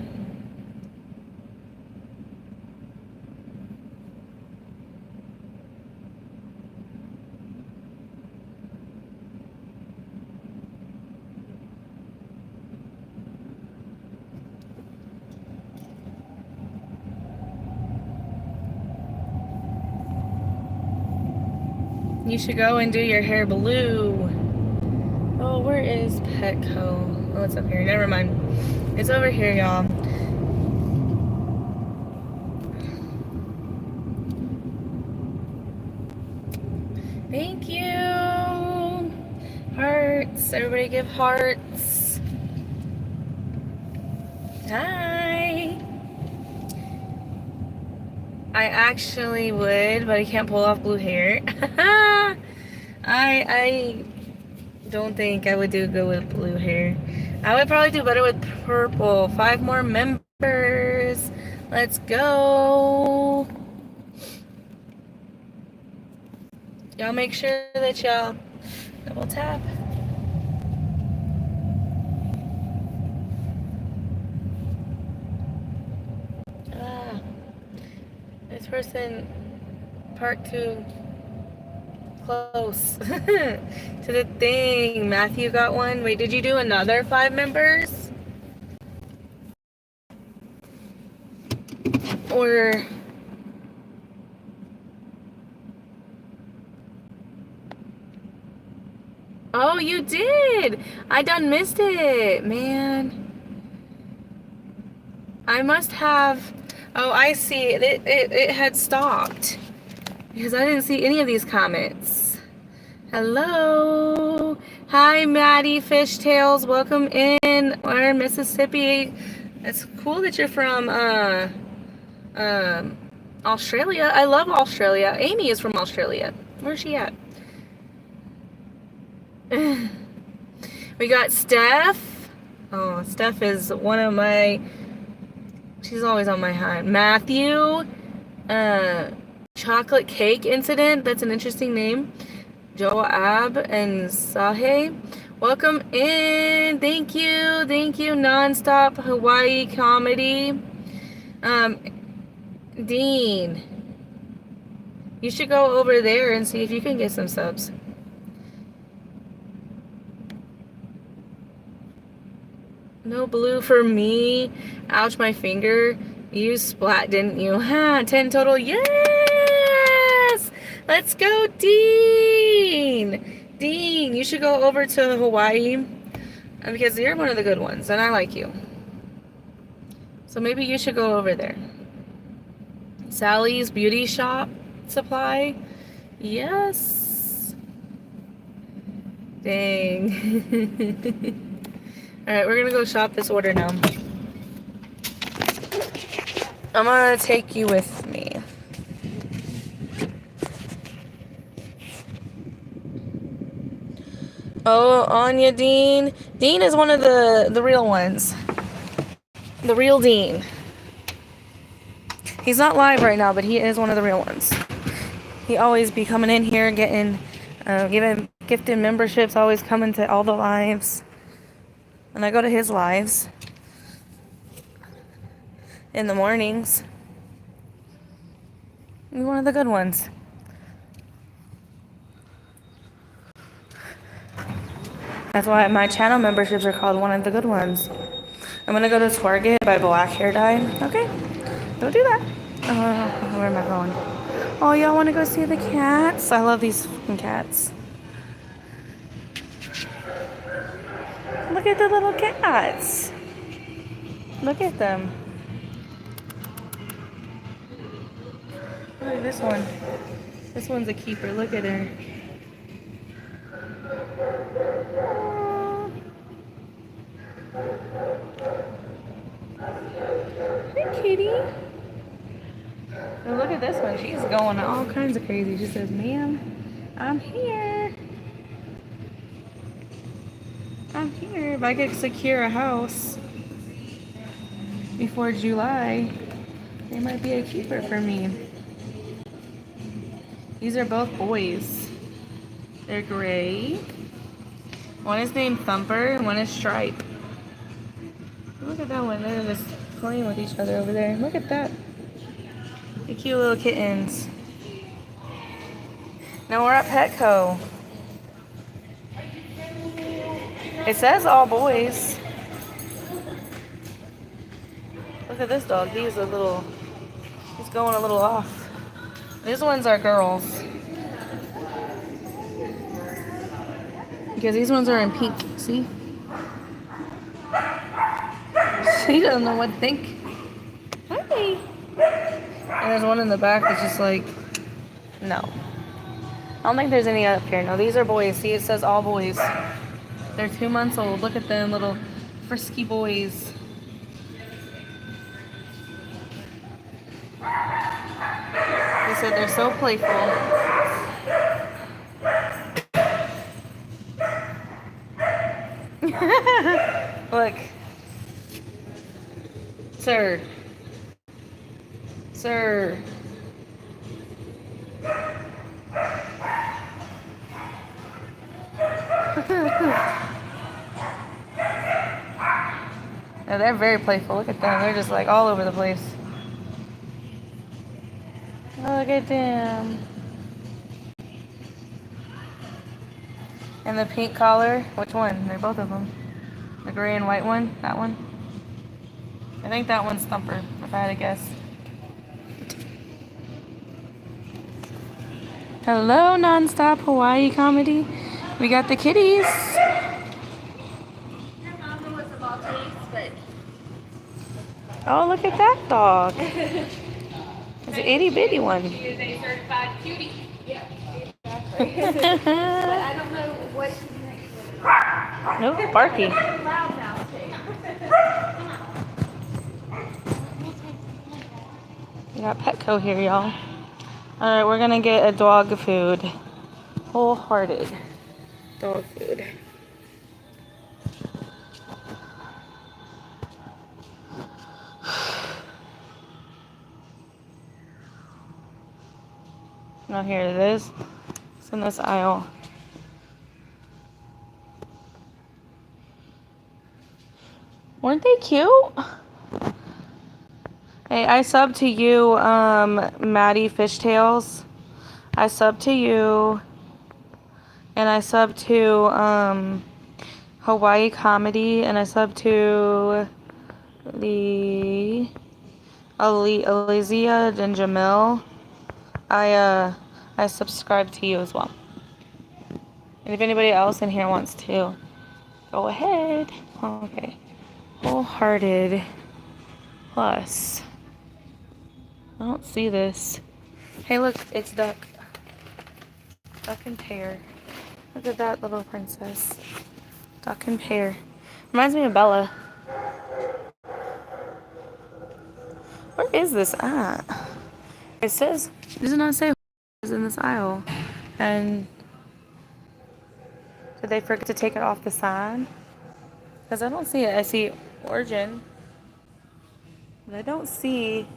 You should go and do your hair blue. Oh, where is Petco? Oh, it's up here. Never mind. It's over here, y'all. Thank you. Hearts. Everybody give hearts. Hi. I actually would, but I can't pull off blue hair. I don't think I would do good with blue hair. I would probably do better with purple. 5 more members. Let's go. Y'all make sure that y'all double tap. This person parked too close to the thing. Matthew got one. Wait, did you do another 5 members? Or... Oh, you did! I done missed it, man. I must have... Oh, I see. It had stopped. Because I didn't see any of these comments. Hello. Hi, Maddie Fishtails. Welcome in. We're in Mississippi. It's cool that you're from Australia. I love Australia. Amy is from Australia. Where's she at? We got Steph. Oh, Steph is one of my... She's always on my hand. Matthew. Chocolate Cake Incident. That's an interesting name. Joab and Sahe. Welcome in. Thank you. Thank you. Nonstop Hawaii Comedy. Dean. You should go over there and see if you can get some subs. No blue for me. Ouch, my finger. You splat, didn't you? Huh, 10 total. Yes! Let's go, Dean! Dean, you should go over to Hawaii because you're one of the good ones and I like you. So maybe you should go over there. Sally's Beauty Shop Supply. Yes. Dang. Alright, we're gonna go shop this order now. I'm gonna take you with me. Oh, Anya Dean. Dean is one of the real ones. The real Dean. He's not live right now, but he is one of the real ones. He always be coming in here, getting, gifted memberships, always coming to all the lives. And I go to his lives in the mornings. You're one of the good ones. That's why my channel memberships are called one of the good ones. I'm gonna go to Target, buy black hair dye. Okay, go do that. Where am I going? Oh, y'all wanna go see the cats? I love these fucking cats. Look at the little cats. Look at them. Look at this one. This one's a keeper. Look at her. Hey, kitty. And look at this one. She's going all kinds of crazy. She says, "Ma'am, I'm here. I'm here. If I could secure a house before July, they might be a keeper for me." These are both boys. They're gray. One is named Thumper and one is Stripe. Look at that one. They're just playing with each other over there. Look at that. The cute little kittens. Now we're at Petco. It says all boys. Look at this dog. He's going a little off. These ones are girls. Because these ones are in pink. See? She doesn't know what to think. Hi. And there's one in the back that's just like, no. I don't think there's any up here. No, these are boys. See, it says all boys. They're 2 months old. Look at them, little frisky boys. They said they're so playful. Look. Sir. Sir. No, they're very playful. Look at them. They're just like all over the place. Look at them. And the pink collar. Which one? They're both of them. The gray and white one. That one. I think that one's Thumper, if I had to guess. Hello, nonstop Hawaii comedy. We got the kitties. Oh, look at that dog. It's an itty bitty one. She is a certified cutie. Yeah, exactly. But I don't know what she's next. Nope, Barky. Loud now, We got Petco here, y'all. Alright, we're gonna get a dog food. Wholehearted dog food. Now here it is. It's in this aisle. Weren't they cute? Hey, I subbed to you, Maddie Fishtails. I subbed to you. And I subbed to, Hawaii Comedy. And I subbed to the Alizia and Jamil. I subscribe to you as well. And if anybody else in here wants to, go ahead. Okay. Wholehearted plus. I don't see this. Hey, look, it's Duck. Duck and Pear. Look at that little princess. Duck and Pear. Reminds me of Bella. Where is this at? It says, does it not say it's in this aisle? And did they forget to take it off the side? Because I don't see it. I see Origin. But I don't see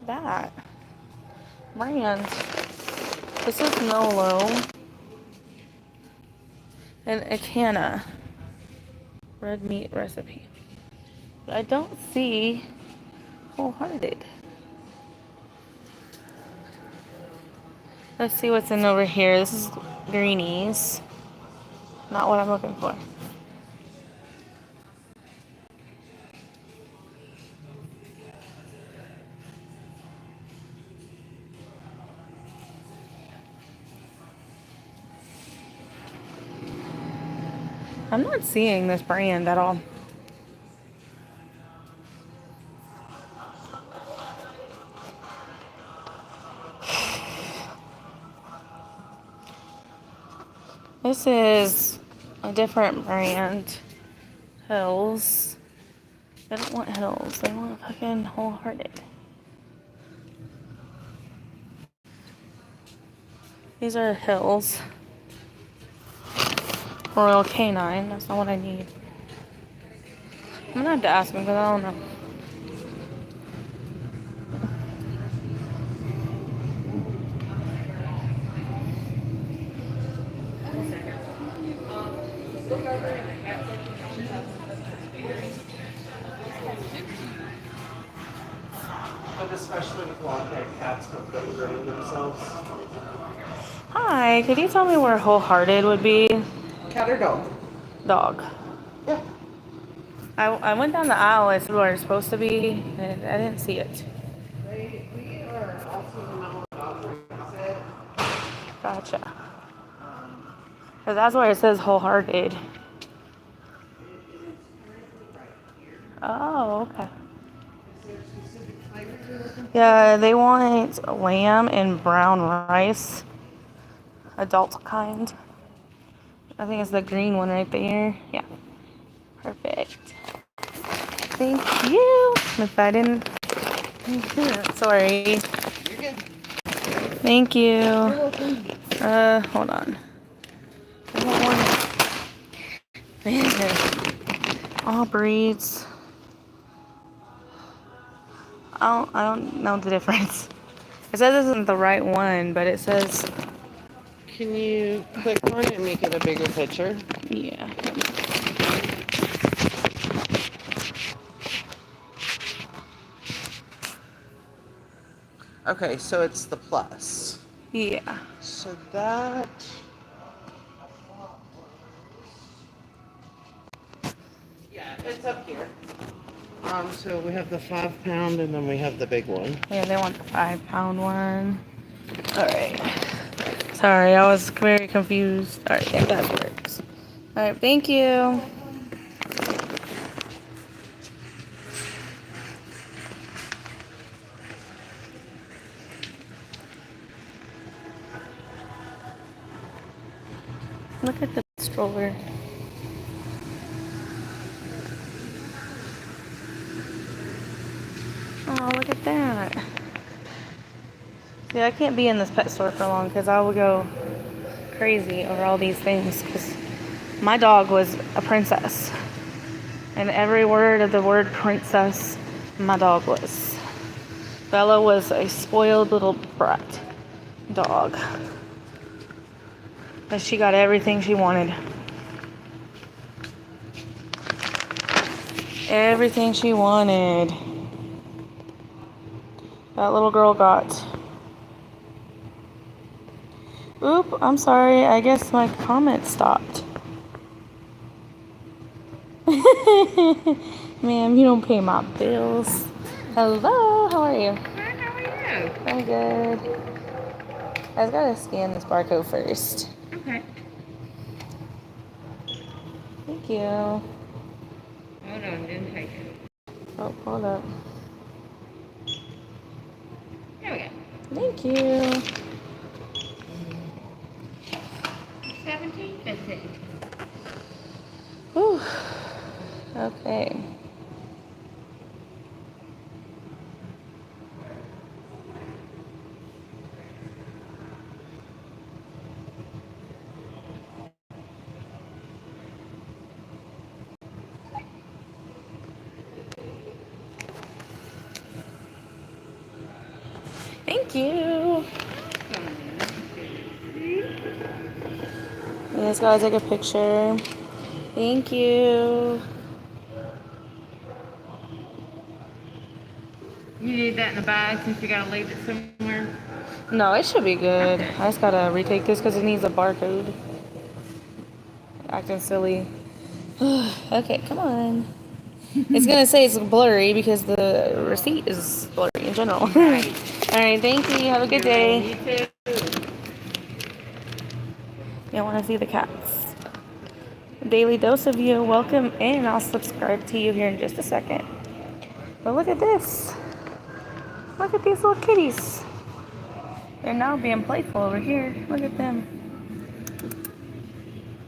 that brand. This is Nolo. And Akana. Red meat recipe. But I don't see Wholehearted. Let's see what's in over here. This is greenies. Not what I'm looking for. I'm not seeing this brand at all. This is a different brand. Hills. They don't want Hills. They want fucking Wholehearted. These are Hills. Royal Canine. That's not what I need. I'm gonna have to ask him because I don't know. But especially with long-haired cats that would ruin themselves. Hi, could you tell me where Wholehearted would be? Cat or dog? Dog. Yeah. I went down the aisle. I said where it's supposed to be, and I didn't see it. We are also the Mount Dog Exit. Gotcha. Because that's where it says Wholehearted. Oh, okay. Yeah, they want lamb and brown rice. Adult kind. I think it's the green one right there. Yeah. Perfect. Thank you. If I didn't... Sorry. You're good. Thank you. You're welcome. Hold on. I don't want all breeds. I don't know the difference. It says this isn't the right one, but it says... Can you click on it and make it a bigger picture? Yeah. Okay, so it's the plus. Yeah. So that... Yeah, it's up here. So we have the 5 pound and then we have the big one. Yeah, they want the 5 pound one. Alright. Sorry, I was very confused. Alright, yeah, that works. Alright, thank you. Look at the stroller. Oh, look at that. Yeah, I can't be in this pet store for long because I will go crazy over all these things because my dog was a princess. And every word of the word princess, my dog was. Bella was a spoiled little brat dog. But she got everything she wanted. Everything she wanted. That little girl got. Oop, I'm sorry. I guess my comment stopped. Ma'am, you don't pay my bills. Hello, how are you? Good, how are you? I'm good. I just gotta scan this barcode first. Okay. Thank you. Hold on, didn't take it. Oh, hold up. There we go. Thank you. 17.50. Whew. Okay. Thank you. Yes, guys, take a picture. Thank you. You need that in a bag since you gotta leave it somewhere. No, it should be good. I just gotta retake this because it needs a barcode. Acting silly. Okay, come on. It's gonna say it's blurry because the receipt is blurry in general. Right. Alright, thank you. Have a good day. You too. You want to see the cats? Daily dose of you. Welcome in. I'll subscribe to you here in just a second. But look at this. Look at these little kitties. They're now being playful over here. Look at them.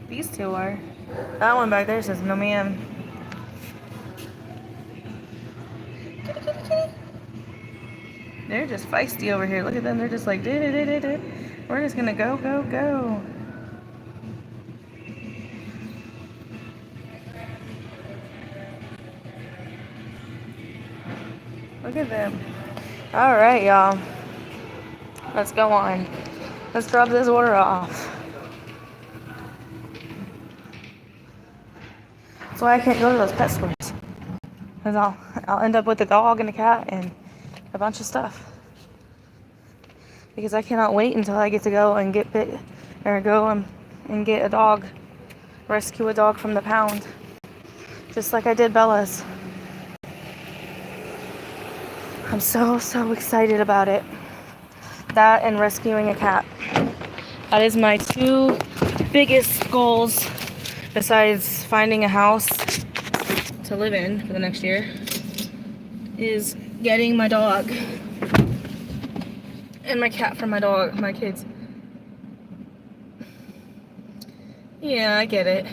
These two are. That one back there says no ma'am. Kitty, kitty, kitty. They're just feisty over here. Look at them. They're just like, we're just gonna go, go, go. Look at them. All right, y'all. Let's go on. Let's drop this order off. That's why I can't go to those pet stores. Because I'll end up with a dog and a cat and a bunch of stuff. Because I cannot wait until I get to go and get bit, or go and get a dog, rescue a dog from the pound. Just like I did Bella's. I'm so excited about it. That and rescuing a cat. That is my two biggest goals, besides finding a house to live in for the next year, is getting my dog and my cat for my kids. Yeah, I get it.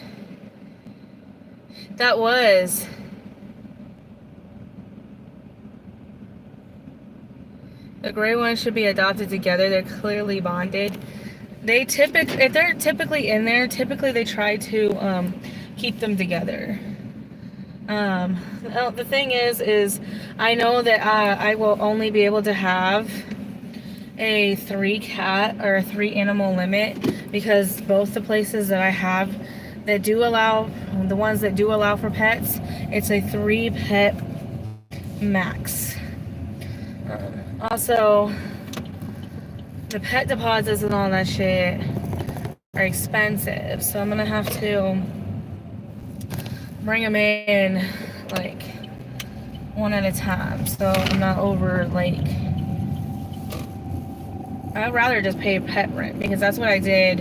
That was the gray ones should be adopted together. They're clearly bonded. If they're typically in there, typically they try to keep them together. The thing is I know that I will only be able to have a 3 cat or a 3 animal limit, because both the places that I have that do allow, the ones that do allow for pets, it's a 3 pet max. Also, the pet deposits and all that shit are expensive, so I'm gonna have to bring them in like one at a time, so I'm not over, like, I'd rather just pay pet rent, because that's what I did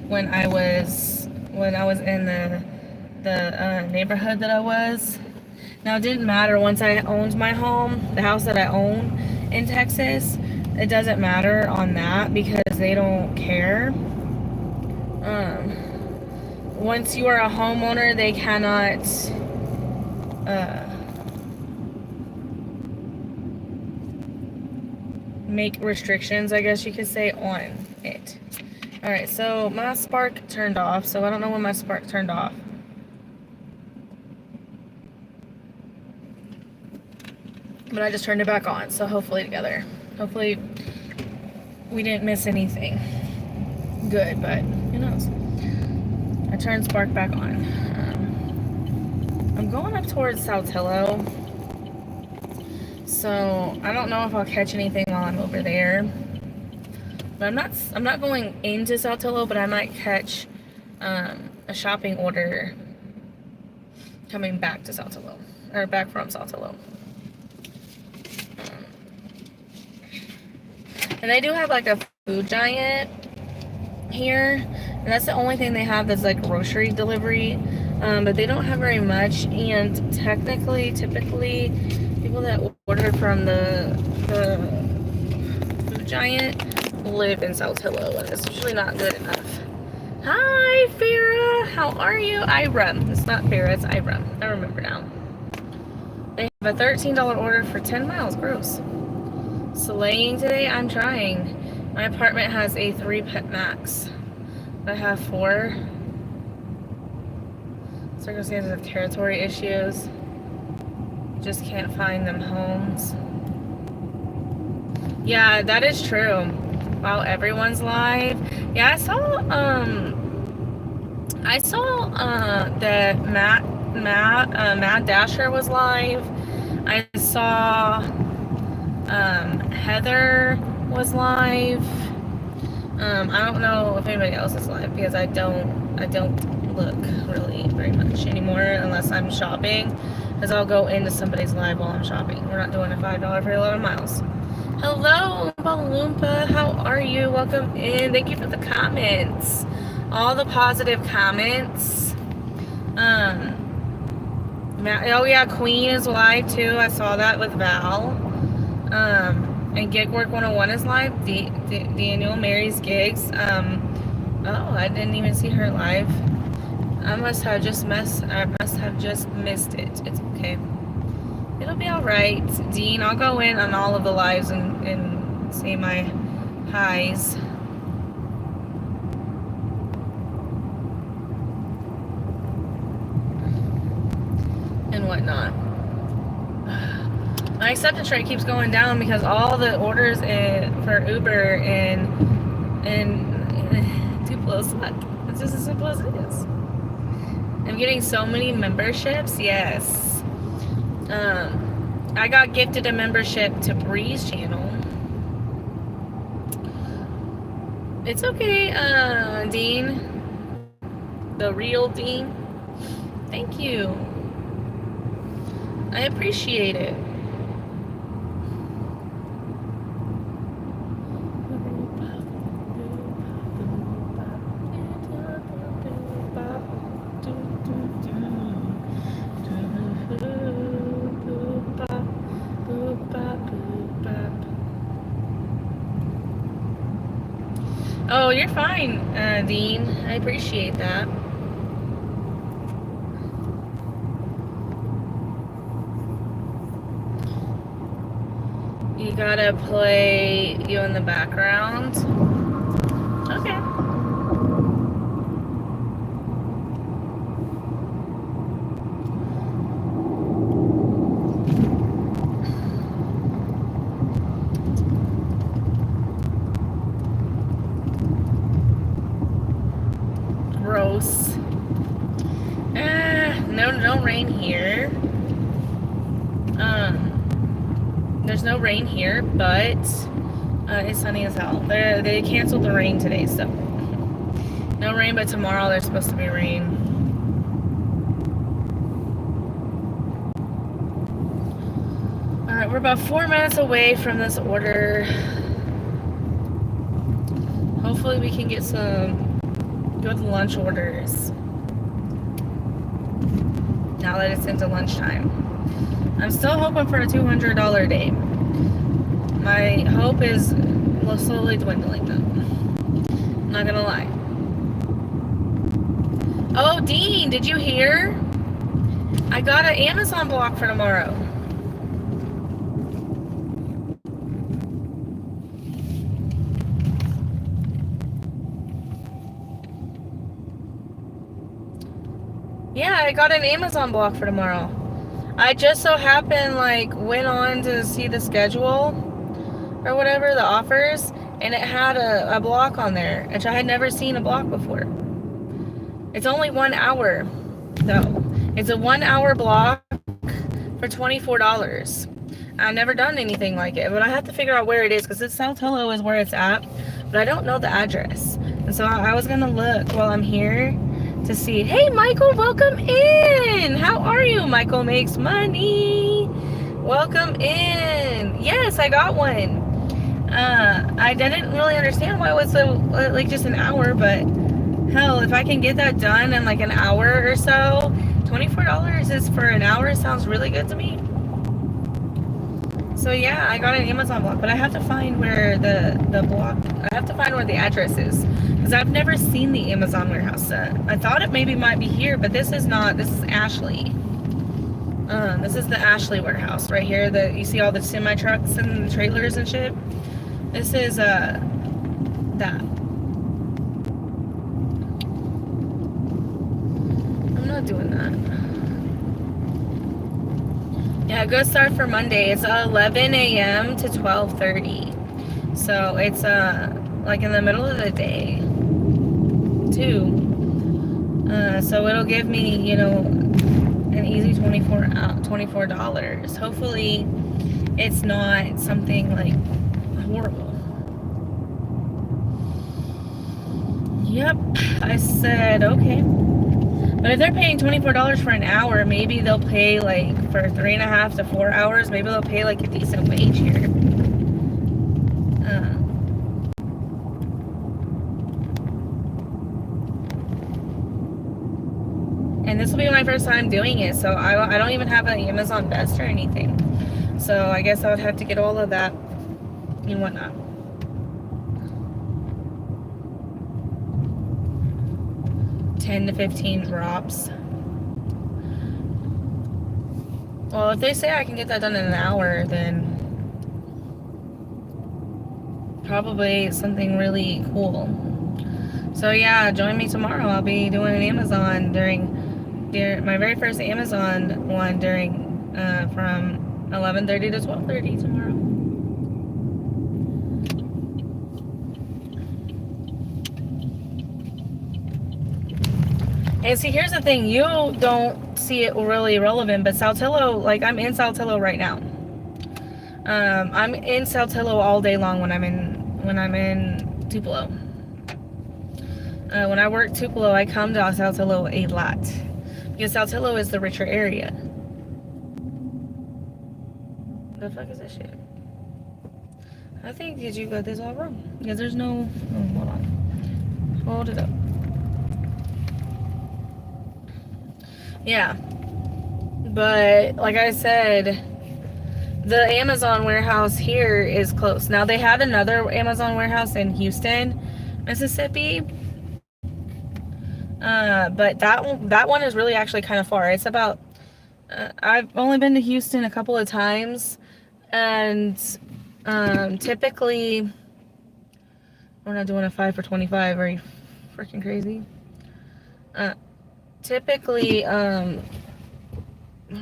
when I was in the neighborhood that I was. Now, it didn't matter once I owned my home, the house that I own in Texas. It doesn't matter on that because they don't care. Once you are a homeowner, they cannot make restrictions, I guess you could say, on it. Alright, so my spark turned off, so I don't know when my spark turned off. But I just turned it back on, so hopefully hopefully we didn't miss anything good, but who knows. I turned spark back on. I'm going up towards Saltillo, so I don't know if I'll catch anything while I'm over there. But I'm not going into Saltillo, but I might catch a shopping order coming back to Saltillo, or back from Saltillo. And they do have like a food giant here, and that's the only thing they have that's like grocery delivery, but they don't have very much. And typically people that order from the food giant live in Saltillo, and it's usually not good enough. Hi Farah, how are you? Ira, it's not Farah, it's Ira. I remember now. They have a $13 order for 10 miles. Gross. Slaying today, I'm trying. My apartment has a 3 pet max. I have 4. Circumstances of territory issues. Just can't find them homes. Yeah, that is true. While everyone's live. Yeah, I saw that Matt Dasher was live. I saw Heather was live. I don't know if anybody else is live because I don't look really very much anymore unless I'm shopping, because I'll go into somebody's live while I'm shopping. We're not doing a $5 for 11 miles. Hello, Oompa Loompa. How are you? Welcome in. Thank you for the comments. All the positive comments. Oh yeah, Queen is live too. I saw that with Val. And Gig Work 101 is live. Daniel Mary's gigs. Oh, I didn't even see her live. I must have just missed it. It's okay. It'll be alright. Dean, I'll go in on all of the lives and say my highs. And whatnot. My acceptance rate keeps going down because all the orders for Uber and Duplo suck. It's just as simple as it is. I'm getting so many memberships. Yes. I got gifted a membership to Bree's channel. It's okay, Dean. The real Dean. Thank you. I appreciate it. Oh, you're fine, Dean. I appreciate that. You gotta play you in the background. Okay. Gross. No rain here. There's no rain here, but it's sunny as hell. They canceled the rain today, so no rain, but tomorrow there's supposed to be rain. Alright, we're about 4 minutes away from this order. Hopefully we can get some good lunch orders now that it's into lunchtime. I'm still hoping for a $200 day. My hope is slowly dwindling though. Not gonna lie. Oh, Dean, did you hear? I got an Amazon block for tomorrow. Yeah, I got an Amazon block for tomorrow. I just so happened, went on to see the schedule or whatever, the offers, and it had a block on there, which I had never seen a block before. It's only 1 hour, though. It's a 1 hour block for $24. I've never done anything like it, but I have to figure out where it is, because it's South Hello is where it's at, but I don't know the address. And so I was going to look while I'm here to see. Hey, Michael, welcome in. How are you? Michael makes money. Welcome in. Yes, I got one. I didn't really understand why it was so just an hour, but hell, if I can get that done in an hour or so, $24 is for an hour. Sounds really good to me. So yeah, I got an Amazon block, but I have to find where the block, I have to find where the address is, because I've never seen the Amazon warehouse. I thought it maybe might be here, but this is not. This is Ashley. This is the Ashley warehouse right here. You see all the semi trucks and trailers and shit. This is that. I'm not doing that. Yeah, good start for Monday. It's 11 a.m. to 12:30. So it's in the middle of the day too. So it'll give me, an easy $24. Hopefully it's not something horrible. Yep. I said, okay. But if they're paying $24 for an hour, maybe they'll pay like for 3.5 to 4 hours, maybe they'll pay like a decent wage here. And this will be my first time doing it, so I don't even have an Amazon vest or anything. So I guess I would have to get all of that and whatnot. $10 to 15 drops. Well, if they say I can get that done in an hour, then probably something really cool. So yeah, join me tomorrow. I'll be doing an Amazon during my very first Amazon one during from 11:30 to 12:30 tomorrow. And see, here's the thing, you don't see it really relevant, but Saltillo, like I'm in Saltillo right now. I'm in Saltillo all day long when I'm in Tupelo. When I work Tupelo, I come to Saltillo a lot because Saltillo is the richer area. The fuck is this shit? I think that you got this all wrong because there's no. Oh, hold on. Hold it up. Yeah, but like I said, the Amazon warehouse here is close. Now they had another Amazon warehouse in Houston, Mississippi, but that one is really actually kind of far. It's about I've only been to Houston a couple of times, and typically we're not doing a 5 for 25. Are you freaking crazy? Typically, what am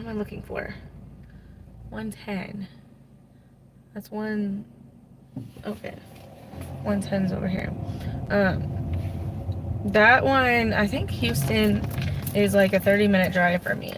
I looking for? 110. That's one. Okay, 110's over here. That one, I think Houston is like a 30-minute drive for me.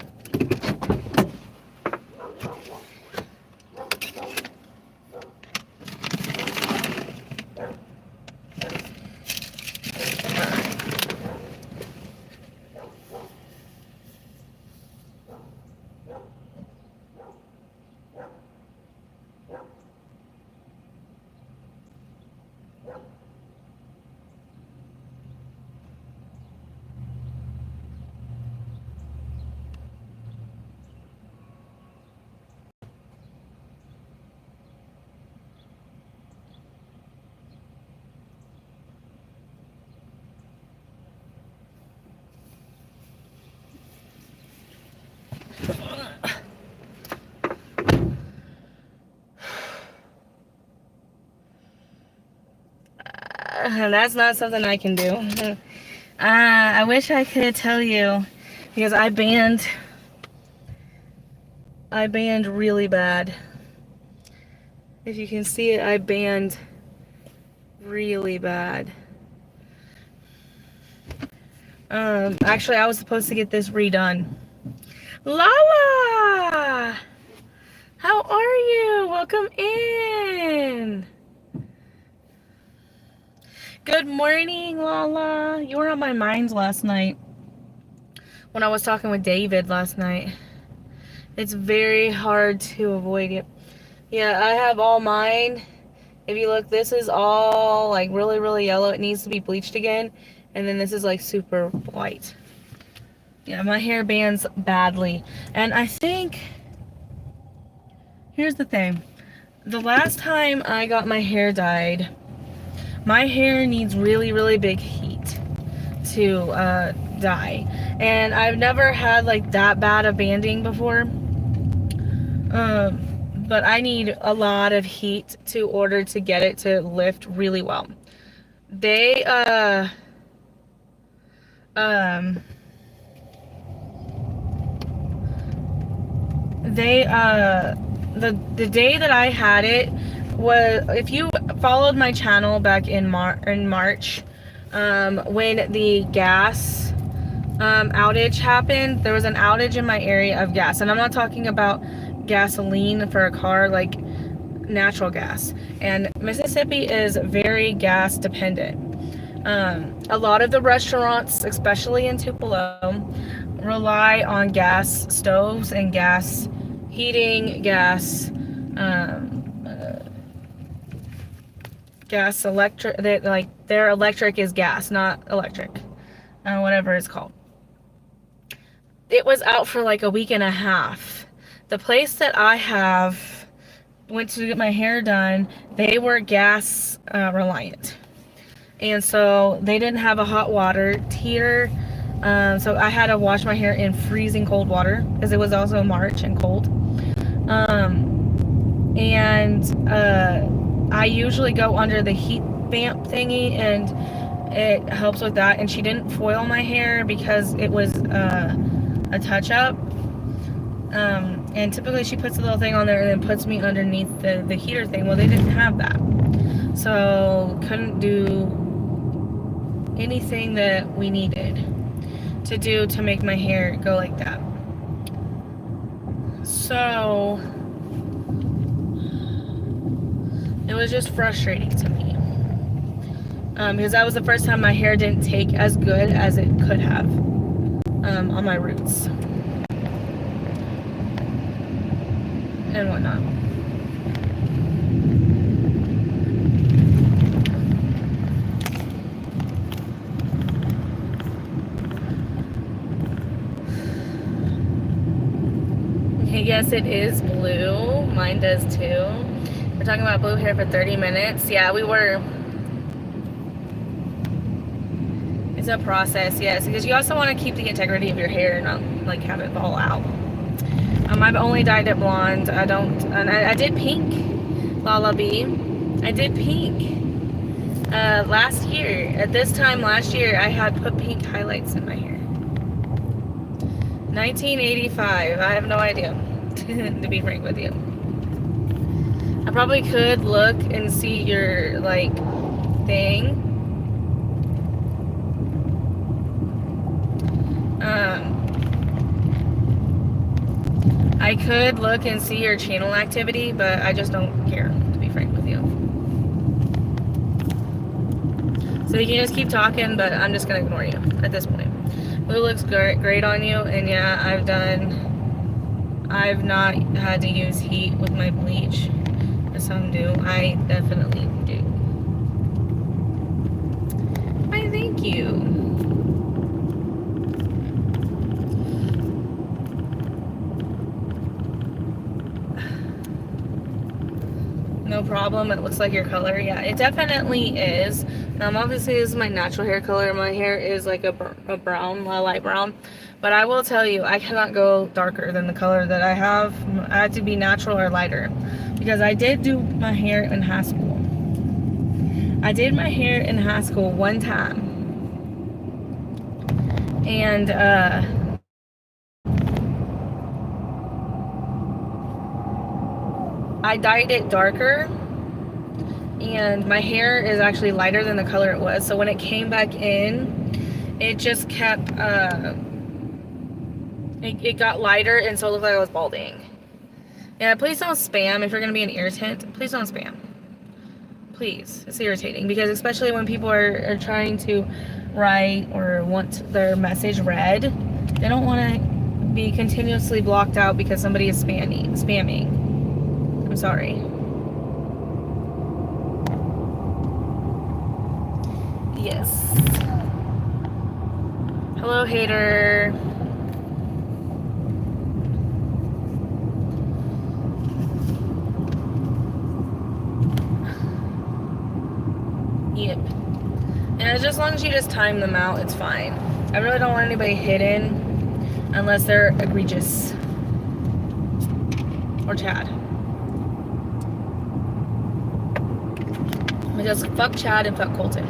That's not something I can do. I wish I could tell you because I banned really bad. If you can see it, I banned really bad. Actually, I was supposed to get this redone. Lala! How are you? Welcome in. Good morning, Lala. You were on my mind last night when I was talking with David last night. It's very hard to avoid it. Yeah, I have all mine. If you look, this is all like really, really yellow. It needs to be bleached again. And then this is like super white. Yeah, my hair bans badly. And I think, here's the thing. The last time I got my hair dyed, my hair needs really, really big heat to dye. And I've never had like that bad of banding before. But I need a lot of heat to order to get it to lift really well. They, the day that I had it was, if you followed my channel back in March, when the gas outage happened, there was an outage in my area of gas, and I'm not talking about gasoline for a car, like natural gas. And Mississippi is very gas dependent. A lot of the restaurants, especially in Tupelo, rely on gas stoves and gas heating, gas electric. Like their electric is gas, not electric, whatever it's called. It was out for like a week and a half. The place that I went to get my hair done, they were gas reliant. And so they didn't have a hot water heater. So I had to wash my hair in freezing cold water because it was also March and cold. I usually go under the heat vamp thingy, and it helps with that. And she didn't foil my hair because it was a touch-up. And typically she puts a little thing on there and then puts me underneath the heater thing. Well, they didn't have that. So couldn't do anything that we needed to do to make my hair go like that. So it was just frustrating to me. Because that was the first time my hair didn't take as good as it could have on my roots and whatnot. Yes, it is blue. Mine does too. We're talking about blue hair for 30 minutes. Yeah, we were. It's a process, yes, because you also want to keep the integrity of your hair and not like have it fall out. I've only dyed it blonde. I did pink, Lala B. I did pink last year. At this time last year, I had put pink highlights in my hair. 1985. I have no idea, to be frank with you. I probably could look and see your like thing. I could look and see your channel activity, but I just don't care, to be frank with you. So you can just keep talking, but I'm just gonna ignore you at this point. Blue looks great on you, and yeah, I've not had to use heat with my bleach, as some do. I definitely do. Why, thank you. No problem. It looks like your color. Yeah, it definitely is. Obviously, this is my natural hair color. My hair is like a brown, a light brown. But I will tell you, I cannot go darker than the color that I have. I had to be natural or lighter. Because I did do my hair in high school. I did my hair in high school one time. And, I dyed it darker, and my hair is actually lighter than the color it was. So when it came back in, it just kept, it got lighter, and so it looked like I was balding. Yeah, please don't spam. If you're going to be an irritant, please don't spam. Please. It's irritating, because especially when people are trying to write or want their message read, they don't want to be continuously blocked out because somebody is spamming. I'm sorry. Yes. Hello, hater. Yep. And just as long as you just time them out, it's fine. I really don't want anybody hidden unless they're egregious. Or Chad. Because fuck Chad and fuck Colton.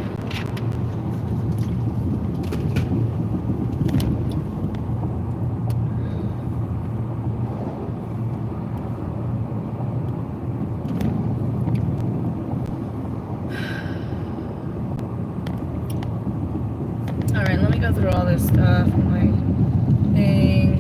Alright, let me go through all this stuff. My thing.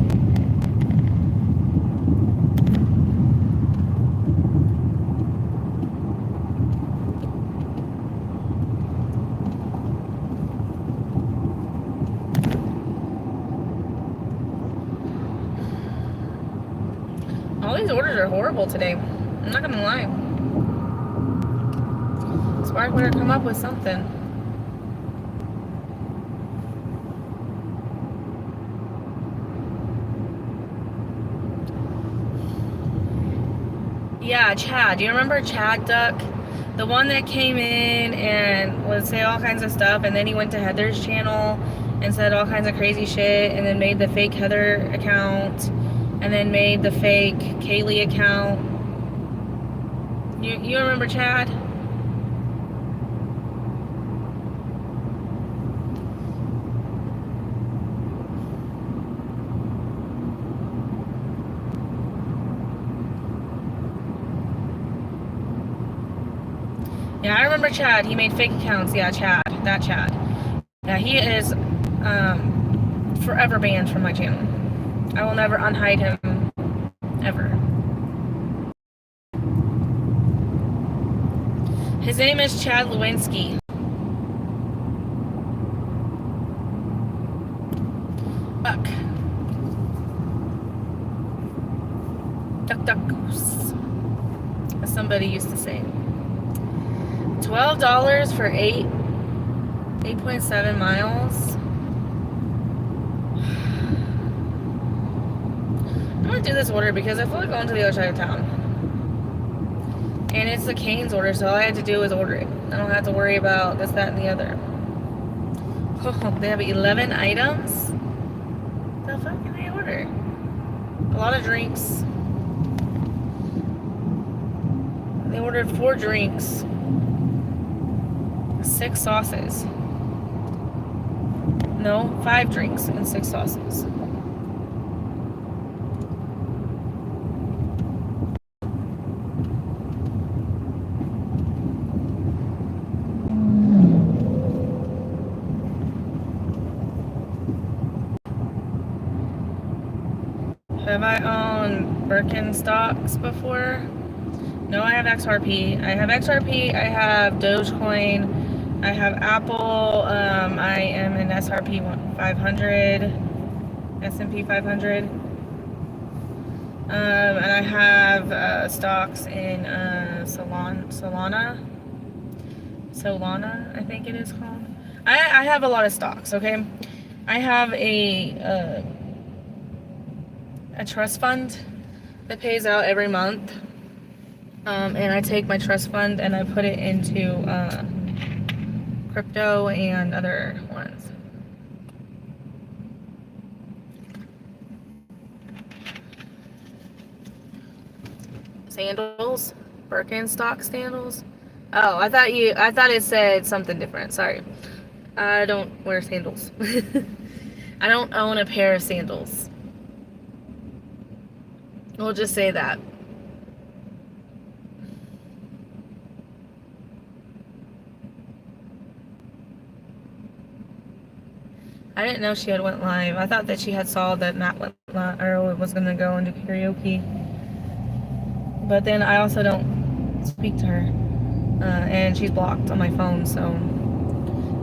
All these orders are horrible today. I'm not gonna lie. Spark better come up with something. Yeah, Chad. Do you remember Chad Duck? The one that came in and would say all kinds of stuff, and then he went to Heather's channel and said all kinds of crazy shit, and then made the fake Heather account, and then made the fake Kaylee account. You remember Chad? Yeah, I remember Chad. He made fake accounts. Yeah, Chad. That Chad. Yeah, he is forever banned from my channel. I will never unhide him, ever. His name is Chad Lewinsky. Duck. Duck, duck, goose. As somebody used to say. $12 for 8.7 miles. I'm gonna do this order because I feel like going to the other side of town. And it's the Cane's order, so all I had to do is order it. I don't have to worry about this, that, and the other. Oh, they have 11 items? The fuck can they order? A lot of drinks. They ordered 4 drinks. 6 sauces. No, 5 drinks and 6 sauces. Have I owned Birkenstocks before? No, I have XRP. I have XRP, I have Dogecoin, I have Apple, I am in SRP 500, S&P 500, and I have stocks in Solana, I think it is called. I have a lot of stocks, okay? I have a trust fund that pays out every month, and I take my trust fund and I put it into crypto and other ones. Sandals, Birkenstock sandals. Oh, I thought it said something different. Sorry, I don't wear sandals. I don't own a pair of sandals. We'll just say that. I didn't know she had went live. I thought that she had saw that Matt went live, or was gonna go and do karaoke. But then I also don't speak to her, and she's blocked on my phone. So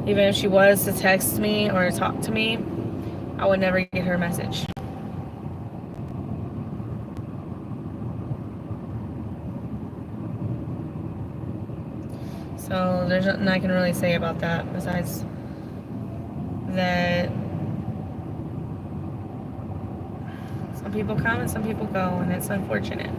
even if she was to text me or talk to me, I would never get her message. So there's nothing I can really say about that besides that some people come and some people go, and it's unfortunate.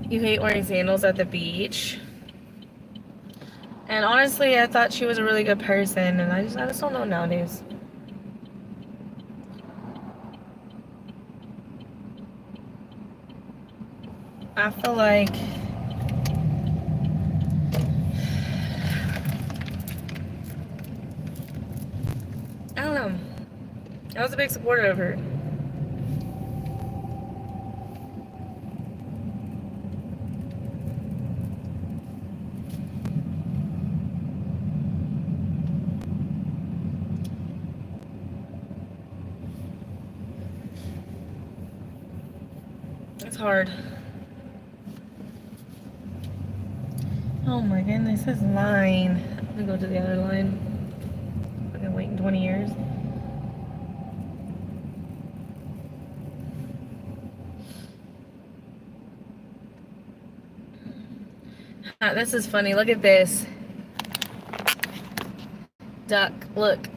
You hate wearing sandals at the beach. And honestly, I thought she was a really good person, and I just don't know nowadays. I feel like I don't know. I was a big supporter of her. It's hard. Oh my goodness, this line. Let me go to the other line. waiting 20 years. This is funny. Look at this. Duck, look.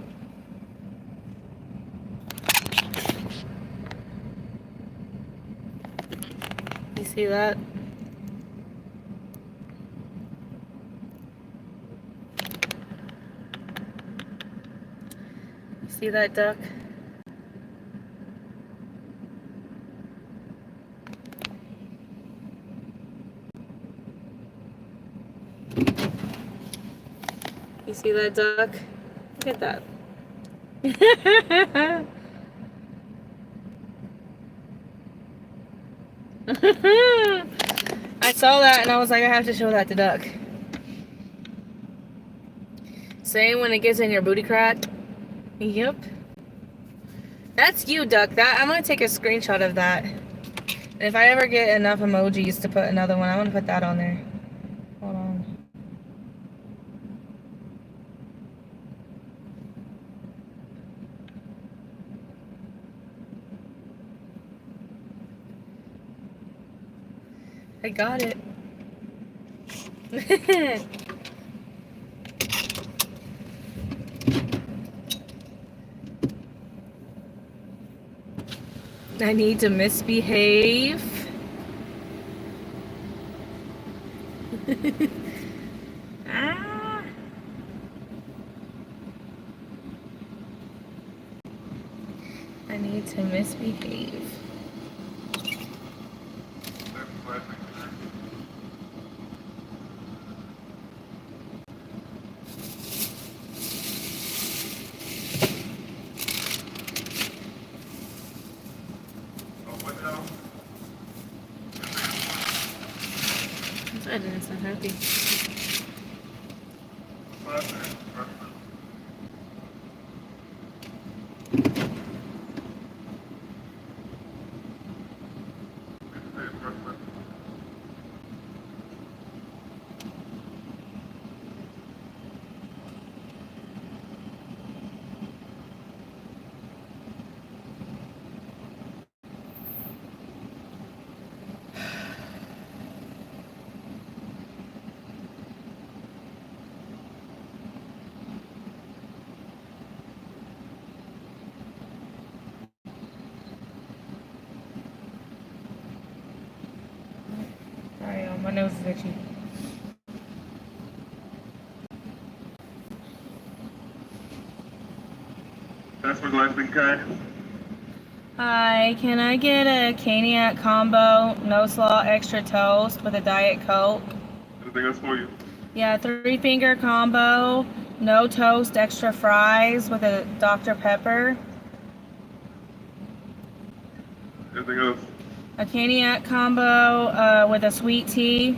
You see that? You see that duck? You see that duck? Look at that. I saw that and I was like, I have to show that to Duck. Same when it gets in your booty crack. Yep. That's you, Duck. I'm gonna take a screenshot of that. And if I ever get enough emojis to put another one, I want to put that on there. Hold on. I got it. I need to misbehave. Ah. I need to misbehave. I didn't sound happy. Alright, my nose is itchy. That's for Glasgow Kai. Hi, can I get a Caniac combo, no slaw, extra toast with a Diet Coke? Anything else for you? Yeah, 3-finger combo, no toast, extra fries with a Dr. Pepper. Anything else? A Caniac combo with a sweet tea.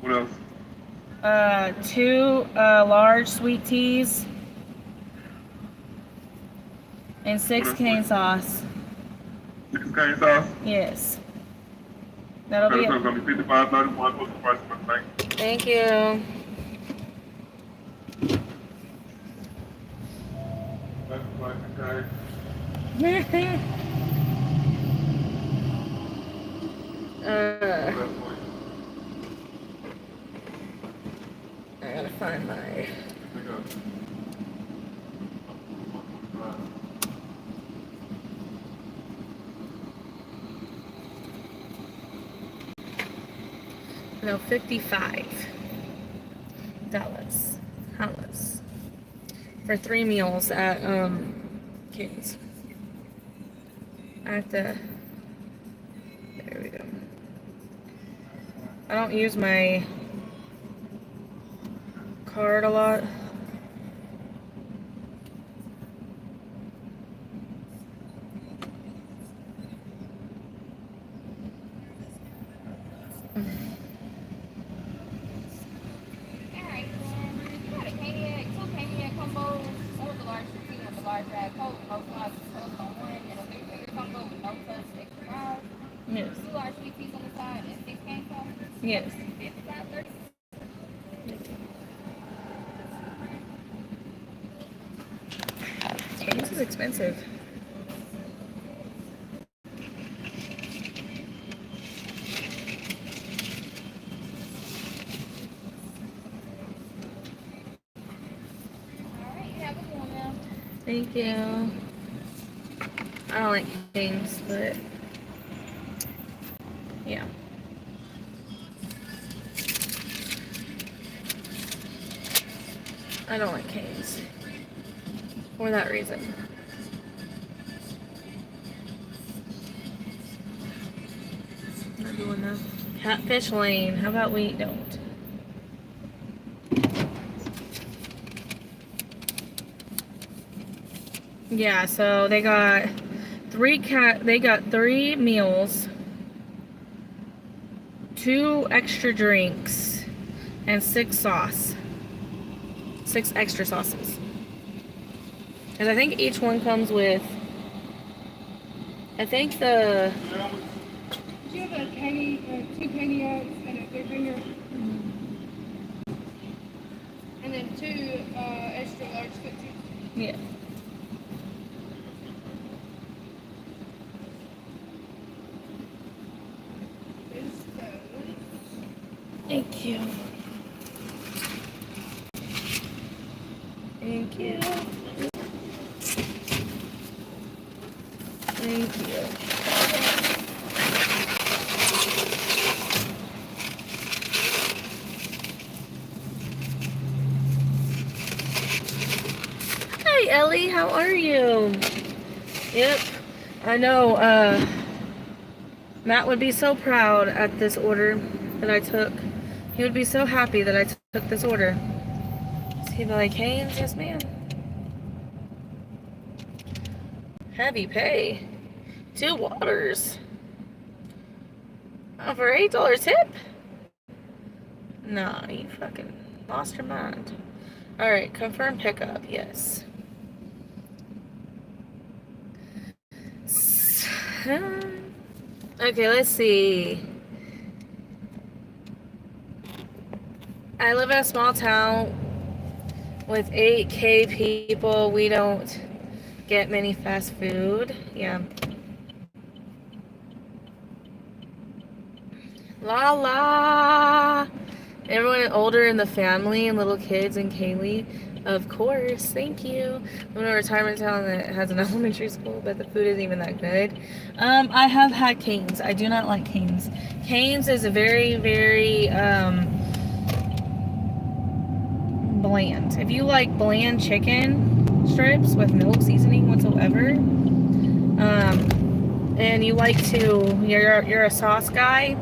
What else? 2 large sweet teas. And 6 What else, cane please? sauce. 6 cane sauce. Yes. That'll be It's it. gonna be $55.91 plus the price for the bank. Thank you. That's for Glasgow Kai. uh, What else for you? I gotta find my. Anything else? No, $55 for 3 meals at King's. I have to. There we go. I don't use my card a lot. Alright, you got a Caniac, 2 Caniac combos, one with the large tea, with the large Diet Coke, no sauce, toast on one, and a 3-finger combo with no toast, extra fries. Yes. 2 large sweet teas on the side, and 6 cane sauce. Yes. 55.30. expensive. Alright, you have a good one now. Thank you. I don't like Cane's, but yeah. I don't like Cane's for that reason. Not doing that. Catfish Lane. How about we don't? Yeah, so they got three meals, 2 extra drinks, and 6 extra sauces. And I think each one comes with, I think the, Do you have a candy, 2 candy eggs and a 3 finger? And then 2 extra large foot juice. yeah. Thank you. Thank you. Thank you. Hi, Ellie. How are you? Yep. I know, Matt would be so proud at this order that I took. He would be so happy that I took this order. He'd be like, Cane's, yes ma'am. Heavy pay. 2 waters. Oh, for $8 tip? Nah, you fucking lost your mind. Alright, confirm pickup, yes. Okay, let's see. I live in a small town with 8K people. We don't get many fast food. Yeah. La la. Everyone older in the family and little kids and Kaylee. Of course, thank you. I'm in a retirement town that has an elementary school, but the food isn't even that good. I have had Cane's. I do not like Cane's. Cane's is a very, very bland. If you like bland chicken strips with no seasoning whatsoever, and you like to, you're a sauce guy,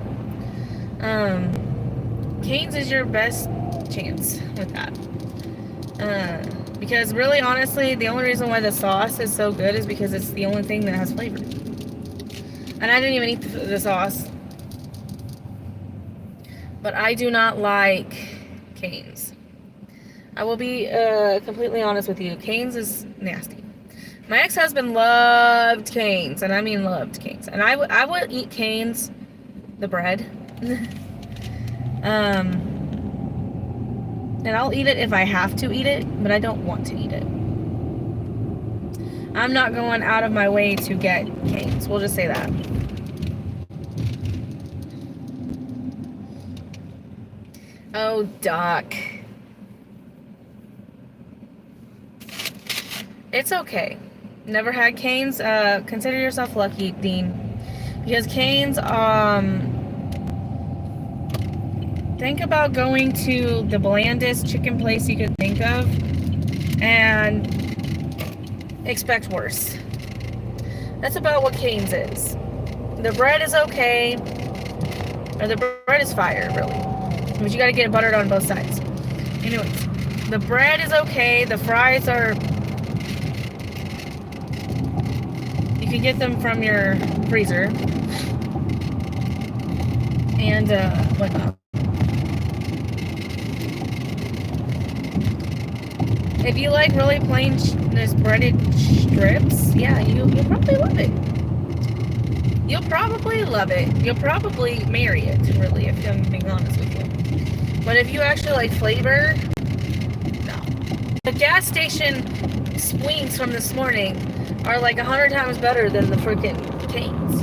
Cane's is your best chance with that. Because really, honestly, the only reason why the sauce is so good is because it's the only thing that has flavor. And I didn't even eat the sauce. But I do not like Cane's. I will be completely honest with you. Cane's is nasty. My ex-husband loved Cane's, and I mean loved Cane's. And I would eat Cane's, the bread. And I'll eat it if I have to eat it, but I don't want to eat it. I'm not going out of my way to get Cane's. We'll just say that. Oh, Doc. It's okay. Never had Cane's. Consider yourself lucky, Dean. Because Cane's, think about going to the blandest chicken place you could think of and expect worse. That's about what Cane's is. The bread is okay, or the bread is fire, really. But you gotta get it buttered on both sides. Anyways, the bread is okay, the fries are, you can get them from your freezer, and whatnot. If you like really plain this breaded strips, yeah, you'll probably love it. You'll probably love it. You'll probably marry it, really, if I'm being honest with you. But if you actually like flavor, no. The gas station swings from this morning are like 100 times better than the freaking canes.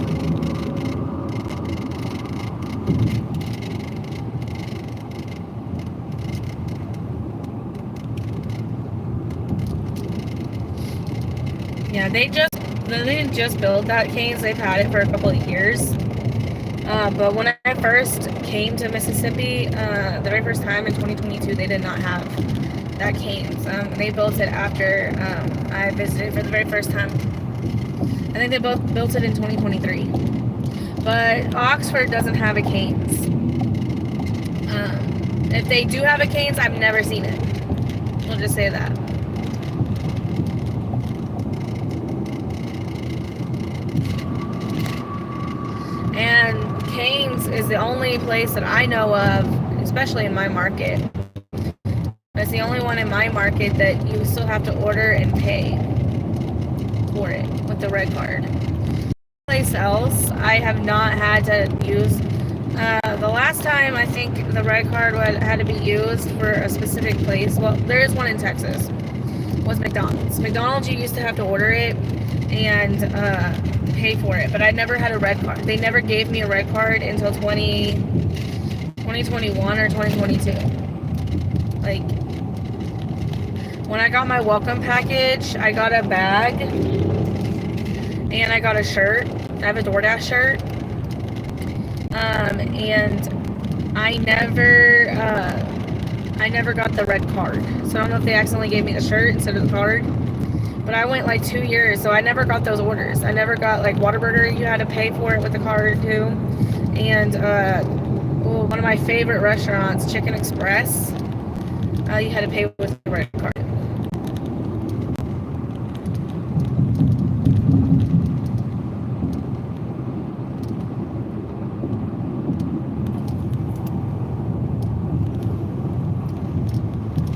Yeah, they didn't just build that canes. They've had it for a couple of years. But when I first came to Mississippi, the very first time in 2022, they did not have that canes. They built it after I visited for the very first time. I think they both built it in 2023. But Oxford doesn't have a canes. If they do have a canes, I've never seen it. We'll just say that. And Cane's is the only place that I know of, especially in my market. It's the only one in my market that you still have to order and pay for it with the red card. Place else, I have not had to use. The last time I think the red card had to be used for a specific place, well, there is one in Texas, was McDonald's. McDonald's, you used to have to order it and pay for it, but I never had a red card. They never gave me a red card until 2021 or 2022. Like, when I got my welcome package, I got a bag and I got a shirt. I have a DoorDash shirt. And I never got the red card. So I don't know if they accidentally gave me the shirt instead of the card. But I went like 2 years, so I never got those orders. I never got, like, Whataburger, you had to pay for it with the card too. And one of my favorite restaurants, Chicken Express, you had to pay with the red card.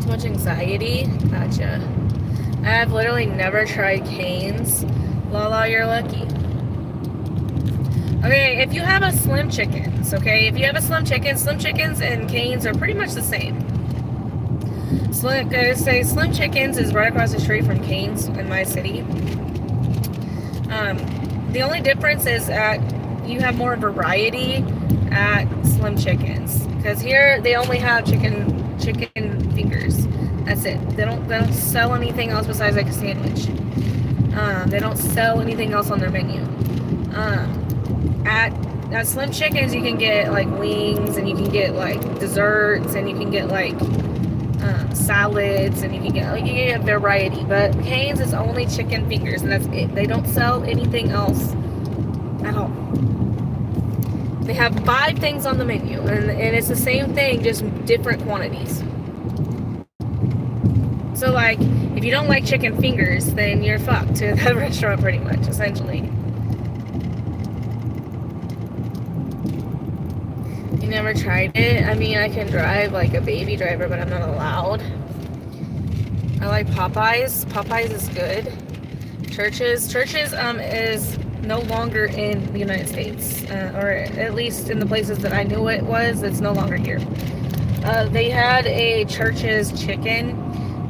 Too much anxiety? Gotcha. I've literally never tried Cane's. Lala, you're lucky. Okay, if you have a Slim Chickens, okay? If you have a Slim Chickens and Cane's are pretty much the same. Slim Chickens is right across the street from Cane's in my city. The only difference is that you have more variety at Slim Chickens. Because here, they only have chicken fingers. That's it. They don't sell anything else besides like a sandwich. They don't sell anything else on their menu. At Slim Chickens, you can get like wings, and you can get like desserts, and you can get like salads, and you can get variety. But Cane's is only chicken fingers, and that's it. They don't sell anything else at all. They have 5 things on the menu, and it's the same thing, just different quantities. So, like, if you don't like chicken fingers, then you're fucked to that restaurant pretty much, essentially. You never tried it? I mean, I can drive like a baby driver, but I'm not allowed. I like Popeyes. Popeyes is good. Churches is no longer in the United States, or at least in the places that I knew it was. It's no longer here. They had a Church's chicken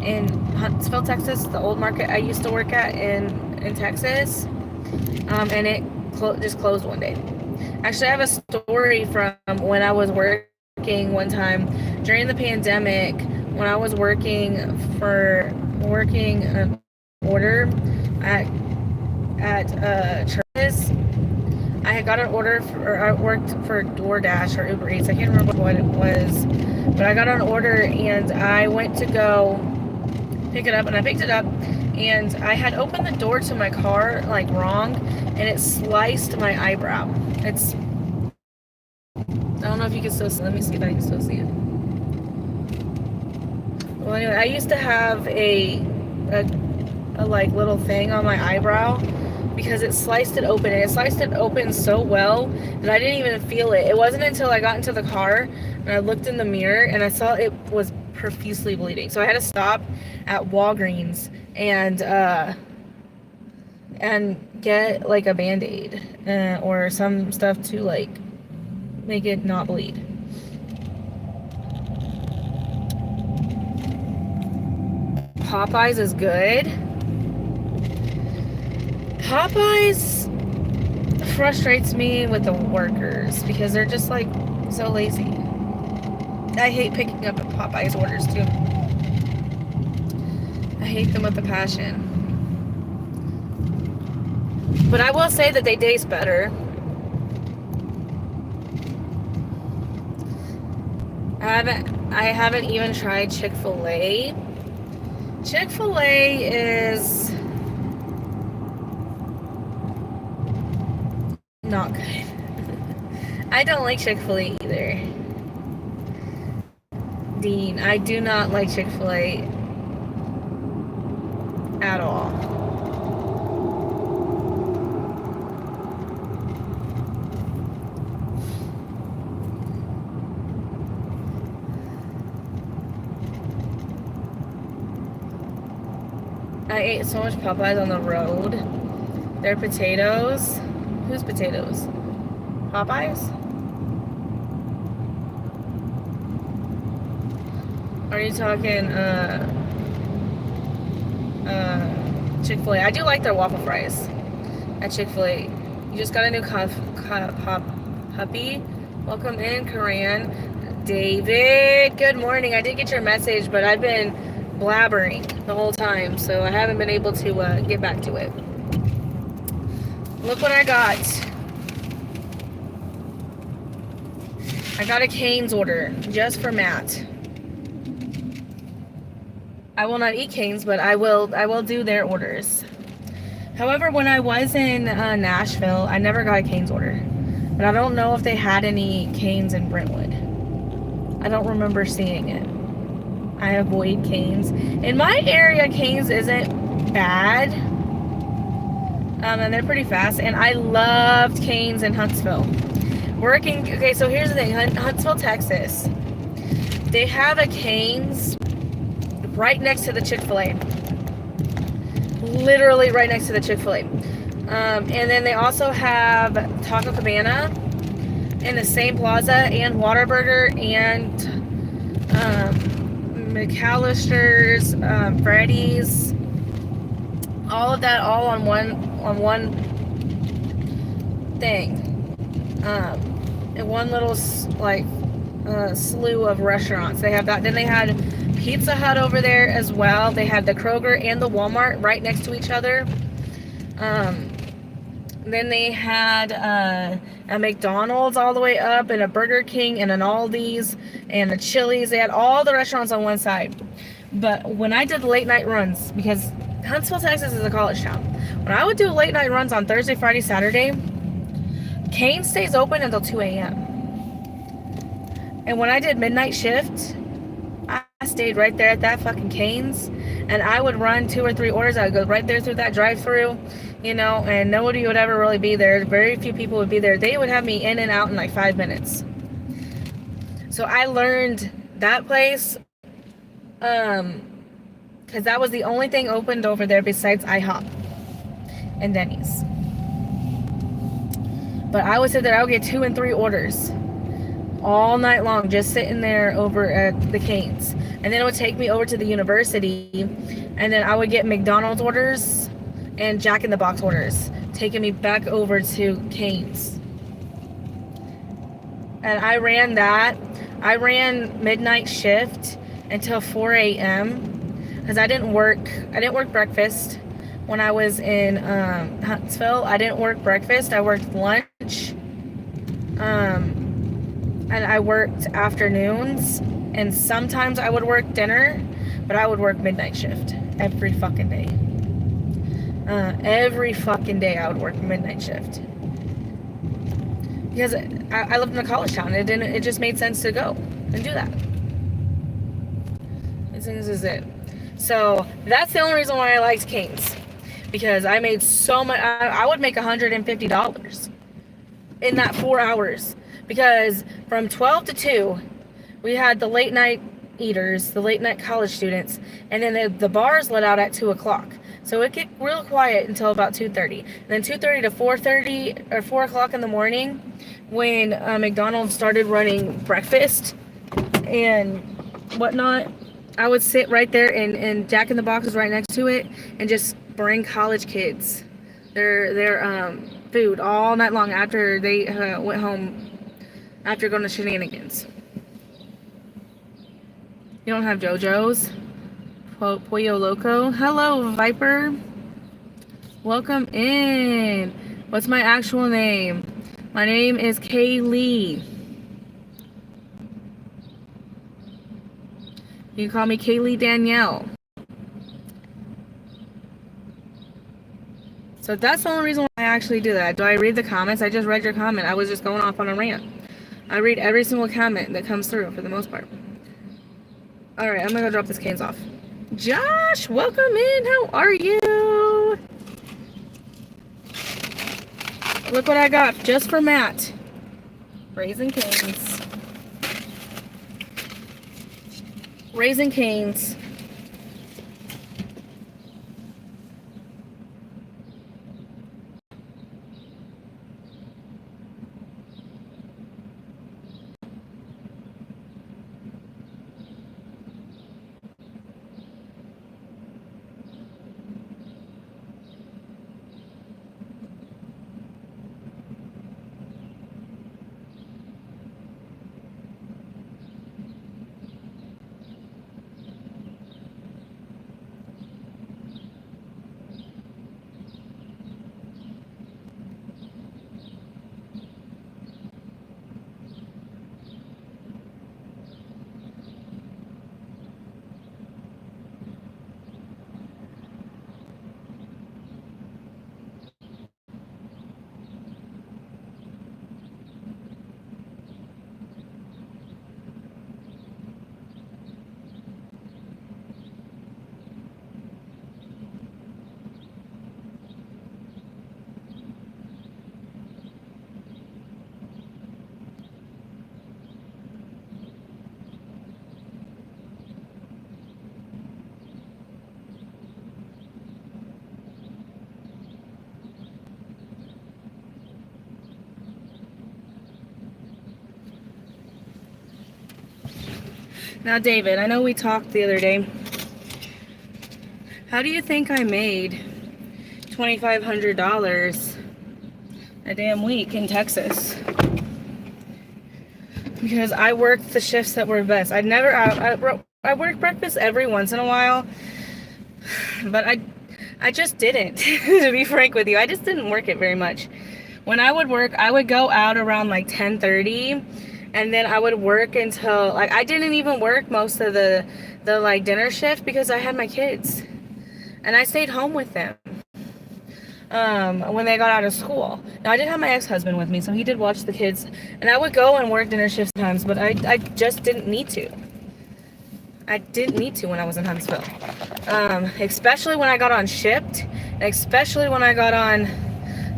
in Huntsville, Texas, the old market I used to work at in Texas, and it just closed one day. Actually, I have a story from when I was working one time during the pandemic, when I was working an order at Churches. I had got an order I worked for DoorDash or Uber Eats. I can't remember what it was, but I got an order and I went to go pick it up, and I picked it up, and I had opened the door to my car like wrong, and it sliced my eyebrow. I don't know if you can still see. Let me see if I can still see it. Well, anyway, I used to have a like little thing on my eyebrow because it sliced it open, and it sliced it open so well that I didn't even feel it. It wasn't until I got into the car and I looked in the mirror and I saw it was profusely bleeding. So I had to stop at Walgreens and get like a Band-Aid or some stuff to like make it not bleed. Popeyes is good. Popeyes frustrates me with the workers because they're just like so lazy. I hate picking up at Popeyes orders too. I hate them with a passion. But I will say that they taste better. I haven't even tried Chick-fil-A. Chick-fil-A is not good. I don't like Chick-fil-A either. Dean, I do not like Chick-fil-A at all. I ate so much Popeyes on the road. Their potatoes. Whose potatoes? Popeyes? Are you talking Chick-fil-A? I do like their waffle fries at Chick-fil-A. You just got a new puppy. Welcome in, Karan. David, good morning. I did get your message, but I've been blabbering the whole time, so I haven't been able to get back to it. Look what I got. I got a Cane's order just for Matt. I will not eat Cane's, but I will do their orders. However, when I was in Nashville, I never got a Cane's order. But I don't know if they had any Cane's in Brentwood. I don't remember seeing it. I avoid Cane's. In my area, Cane's isn't bad. And they're pretty fast. And I loved Cane's in Huntsville. Okay, so here's the thing. Huntsville, Texas. They have a Cane's right next to the Chick-fil-A. Literally right next to the Chick-fil-A. And then they also have Taco Cabana in the same plaza, and Whataburger, and McAllister's, Freddy's, all of that, all on one thing, in one little slew of restaurants. They have that. Then they had Pizza Hut over there as well. They had the Kroger and the Walmart right next to each other. Then they had a McDonald's all the way up, and a Burger King, and an Aldi's, and a Chili's. They had all the restaurants on one side. But when I did late night runs, because Huntsville, Texas is a college town, when I would do late night runs on Thursday, Friday, Saturday, Cane's stays open until 2 a.m. And when I did midnight shift, I stayed right there at that fucking Cane's, and I would run 2 or 3 orders. I would go right there through that drive-through, and nobody would ever really be there. Very few people would be there. They would have me in and out in like 5 minutes. So I learned that place, because that was the only thing opened over there besides IHOP and Denny's. But I would sit there, I would get 2 and 3 orders all night long, just sitting there over at the Cane's. And then it would take me over to the university, and then I would get McDonald's orders and Jack in the Box orders, taking me back over to Cane's. And I ran that. I ran midnight shift until 4 a.m. because I didn't work breakfast when I was in Huntsville. I didn't work breakfast. I worked lunch. And I worked afternoons, and sometimes I would work dinner, but I would work midnight shift every fucking day. Every fucking day I would work midnight shift. Because I lived in a college town. It just made sense to go and do that. This is it. So that's the only reason why I liked Cane's. Because I made so much. I would make $150 in that 4 hours. Because from 12 to 2, we had the late night eaters, the late night college students, and then the bars let out at 2 o'clock. So it get real quiet until about 2:30. And then 2:30 to 4:30 or 4 o'clock in the morning, when McDonald's started running breakfast and whatnot, I would sit right there, and Jack in the Box was right next to it, and just bring college kids their food all night long after they went home after going to shenanigans. You don't have JoJo's? Pollo Loco. Hello, Viper. Welcome in. What's my actual name? My name is Kaylee. You can call me Kaylee Danielle. So that's the only reason why I actually do that. Do I read the comments? I just read your comment. I was just going off on a rant. I read every single comment that comes through for the most part. Alright, I'm gonna go drop this canes off. Josh, welcome in. How are you? Look what I got just for Matt. Raising Canes. Raising Canes. Now, David, I know we talked the other day. How do you think I made $2,500 a damn week in Texas? Because I worked the shifts that were best. I worked breakfast every once in a while, but I just didn't. To be frank with you, I just didn't work it very much. When I would work, I would go out around like 10:30. And then I would work until, like, I didn't even work most of the like dinner shift because I had my kids. And I stayed home with them when they got out of school. Now, I did have my ex-husband with me, so he did watch the kids. And I would go and work dinner shifts sometimes, but I just didn't need to. I didn't need to when I was in Huntsville. Especially when I got on Shipt, especially when I got on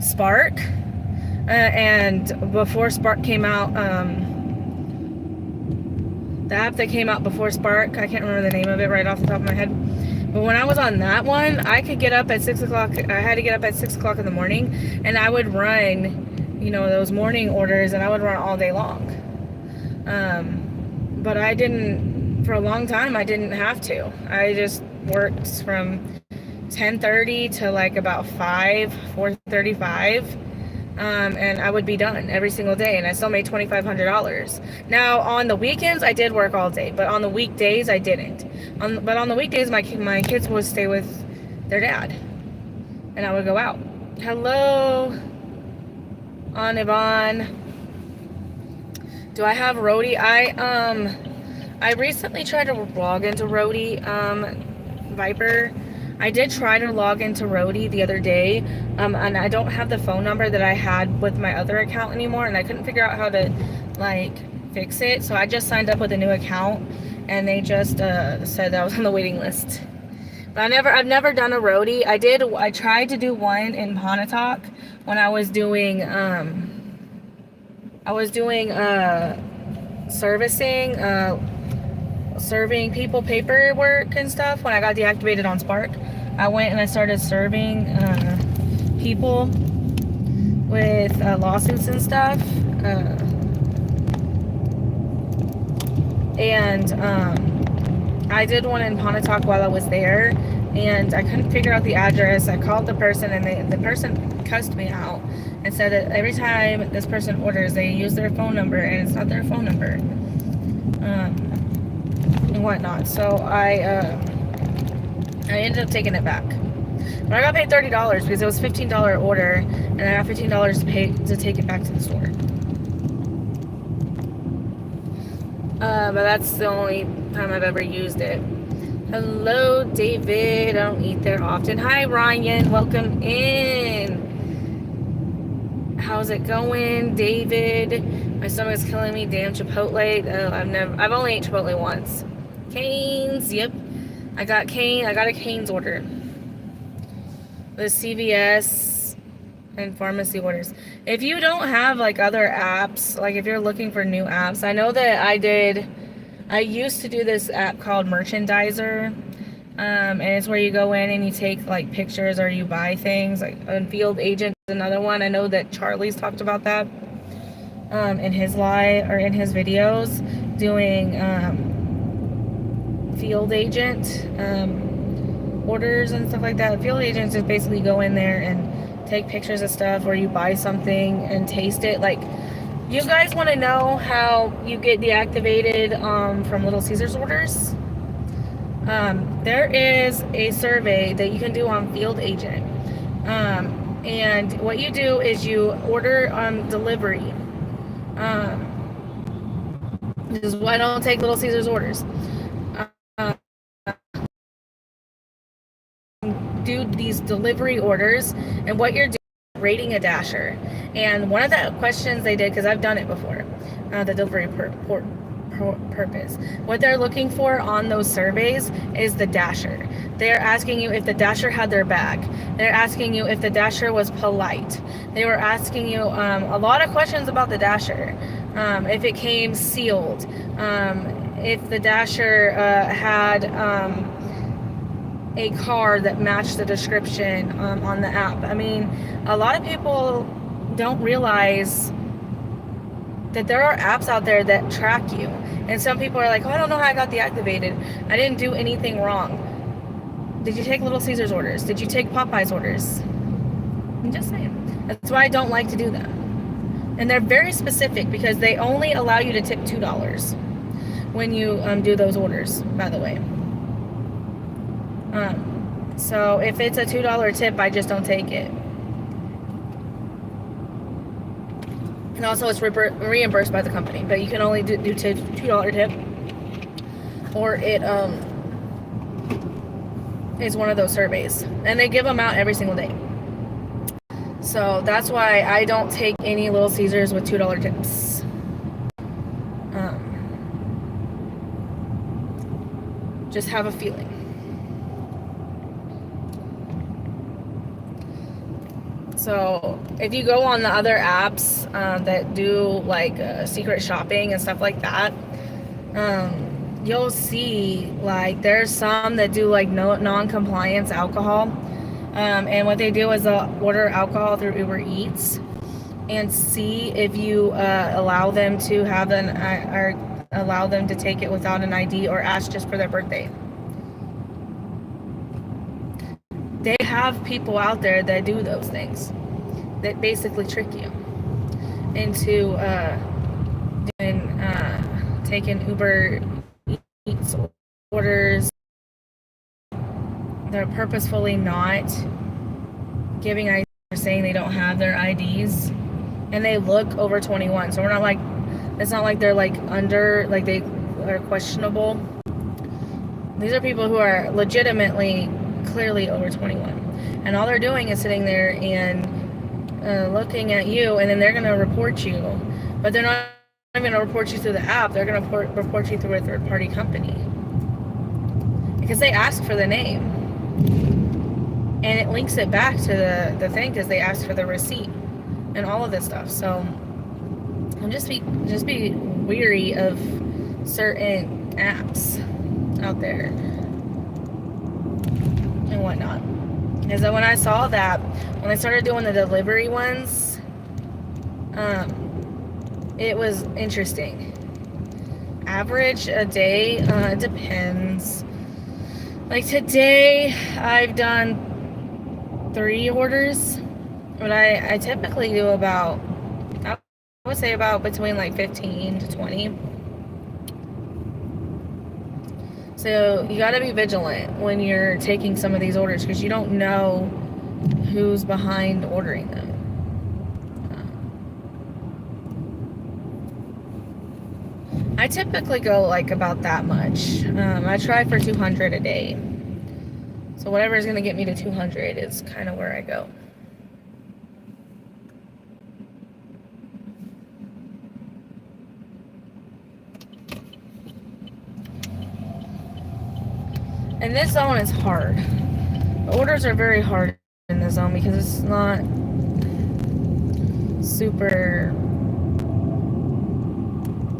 Spark. And before Spark came out, the app that came out before Spark, I can't remember the name of it right off the top of my head. But when I was on that one, I could get up at 6 o'clock. I had to get up at 6 o'clock in the morning, and I would run, you know, those morning orders, and I would run all day long. But I didn't, for a long time, I didn't have to. I just worked from 10:30 to like about 4:35. And I would be done every single day, and I still made $2,500. Now, on the weekends, I did work all day, but on the weekdays, I didn't. But on the weekdays, my kids would stay with their dad, and I would go out. Hello, on Yvonne. Do I have Roadie? I recently tried to log into Roadie, Viper. I did try to log into Roadie the other day, and I don't have the phone number that I had with my other account anymore, and I couldn't figure out how to, like, fix it, so I just signed up with a new account, and they just said that I was on the waiting list. But I've never done a Roadie. I tried to do one in Pontotoc when I was doing, servicing, serving people paperwork and stuff. When I got deactivated on Spark, I went and I started serving people with lawsuits and stuff, and I did one in Pontotoc while I was there, and I couldn't figure out the address. I called the person, and the person cussed me out and said that every time this person orders, they use their phone number, and it's not their phone number, and whatnot. So I ended up taking it back. But I got paid $30 because it was a $15 order, and I got $15 to pay to take it back to the store. But that's the only time I've ever used it. Hello, David. I don't eat there often. Hi, Ryan. Welcome in. How's it going, David? My stomach's killing me. Damn Chipotle. Oh, I've only ate Chipotle once. Cane's. Yep. I got a Cane's order. The CVS and pharmacy orders. If you don't have like other apps, like if you're looking for new apps, I know that I used to do this app called Merchandiser, and it's where you go in and you take like pictures or you buy things. Like Field Agent is another one. I know that Charlie's talked about that in his videos, doing Field Agent orders and stuff like that. Field agents just basically go in there and take pictures of stuff, or you buy something and taste it. Like, you guys want to know how you get deactivated from Little Caesars orders? There is a survey that you can do on Field Agent, and what you do is you order delivery. This is why I don't take Little Caesars orders. Do these delivery orders, and what you're doing is rating a dasher. And one of the questions they did, because I've done it before, the delivery purpose, what they're looking for on those surveys is the dasher. They're asking you if the dasher had their bag. They're asking you if the dasher was polite. They were asking you a lot of questions about the dasher, if it came sealed, if the dasher had a car that matched the description on the app. I mean, a lot of people don't realize that there are apps out there that track you. And some people are like, oh, I don't know how I got deactivated. I didn't do anything wrong. Did you take Little Caesars orders? Did you take Popeyes orders? I'm just saying. That's why I don't like to do that. And they're very specific because they only allow you to tip $2 when you do those orders, by the way. So if it's a $2 tip, I just don't take it. And also it's reimbursed by the company, but you can only do $2 tip, or it is one of those surveys, and they give them out every single day. So that's why I don't take any Little Caesars with $2 tips. Just have a feeling. So if you go on the other apps that do like secret shopping and stuff like that, you'll see like there's some that do like non-compliance alcohol, and what they do is they'll order alcohol through Uber Eats and see if you allow them to have or allow them to take it without an ID, or ask just for their birthday. They have people out there that do those things, that basically trick you into taking Uber Eats orders. They're purposefully not giving IDs, or saying they don't have their IDs, and they look over 21. So we're not like, it's not like they're like under, like they are questionable. These are people who are legitimately clearly over 21, and all they're doing is sitting there and looking at you, and then they're going to report you, but they're not going to report you through the app. They're going to report you through a third-party company, because they ask for the name, and it links it back to the thing, because they ask for the receipt and all of this stuff. So just be weary of certain apps out there and whatnot. Because when I saw that, when I started doing the delivery ones, it was interesting. Average a day, it depends. Like today, I've done 3 orders, but I typically do about, I would say about between like 15 to 20. So you gotta be vigilant when you're taking some of these orders because you don't know who's behind ordering them. I typically go like about that much. I try for 200 a day. So whatever is gonna get me to 200 is kind of where I go. And this zone is hard. The orders are very hard in this zone because it's not super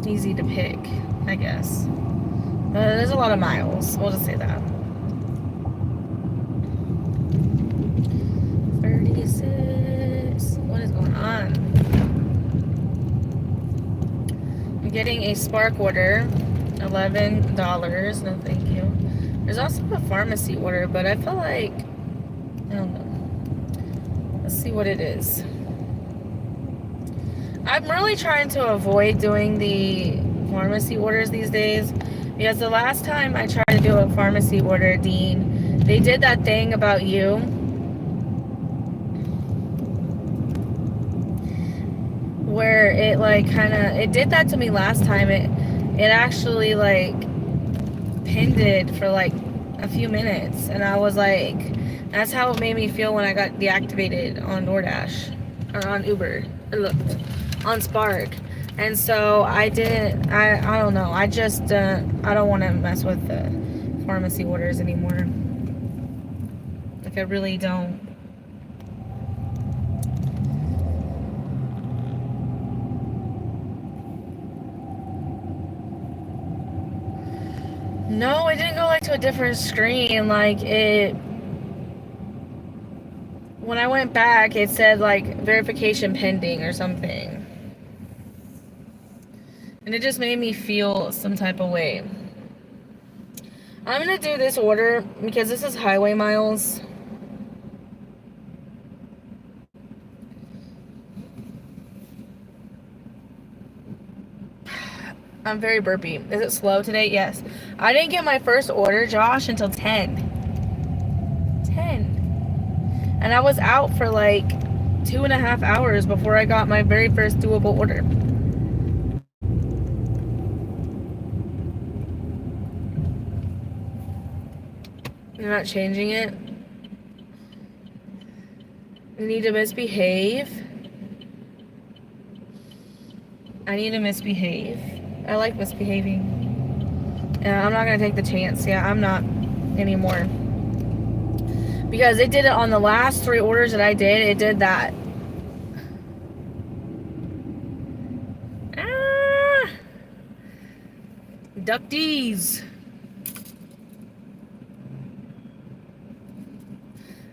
easy to pick, I guess. There's a lot of miles. We'll just say that. 36. What is going on? I'm getting a Spark order. $11. No, thank you. There's also a pharmacy order, but I feel like, I don't know. Let's see what it is. I'm really trying to avoid doing the pharmacy orders these days because the last time I tried to do a pharmacy order, Dean, they did that thing about you where it like it did that to me last time. It actually like pinned for like a few minutes, and I was like, that's how it made me feel when I got deactivated on DoorDash or on Uber or on Spark. And so I don't know, I just I don't want to mess with the pharmacy orders anymore. Like I really don't. No, it didn't go like to a different screen. Like it, when I went back, it said like verification pending or something. And it just made me feel some type of way. I'm gonna do this order because this is highway miles. I'm very burpy. Is it slow today? Yes. I didn't get my first order, Josh, until 10. 10. And I was out for like 2.5 hours before I got my very first doable order. You're not changing it? You need to misbehave. I need to misbehave. I like misbehaving. Yeah, I'm not gonna take the chance. Yeah, I'm not anymore. Because it did it on the last 3 orders that I did. It did that. Ah! Ducties.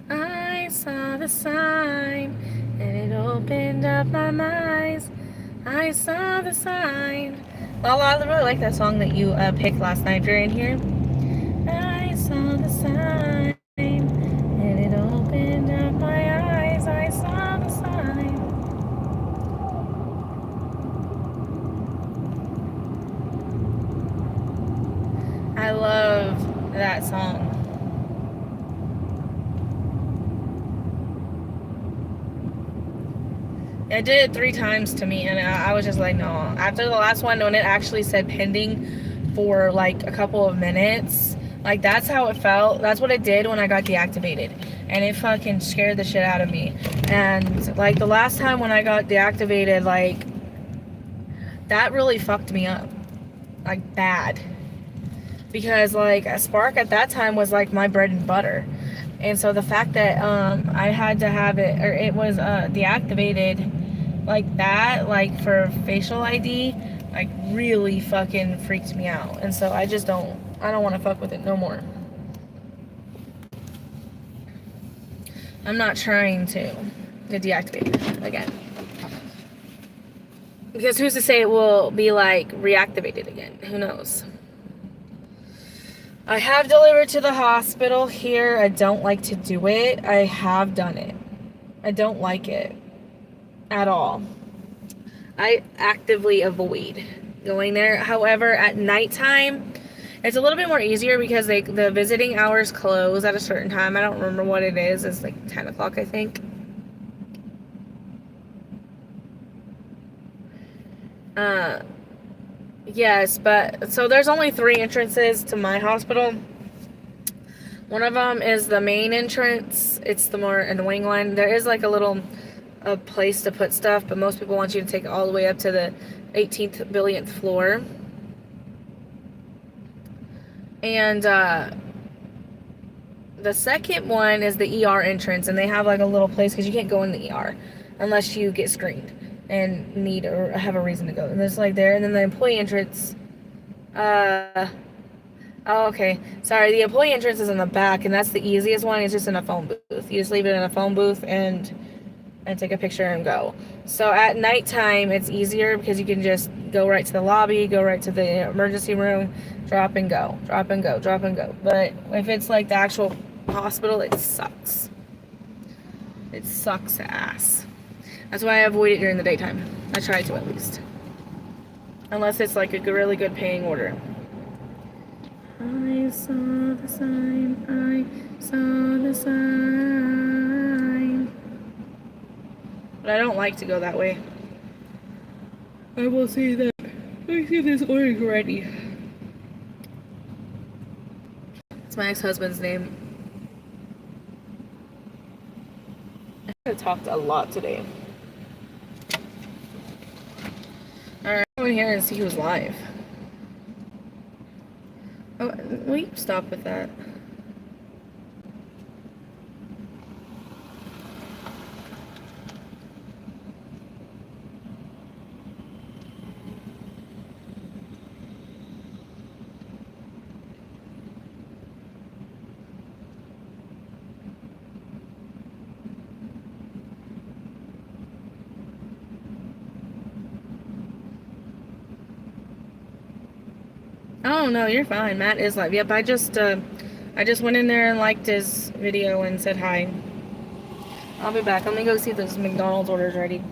I saw the sign and it opened up my eyes. I saw the sign. Well, I really like that song that you picked last night. If you're in here, I saw the sign and it opened up my eyes. I saw the sign. I love that song. It did it 3 times to me, and I was just like, no. After the last one, when it actually said pending for like a couple of minutes, like that's how it felt. That's what it did when I got deactivated, and it fucking scared the shit out of me. And like the last time when I got deactivated, like that really fucked me up, like bad, because like a Spark at that time was like my bread and butter. And so the fact that I had to have it, or it was deactivated like that, like for facial ID, like really fucking freaked me out. And so I don't want to fuck with it no more. I'm not trying to get deactivated again. Because who's to say it will be like reactivated again? Who knows? I have delivered to the hospital here. I don't like to do it. I have done it. I don't like it at all. I actively avoid going there. However, at nighttime, it's a little bit more easier because the visiting hours close at a certain time. I don't remember what it is. It's like 10 o'clock, I think. Yes, but so there's only 3 entrances to my hospital. One of them is the main entrance. It's the more annoying one. There is like a place to put stuff, but most people want you to take it all the way up to the 18th billionth floor. And the second one is the ER entrance, and they have like a little place because you can't go in the ER unless you get screened and need or have a reason to go. And it's like there, and then the employee entrance. Oh, okay. Sorry, the employee entrance is in the back, and that's the easiest one. It's just in a phone booth. You just leave it in a phone booth and take a picture and go. So at nighttime, it's easier because you can just go right to the lobby, go right to the emergency room, drop and go, drop and go, drop and go. But if it's like the actual hospital, it sucks. It sucks ass. That's why I avoid it during the daytime. I try to, at least. Unless it's like a really good paying order. I saw the sign, I saw the sign. But I don't like to go that way. I will see that. I see this orange already. It's my ex-husband's name. I have talked a lot today. Alright, come in here and see who's live. Oh, will you stop with that? Oh no, you're fine. Matt is live. Yep, I just went in there and liked his video and said hi. I'll be back. Let me go see if those McDonald's orders ready.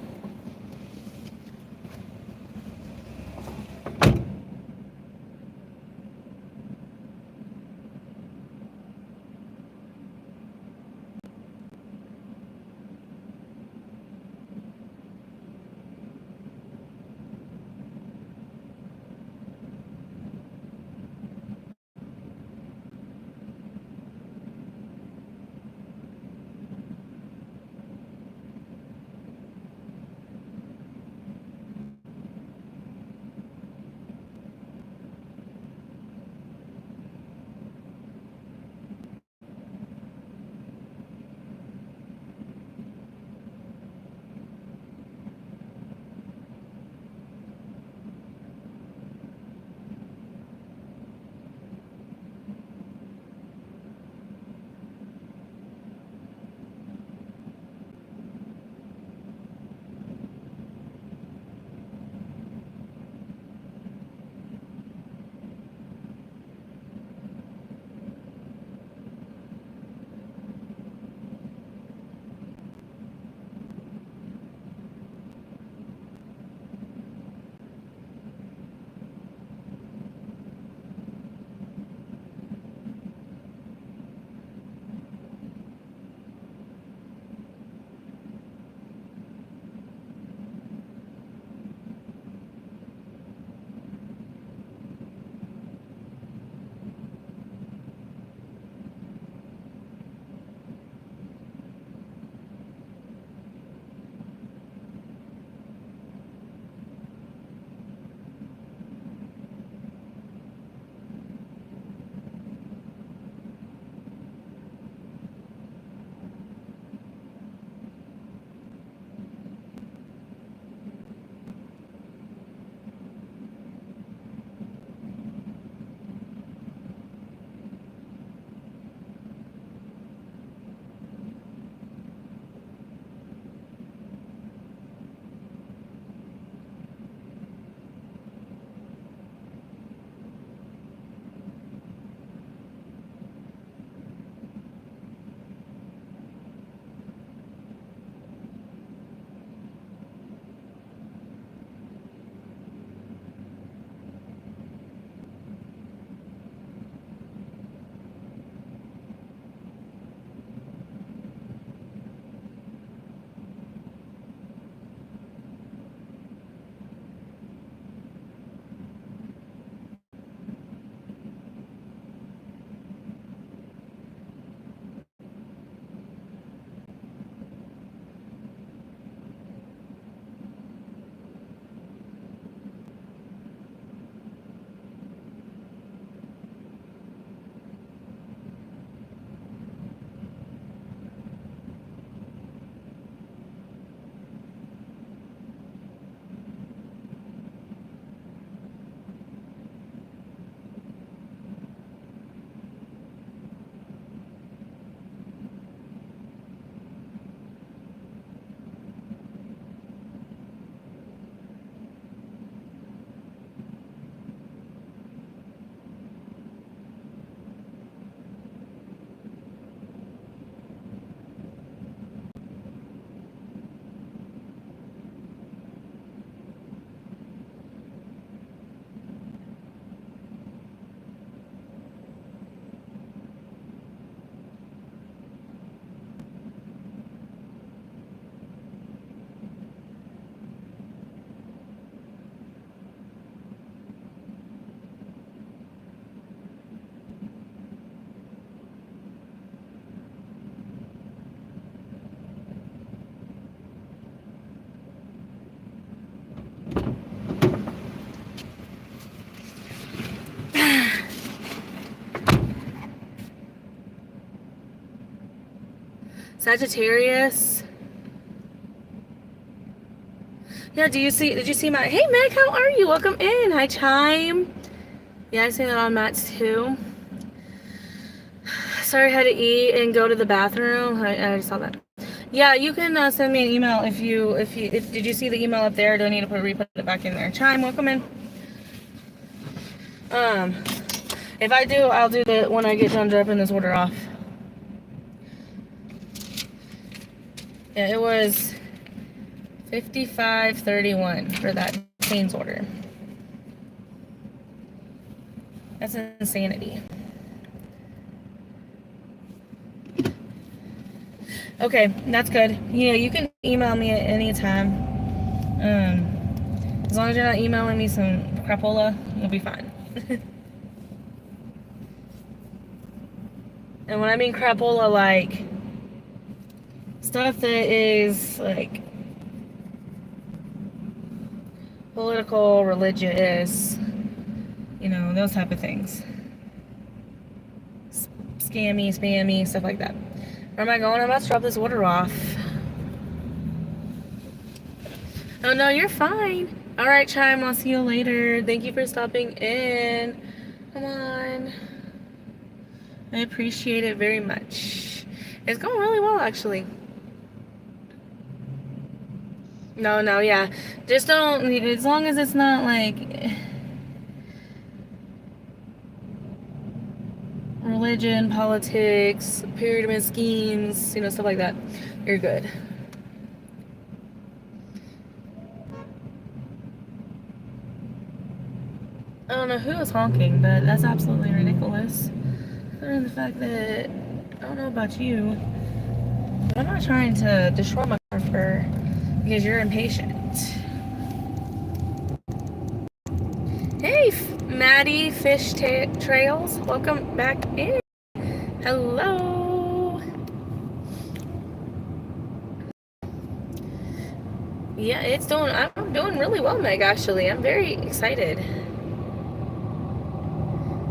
Sagittarius. Yeah, did you see my, hey Meg, how are you? Welcome in. Hi Chime. Yeah, I see that on Matt's too. Sorry, I had to eat and go to the bathroom. I saw that. Yeah, you can send me an email if did you see the email up there? Do I need to re-put it back in there? Chime, welcome in. If I do, I'll do that when I get done dropping this order off. Yeah, it was $55.31 for that Cane's order. That's insanity. Okay, that's good. Yeah, you can email me at any time. As long as you're not emailing me some crapola, you'll be fine. And when I mean crapola, like stuff that is like political, religious, those type of things. Scammy, spammy, stuff like that. Where am I going? I'm about to drop this order off. Oh no, you're fine. Alright, Chime, I'll see you later. Thank you for stopping in. Come on. I appreciate it very much. It's going really well, actually. No, yeah. Just don't, as long as it's not like religion, politics, pyramid schemes, stuff like that, you're good. I don't know who was honking, but that's absolutely ridiculous. Other than the fact that, I don't know about you, but I'm not trying to destroy my car because you're impatient. Hey, Maddie Fish Trails, welcome back in. Hello. Yeah, I'm doing really well, Meg, actually. I'm very excited.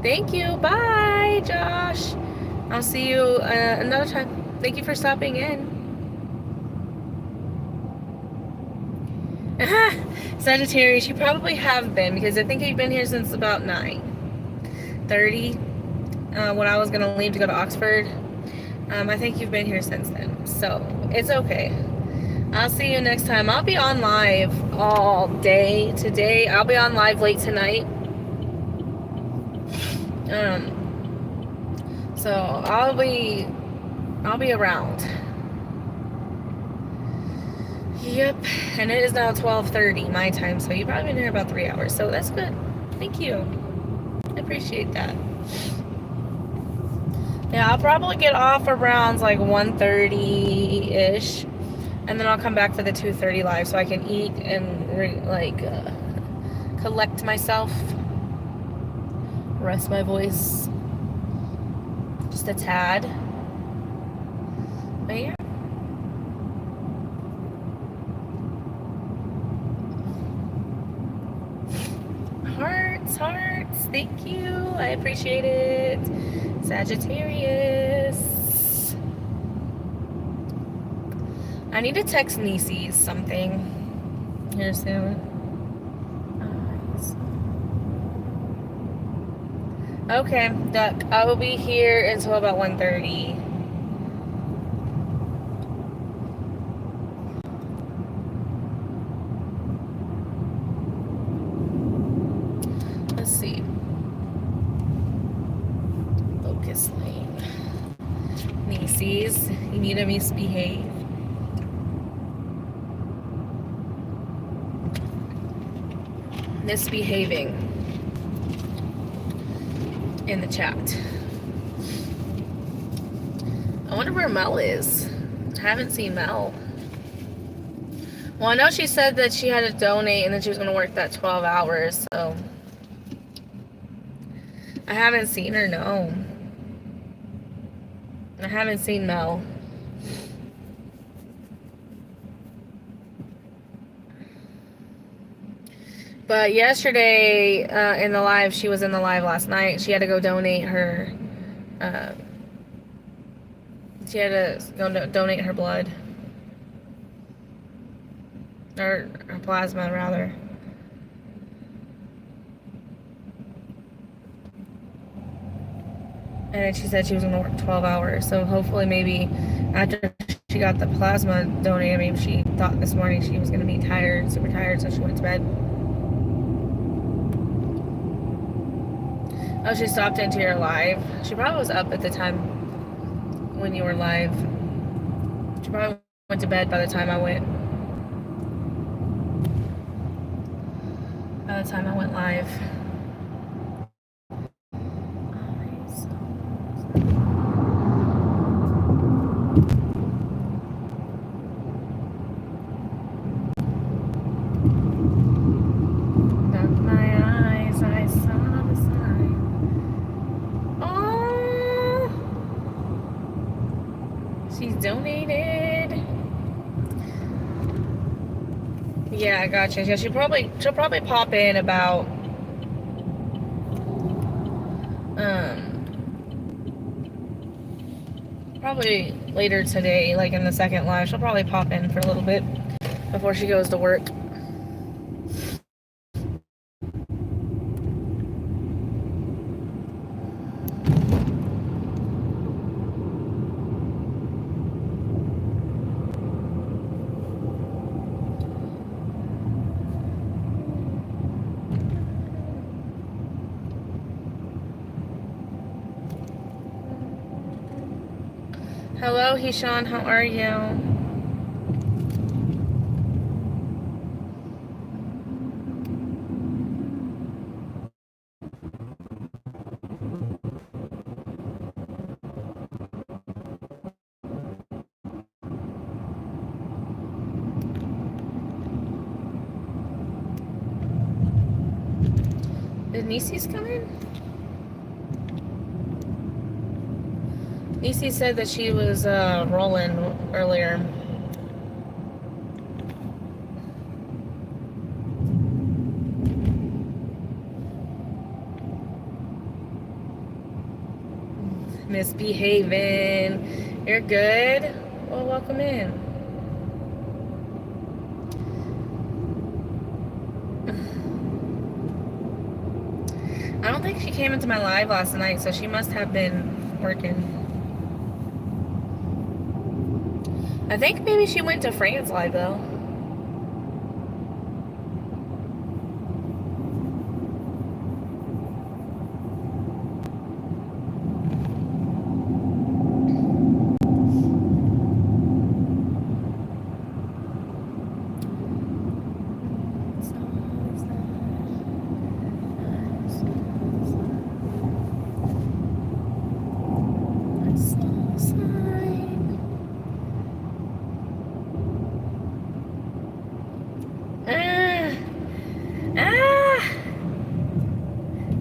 Thank you. Bye, Josh. I'll see you another time. Thank you for stopping in. Sagittarius, you probably have been because I think you've been here since about 9:30 when I was going to leave to go to Oxford. I think you've been here since then, so it's okay. I'll see you next time. I'll be on live all day today. I'll be on live late tonight. So I'll be around. Yep, and it is now 12:30 my time, so you've probably been here about 3 hours, so that's good. Thank you. I appreciate that. Yeah, I'll probably get off around like 1:30-ish, and then I'll come back for the 2:30 live so I can eat and collect myself, rest my voice just a tad. But yeah. Hearts, thank you. I appreciate it. Sagittarius. I need to text Nieces something here soon. Okay, Duck, I will be here until about 1:30. Let's see. Locust Lane. Nieces, you need to misbehave. Misbehaving in the chat. I wonder where Mel is. I haven't seen Mel. Well, I know she said that she had to donate and then she was going to work that 12 hours, so I haven't seen her, no. I haven't seen Mel. But yesterday in the live, she was in the live last night. She had to go donate her She had to go donate her blood. Or her plasma, rather. And she said she was going to work 12 hours. So hopefully maybe after she got the plasma donated, maybe she thought this morning she was going to be tired, super tired, so she went to bed. Oh, she stopped into your live. She probably was up at the time when you were live. She probably went to bed by the time I went. By the time I went live. She's donated. Yeah, I gotcha. Yeah, she'll probably pop in about probably later today, like in the second live. She'll probably pop in for a little bit before she goes to work. Hello, Hishan, how are you? Did Nisi's come in? Nisi said that she was rolling earlier. Misbehaving. You're good? Well, welcome in. I don't think she came into my live last night, so she must have been working. I think maybe she went to France live, though.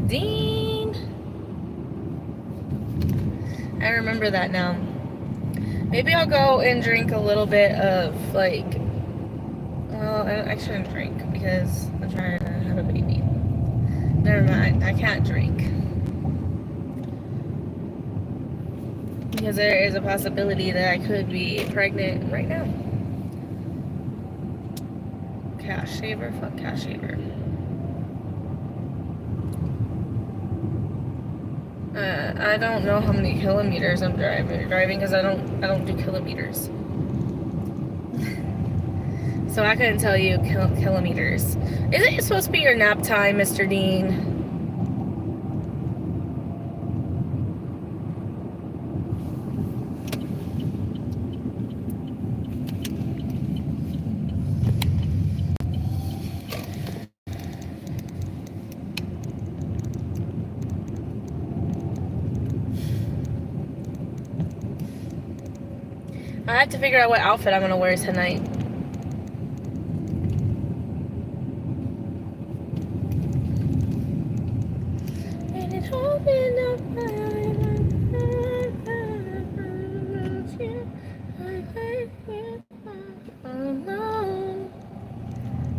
Dean! I remember that now. Maybe I'll go and drink a little bit of, like, well, I shouldn't drink because I'm trying to have a baby. Never mind, I can't drink. Because there is a possibility that I could be pregnant right now. Cash shaver? Fuck cash shaver. I don't know how many kilometers I'm driving because I don't do kilometers. So I couldn't tell you kilometers. Isn't it supposed to be your nap time, Mr. Dean? I have to figure out what outfit I'm gonna wear tonight. And it opened up my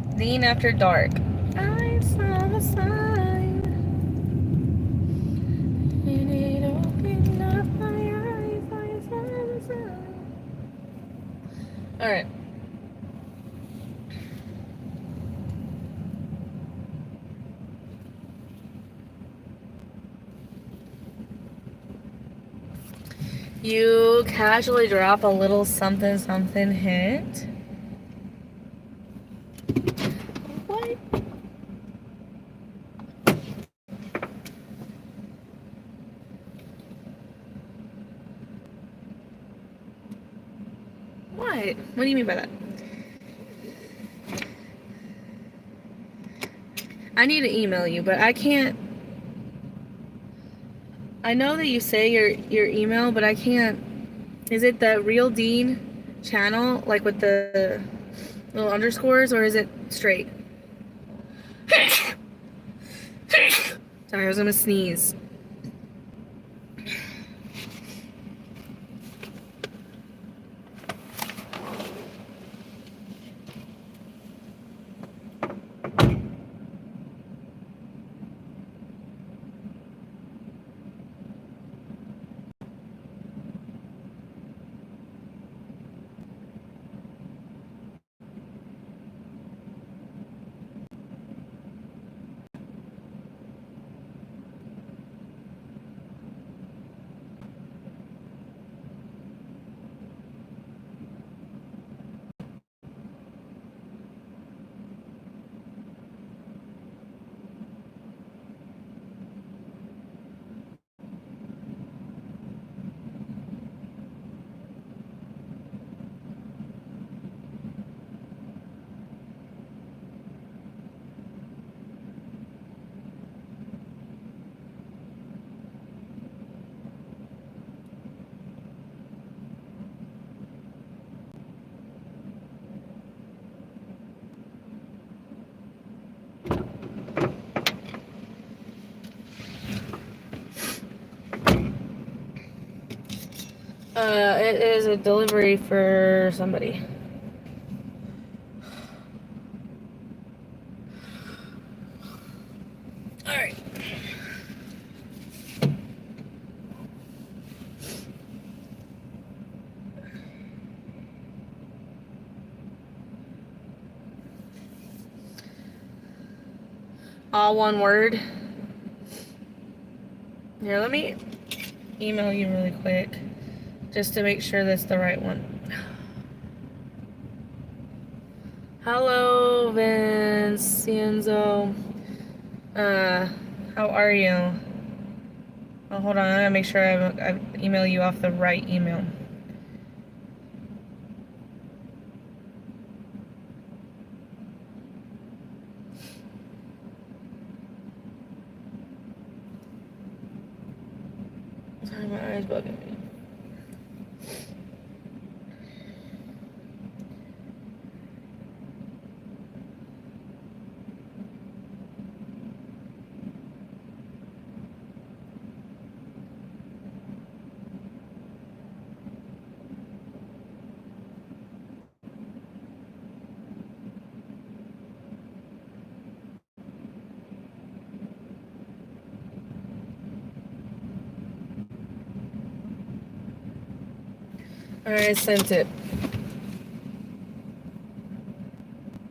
eyes. Lean after dark. I saw the sign. And it opened up my eyes. I saw the sign. All right. You casually drop a little something something hint. What? What? What do you mean by that? I need to email you, but I can't. I know that you say your email, but I can't. Is it the Real Dean channel, like with the little underscores, or is it straight? Sorry, I was gonna sneeze. It is a delivery for somebody. All right. All one word. Here, let me email you really quick, just to make sure that's the right one. Hello, Vincenzo. How are you? Oh, hold on, I gotta make sure I email you off the right email. Sorry, my eyes bugging me. Alright, I sent it.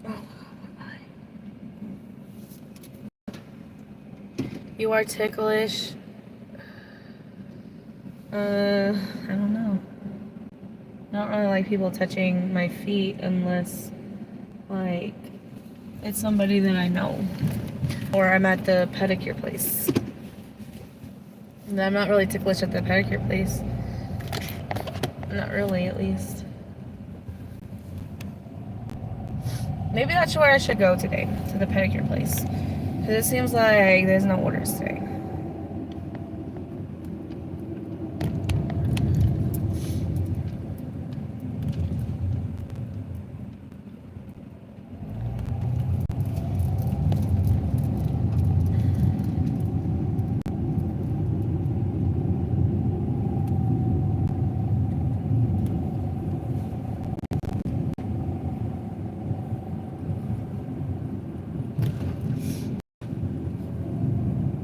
Oh, you are ticklish. I don't know. I don't really like people touching my feet unless, like, it's somebody that I know. Or I'm at the pedicure place. And I'm not really ticklish at the pedicure place. Not really, at least. Maybe that's where I should go today, to the pedicure place. Because it seems like there's no orders today.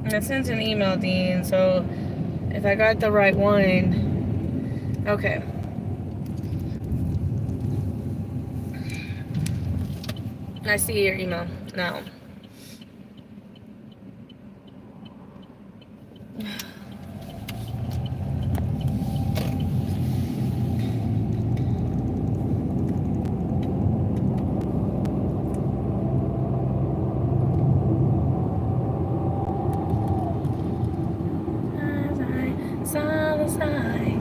I sent an email, Dean, so if I got the right one, okay. I see your email now. As I saw the sign.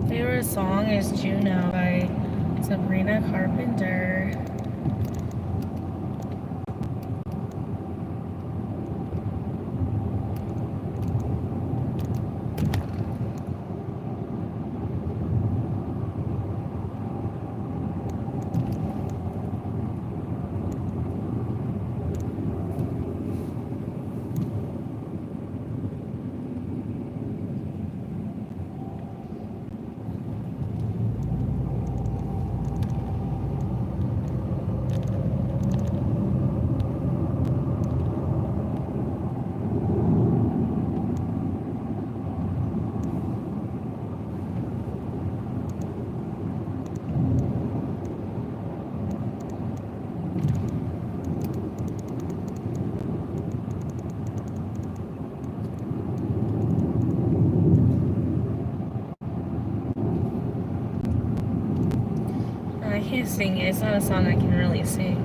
Favorite song is Juno by Sabrina Carpenter. I can't sing it. It's not a song I can really sing.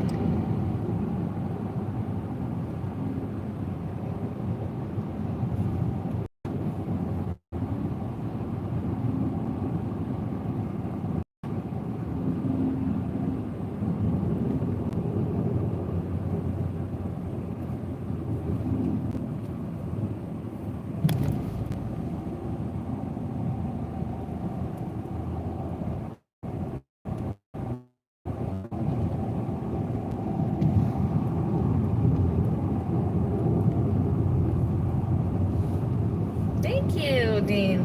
Thank you, Dean.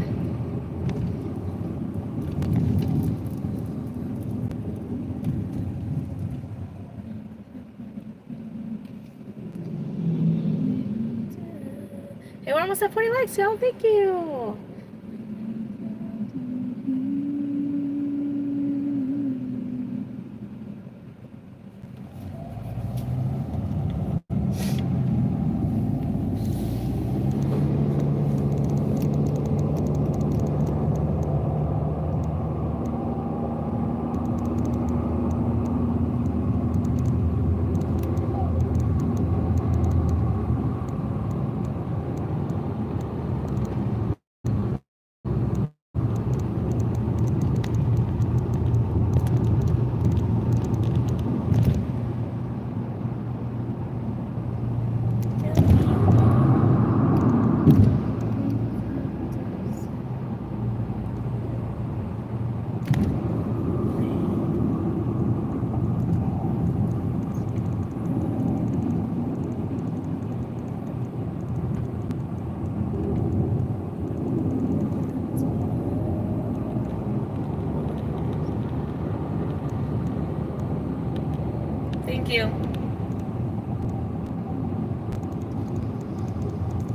Hey, we're almost at 40 likes, y'all. Thank you. Thank you.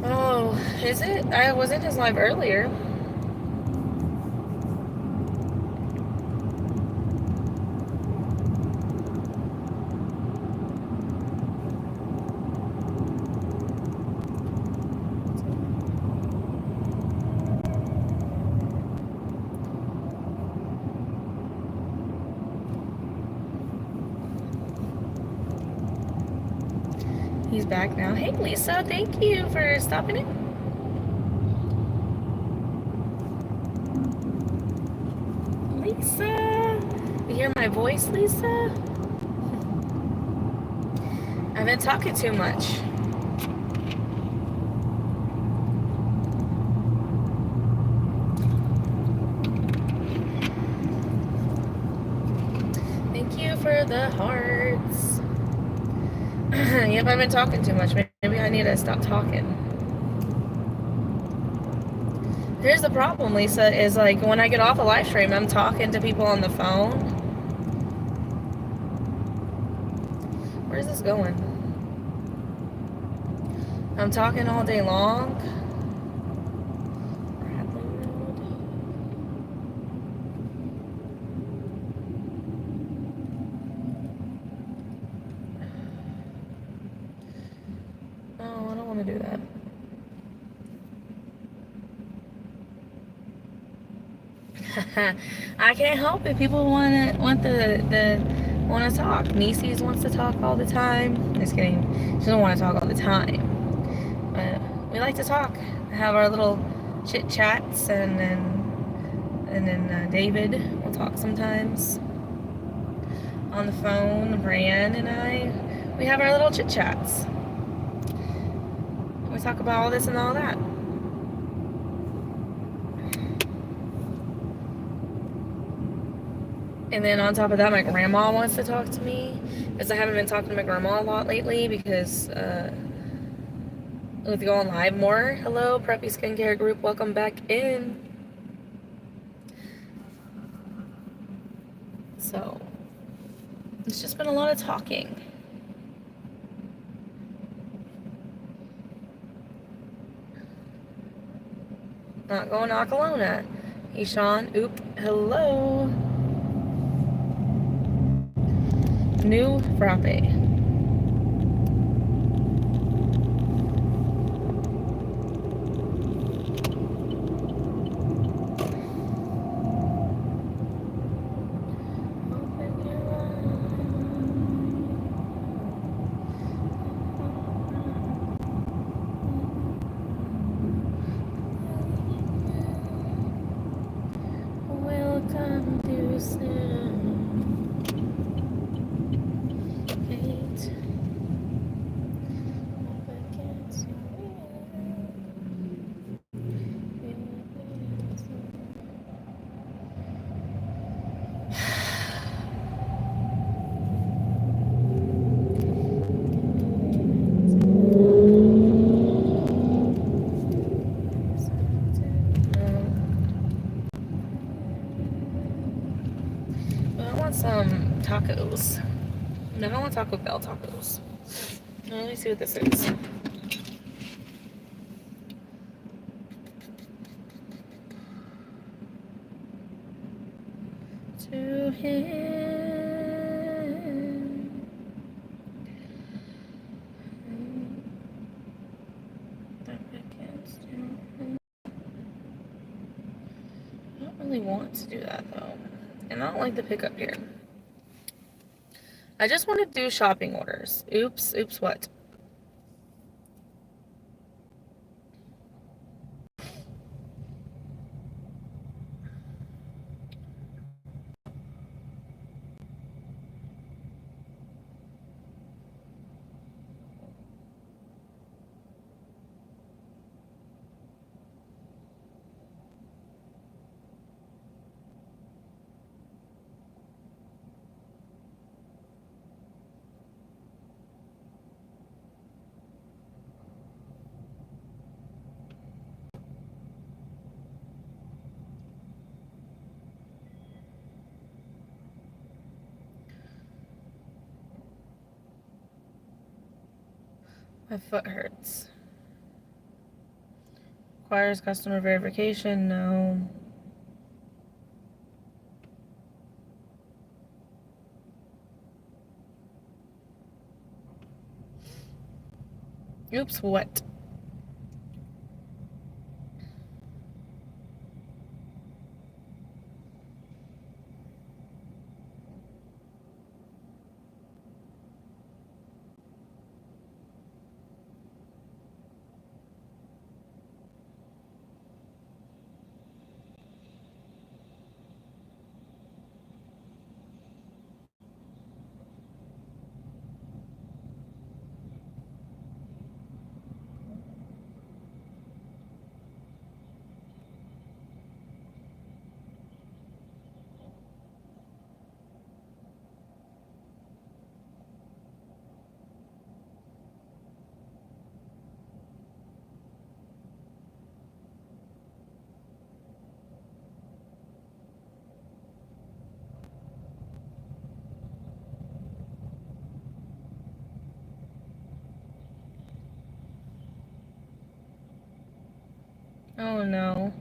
Oh, is it? I was in his live earlier. He's back now. Hey, Lisa, thank you for stopping in. Lisa, you hear my voice, Lisa? I've been talking too much. the hearts. Yep, I've been talking too much. Maybe I need to stop talking. Here's the problem, Lisa, is like when I get off a live stream, I'm talking to people on the phone. Where's this going? I'm talking all day long. Oh, I don't want to do that. I can't help it. People want to talk. Nieces wants to talk all the time. Just kidding. She doesn't want to talk all the time. But we like to talk. Have our little chit chats, and then David will talk sometimes on the phone. Brienne and we have our little chit chats. We talk about all this and all that. And then on top of that, my grandma wants to talk to me because I haven't been talking to my grandma a lot lately because with going live more. Hello, Preppy Skincare Group. Welcome back in. So it's just been a lot of talking. Not going to Kelowna. Hey, Sean. Oop. Hello. New frappe. Welcome to soon. I want some tacos. No, I want Taco Bell tacos. Let me see what this is. To him. I don't really want to do that though. And I don't like the pickup here. I just want to do shopping orders. Oops, what? My foot hurts. Requires customer verification? No. Oops, what? Oh no.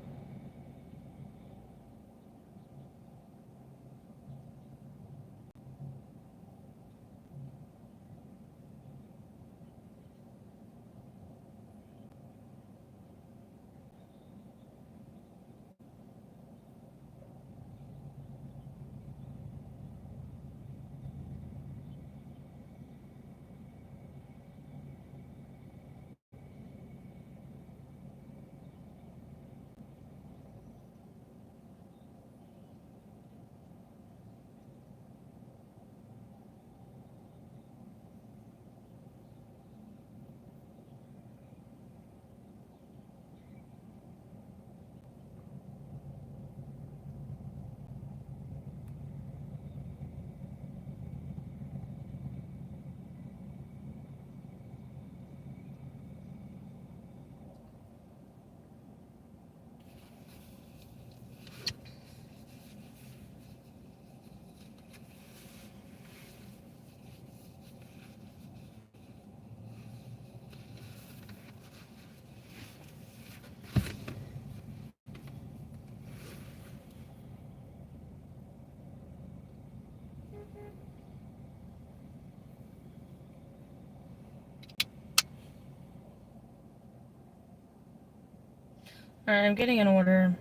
Alright, I'm getting an order.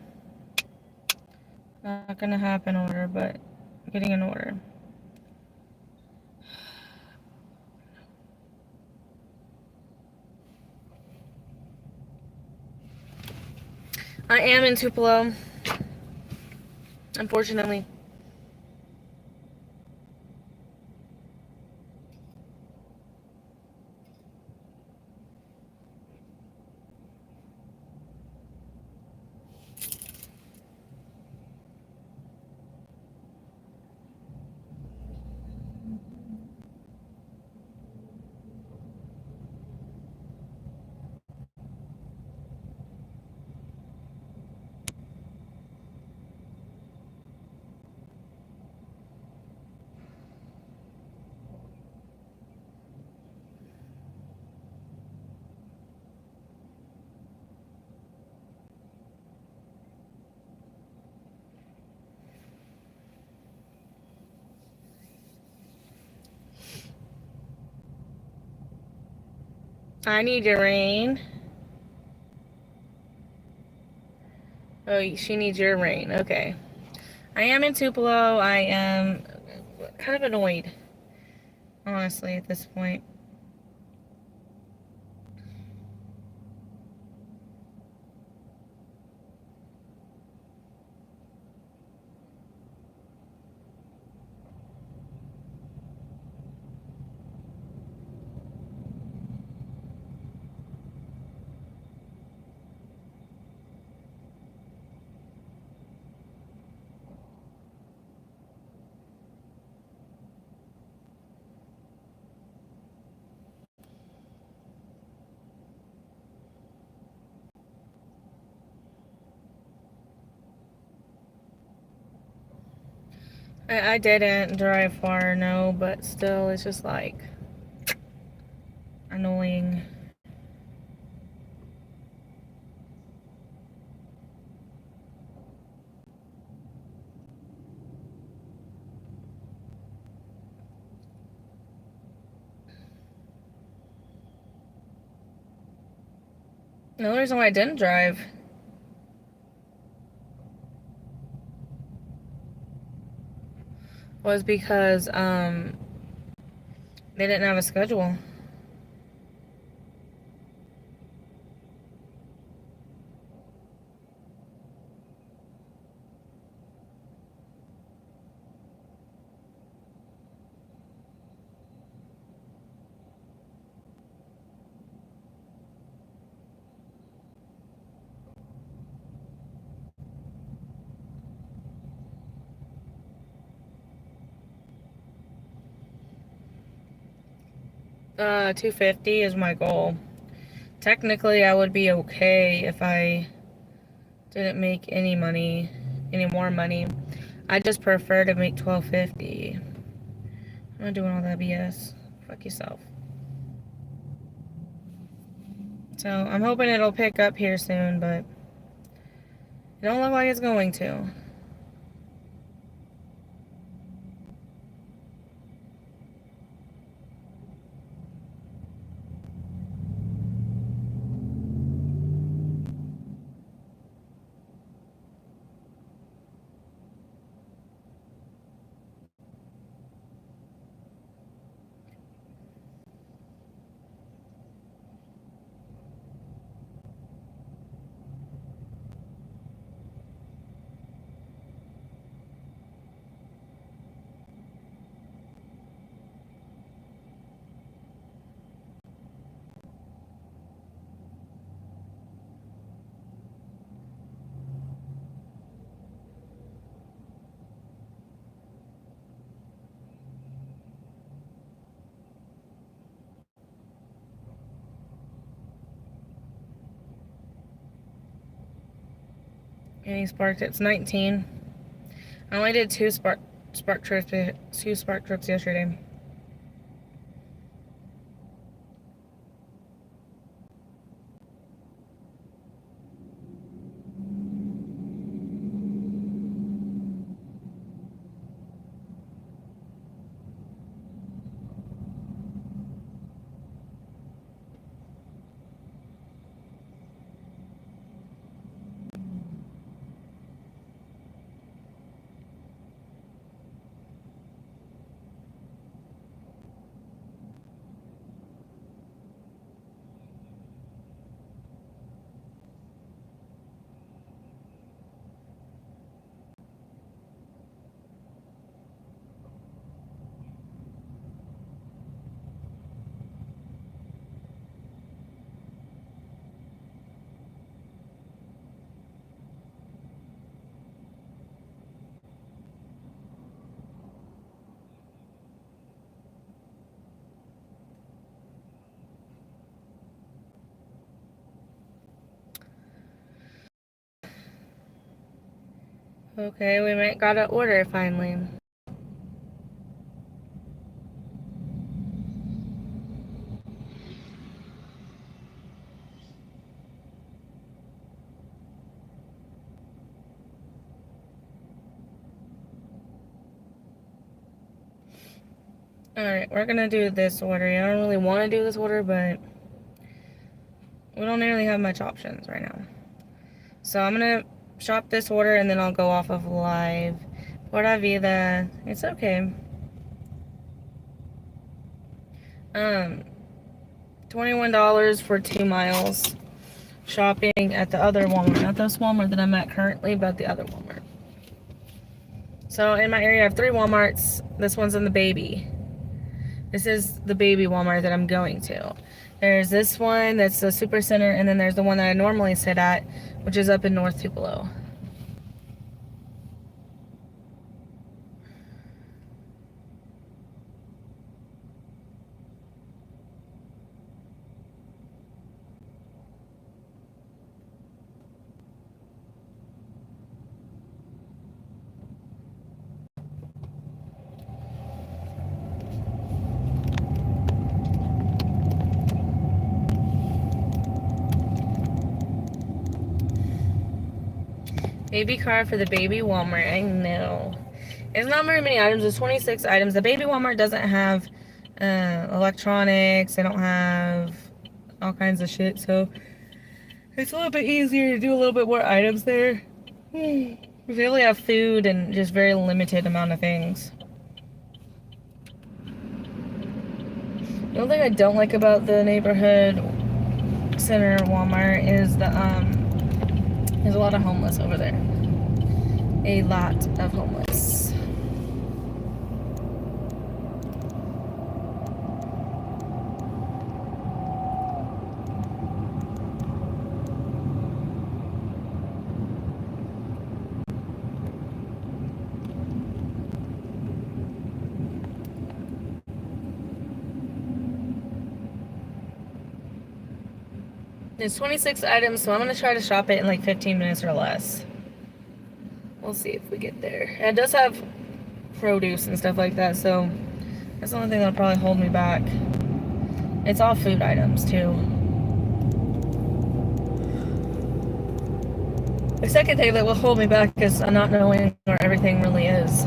Not gonna happen order, but I'm getting an order. I am in Tupelo. Unfortunately. I need your rain. Oh, she needs your rain. Okay. I am in Tupelo. I am kind of annoyed, honestly, at this point. I didn't drive far, no, but still, it's just like annoying. The only reason why I didn't drive was because they didn't have a schedule. $250 is my goal. Technically, I would be okay if I didn't make any money, any more money. I just prefer to make $12.50. I'm not doing all that BS. Fuck yourself. So I'm hoping it'll pick up here soon, but It don't look like it's going to. And he sparked. It's 19. I only did two spark trips yesterday. Okay, we might got an order finally. Alright, we're gonna do this order. I don't really want to do this order, but we don't really have much options right now. So I'm gonna shop this order and then I'll go off of live. Pura vida. It's okay. $21 for 2 miles. Shopping at the other Walmart. Not this Walmart that I'm at currently, but the other Walmart. So in my area I have 3 Walmarts. This one's in the baby. This is the baby Walmart that I'm going to. There's this one that's the super center, and then there's the one that I normally sit at, which is up in North Tupelo. Baby car for the baby Walmart. I know. It's not very many items. There's 26 items. The baby Walmart doesn't have electronics. They don't have all kinds of shit. So it's a little bit easier to do a little bit more items there. We only have food and just very limited amount of things. The only thing I don't like about the neighborhood center Walmart is there's a lot of homeless over there. A lot of homeless. There's 26 items, so I'm going to try to shop it in like 15 minutes or less. We'll see if we get there. And it does have produce and stuff like that, so that's the only thing that'll probably hold me back. It's all food items, too. The second thing that will hold me back is not knowing where everything really is.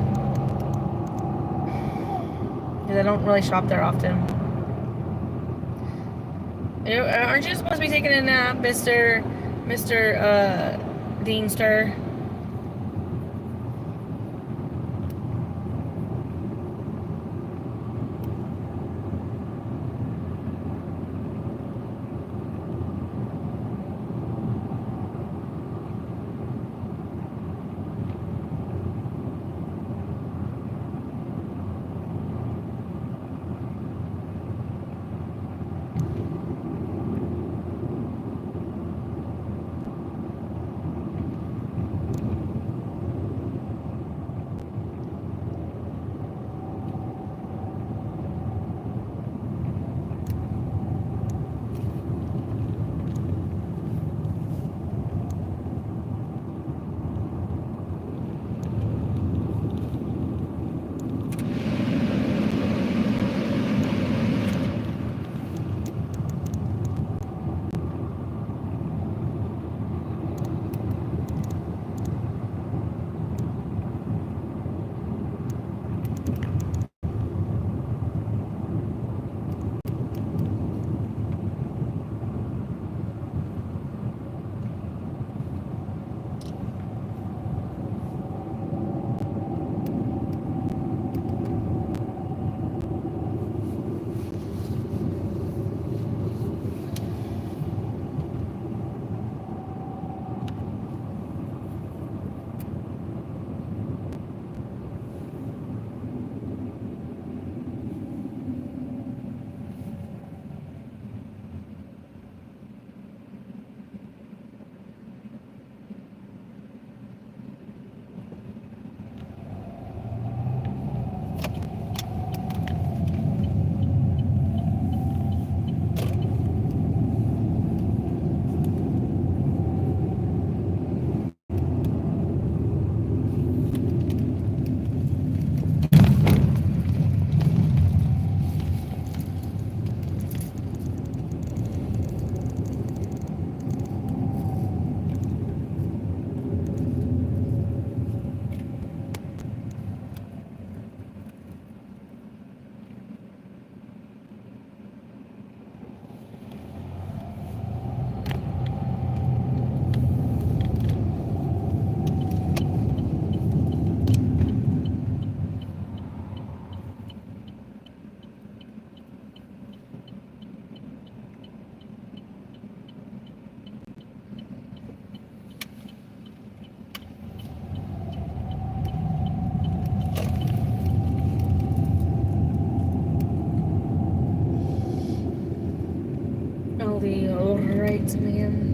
Because I don't really shop there often. Aren't you supposed to be taking a nap, Mr. Deanster? I'll be alright, man.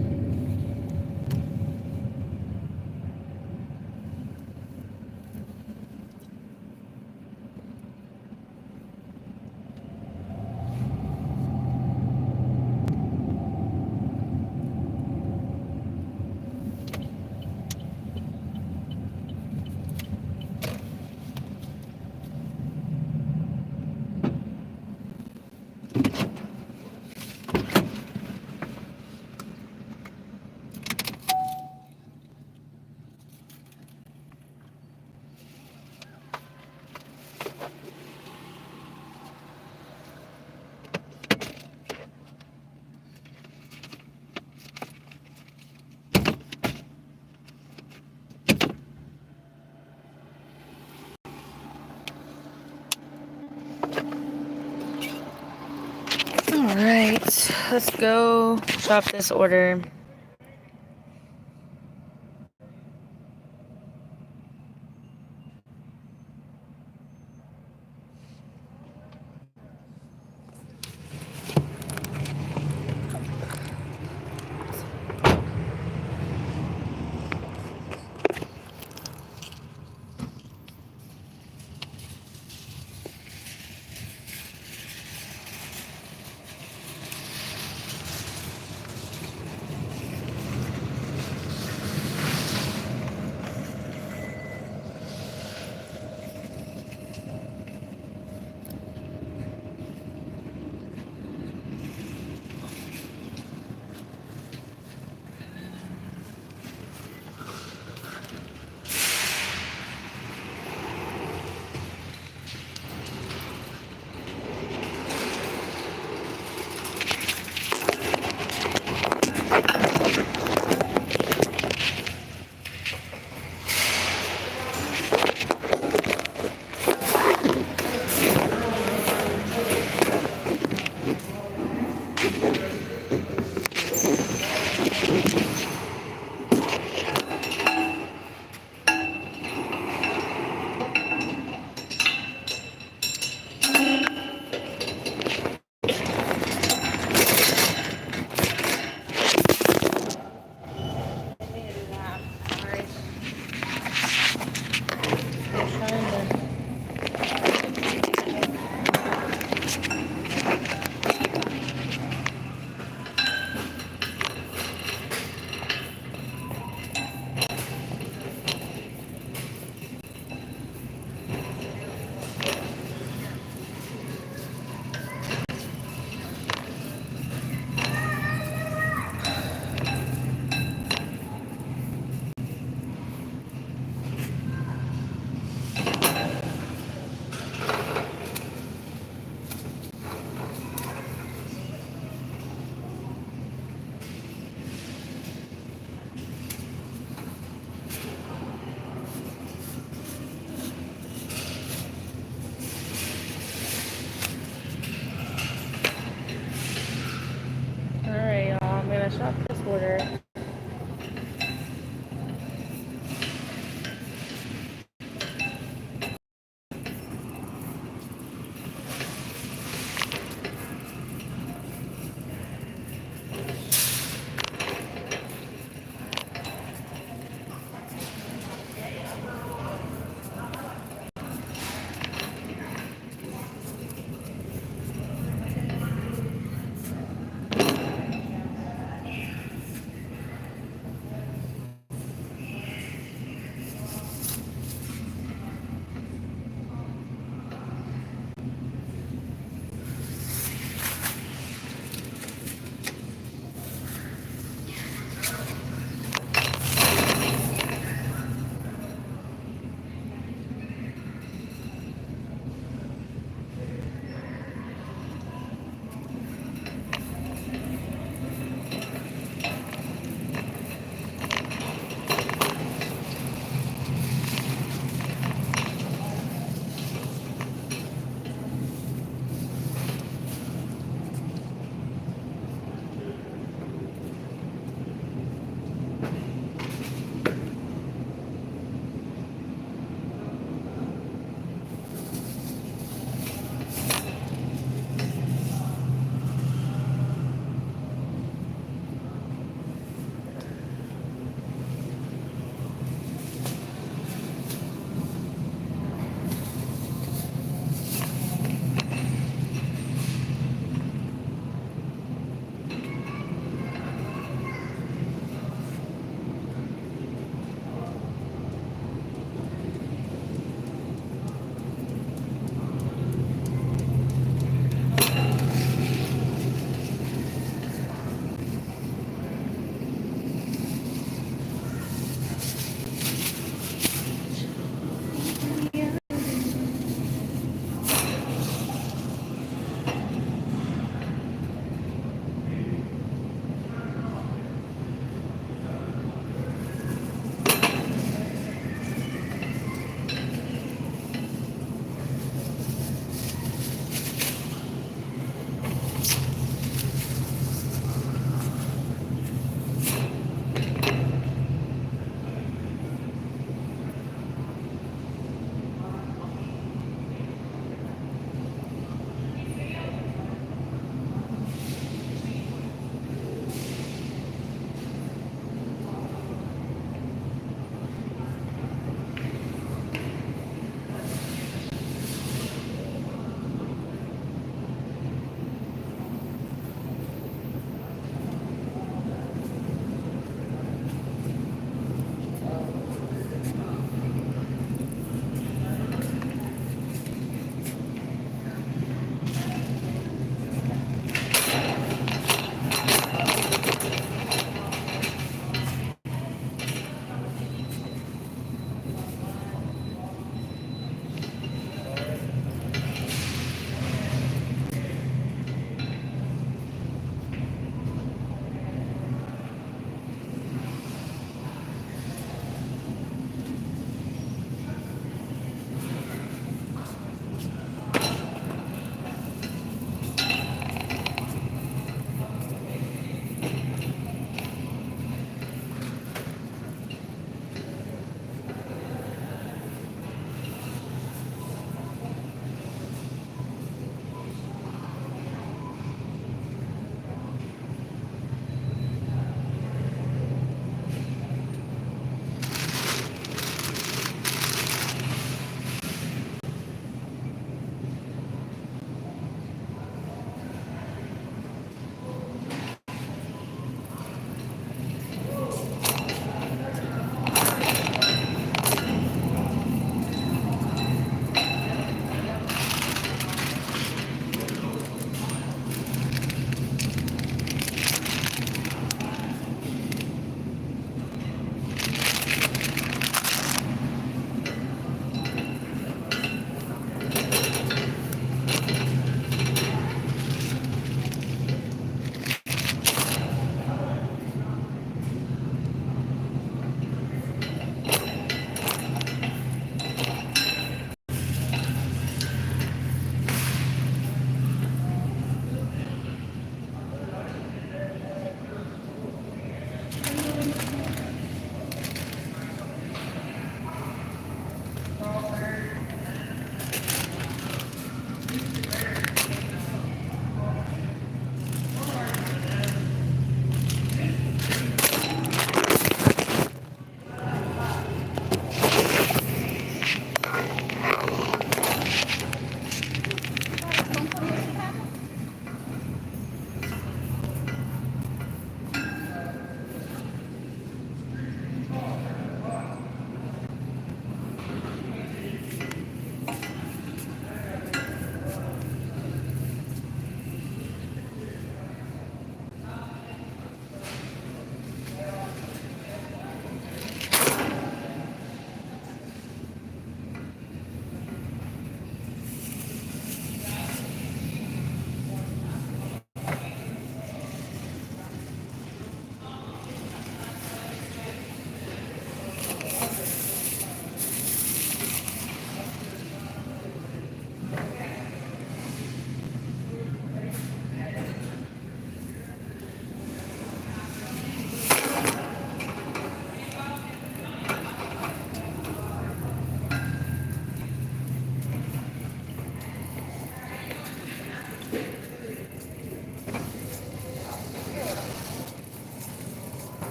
Alright, let's go shop this order. Alright, y'all. I'm gonna shop this order.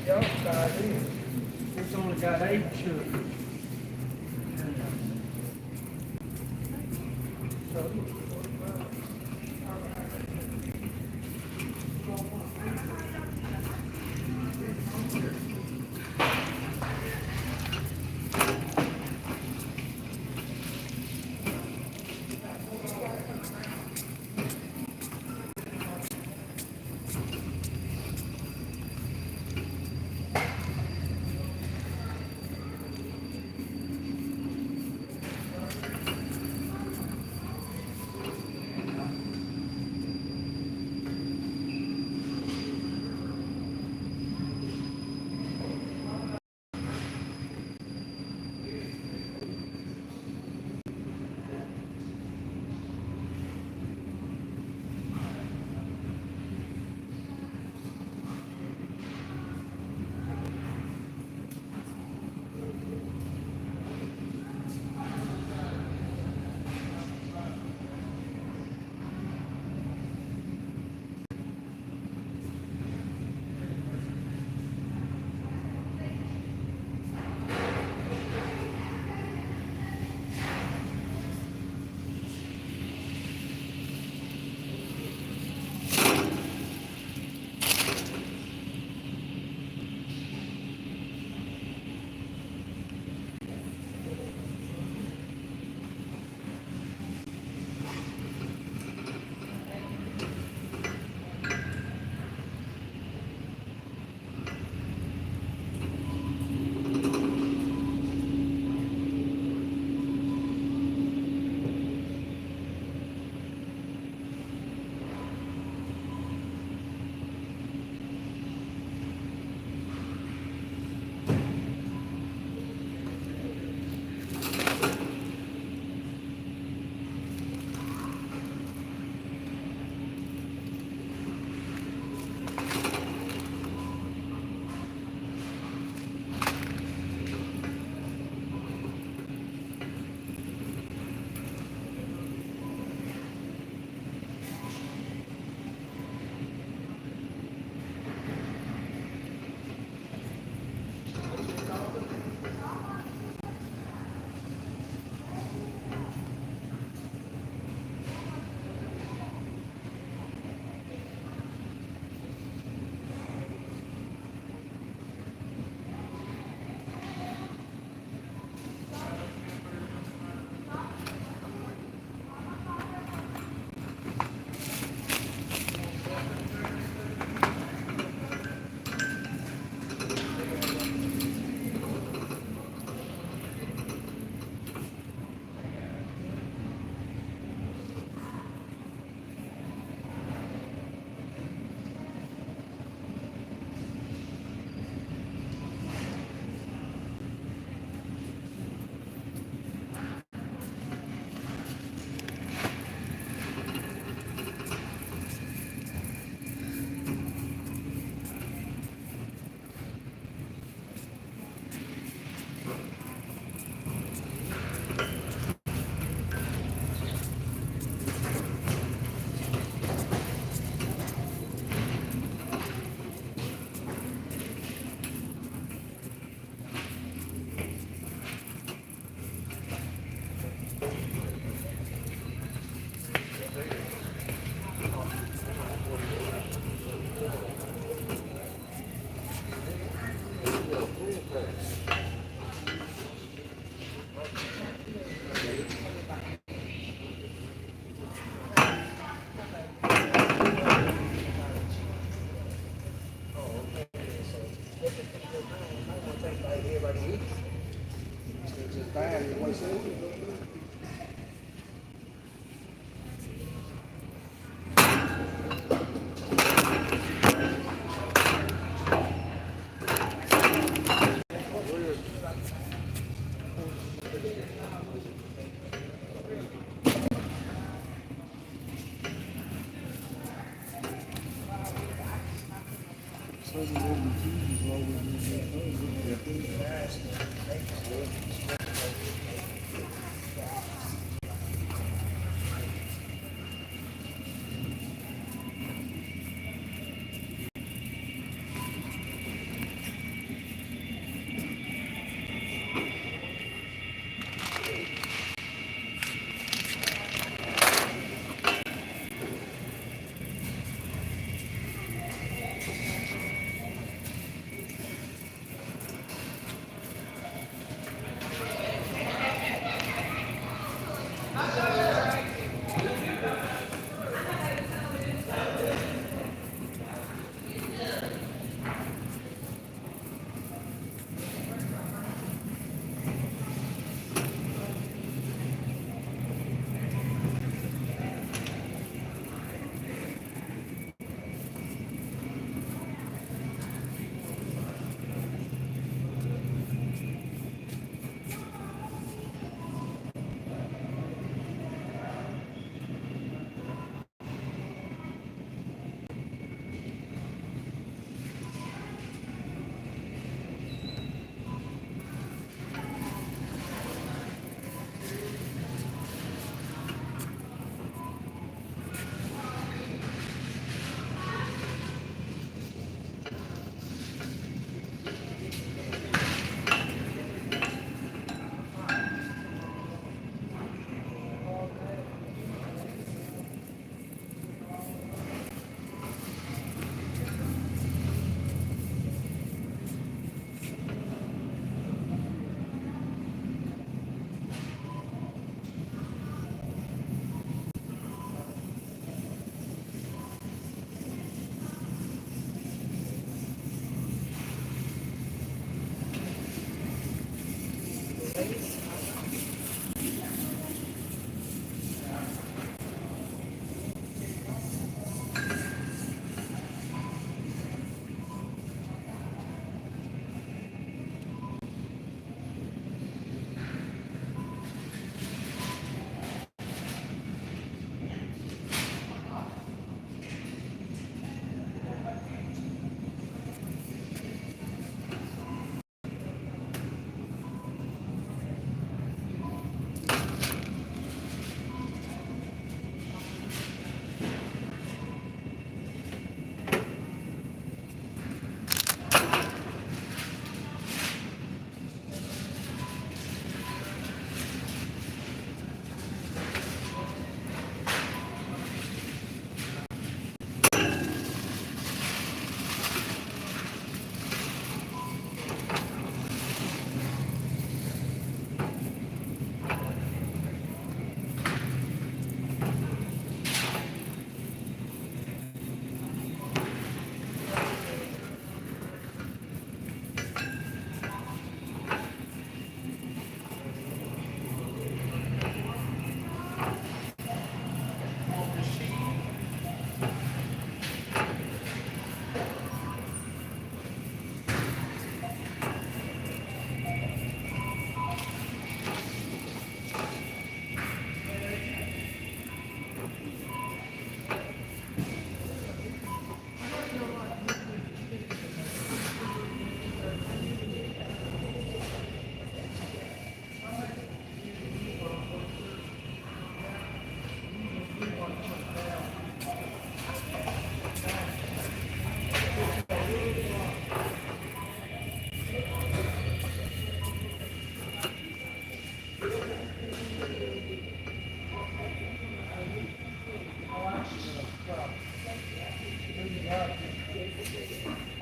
Y'all got it. It's only got 8 children.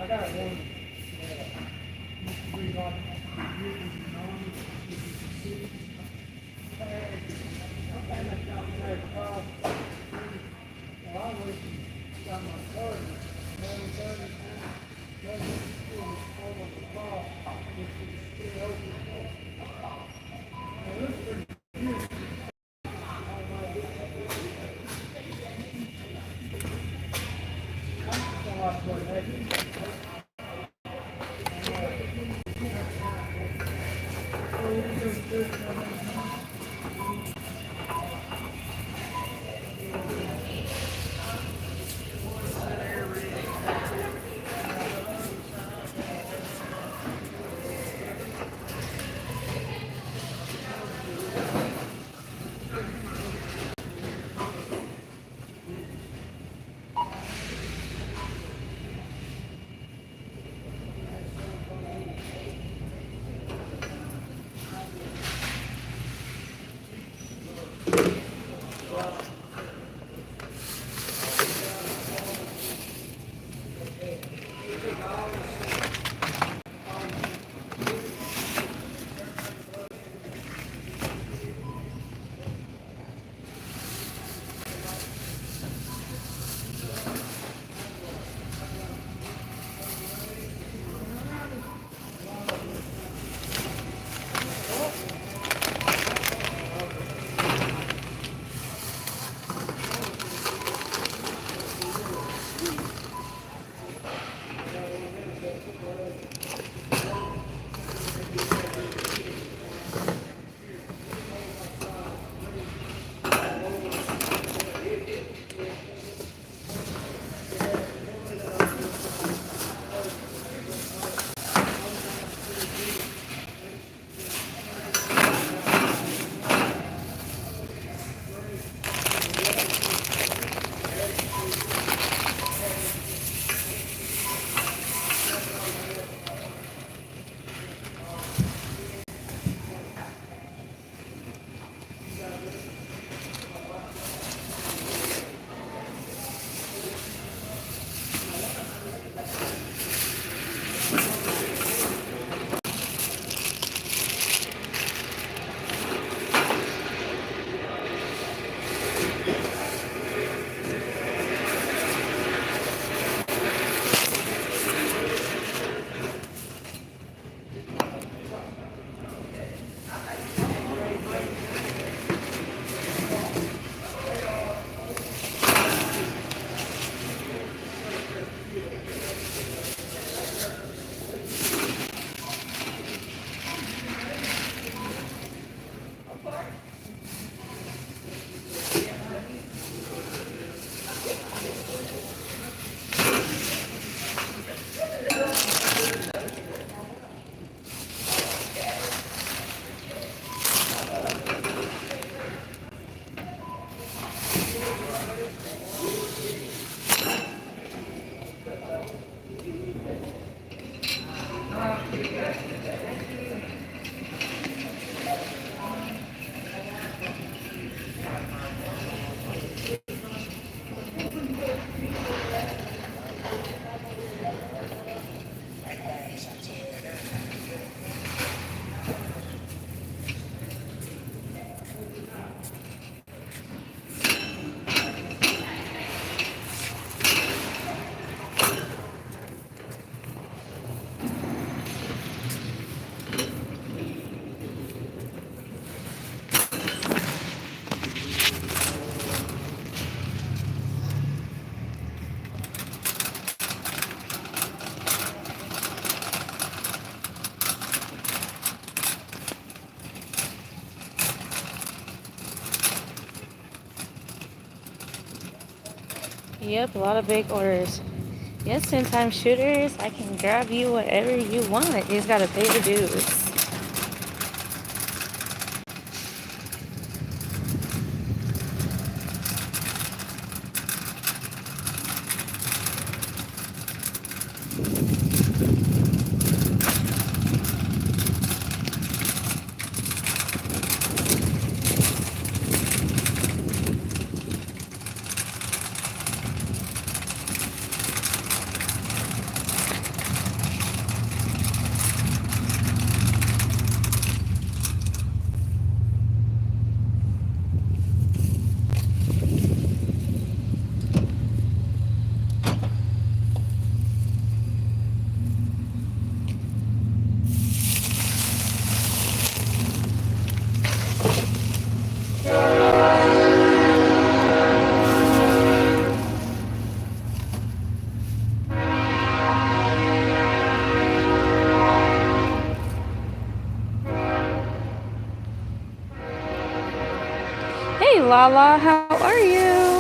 I got one that used to be like years known as the city. I got my car. Well, I went and got my car. Never done it. Never over the car. Which is still open. Now, this is a lot more negative. Yep, a lot of big orders. Yes, 10 times shooters. I can grab you whatever you want. You just gotta pay the dues. Lala, how are you?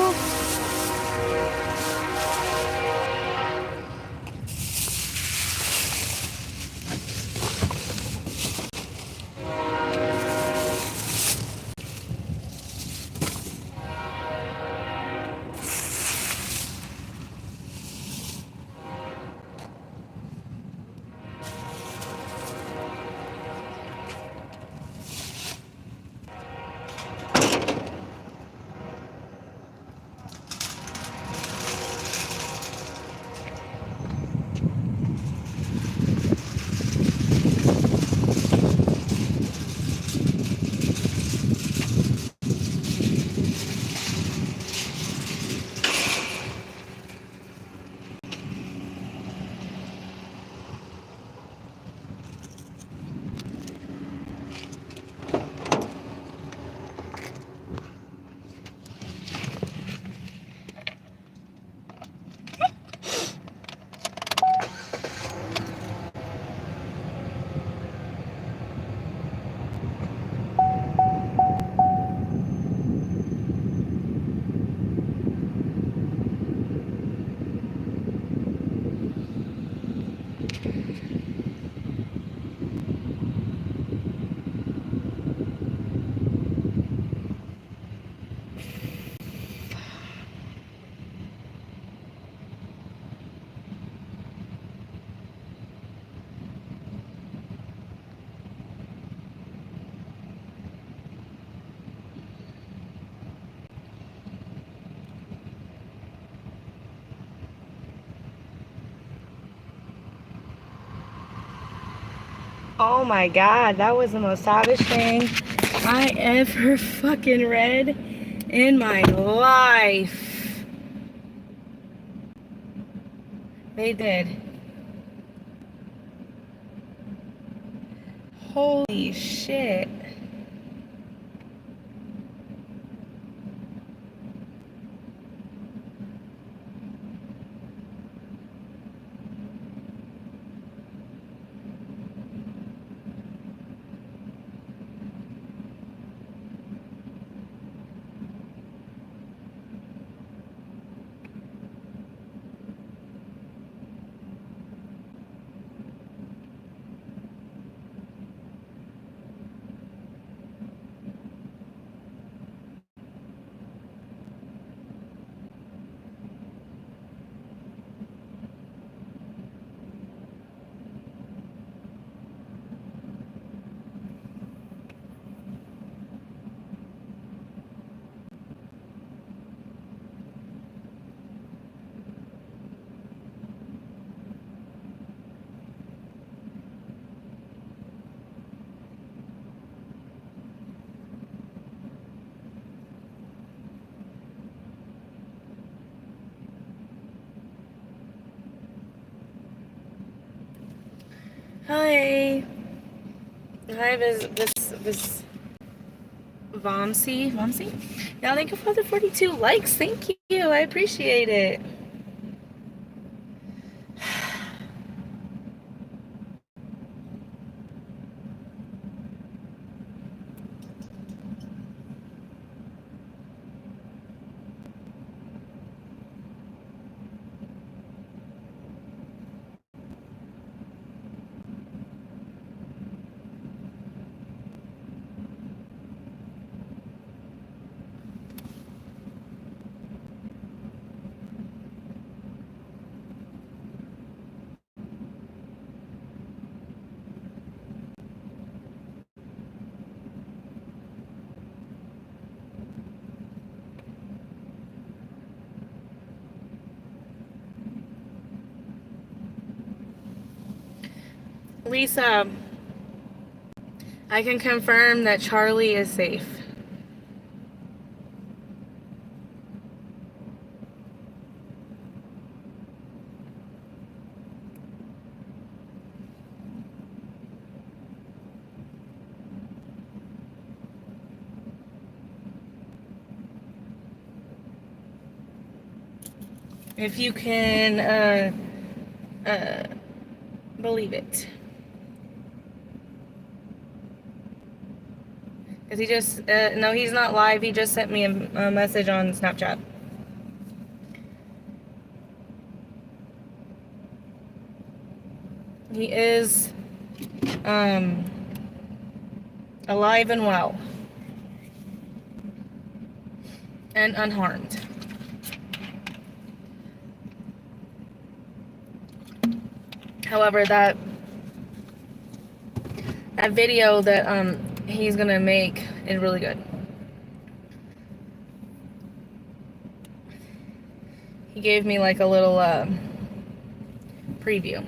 Oh my god, that was the most savage thing I ever fucking read in my life. They did. Holy shit. Hi. Hi, this Vomsy. Vomsy? Yeah, thank you for the 42 likes. Thank you. I appreciate it. Lisa, I can confirm that Charlie is safe. If you can believe it. Cause he just no, he's not live. He just sent me a message on Snapchat. He is alive and well and unharmed. However, that video that he's gonna make is really good. He gave me like a little preview.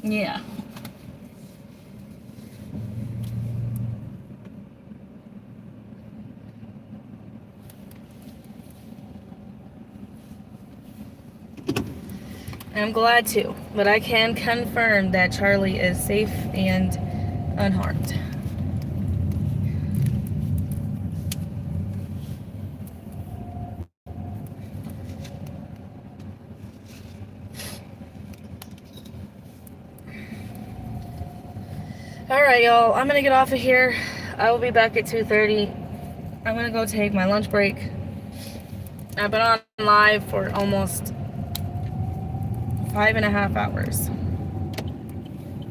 Yeah. I'm glad to, but I can confirm that Charlie is safe and unharmed. Alright, y'all, I'm gonna get off of here. I will be back at 2:30. I'm gonna go take my lunch break. I've been on live for almost 5.5 hours.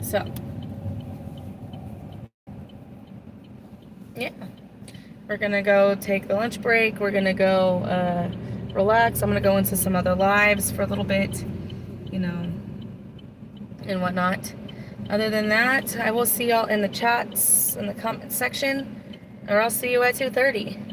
So, yeah. We're gonna go take the lunch break. We're gonna go relax. I'm gonna go into some other lives for a little bit, you know, and whatnot. Other than that, I will see y'all in the chats, in the comment section, or I'll see you at 2:30.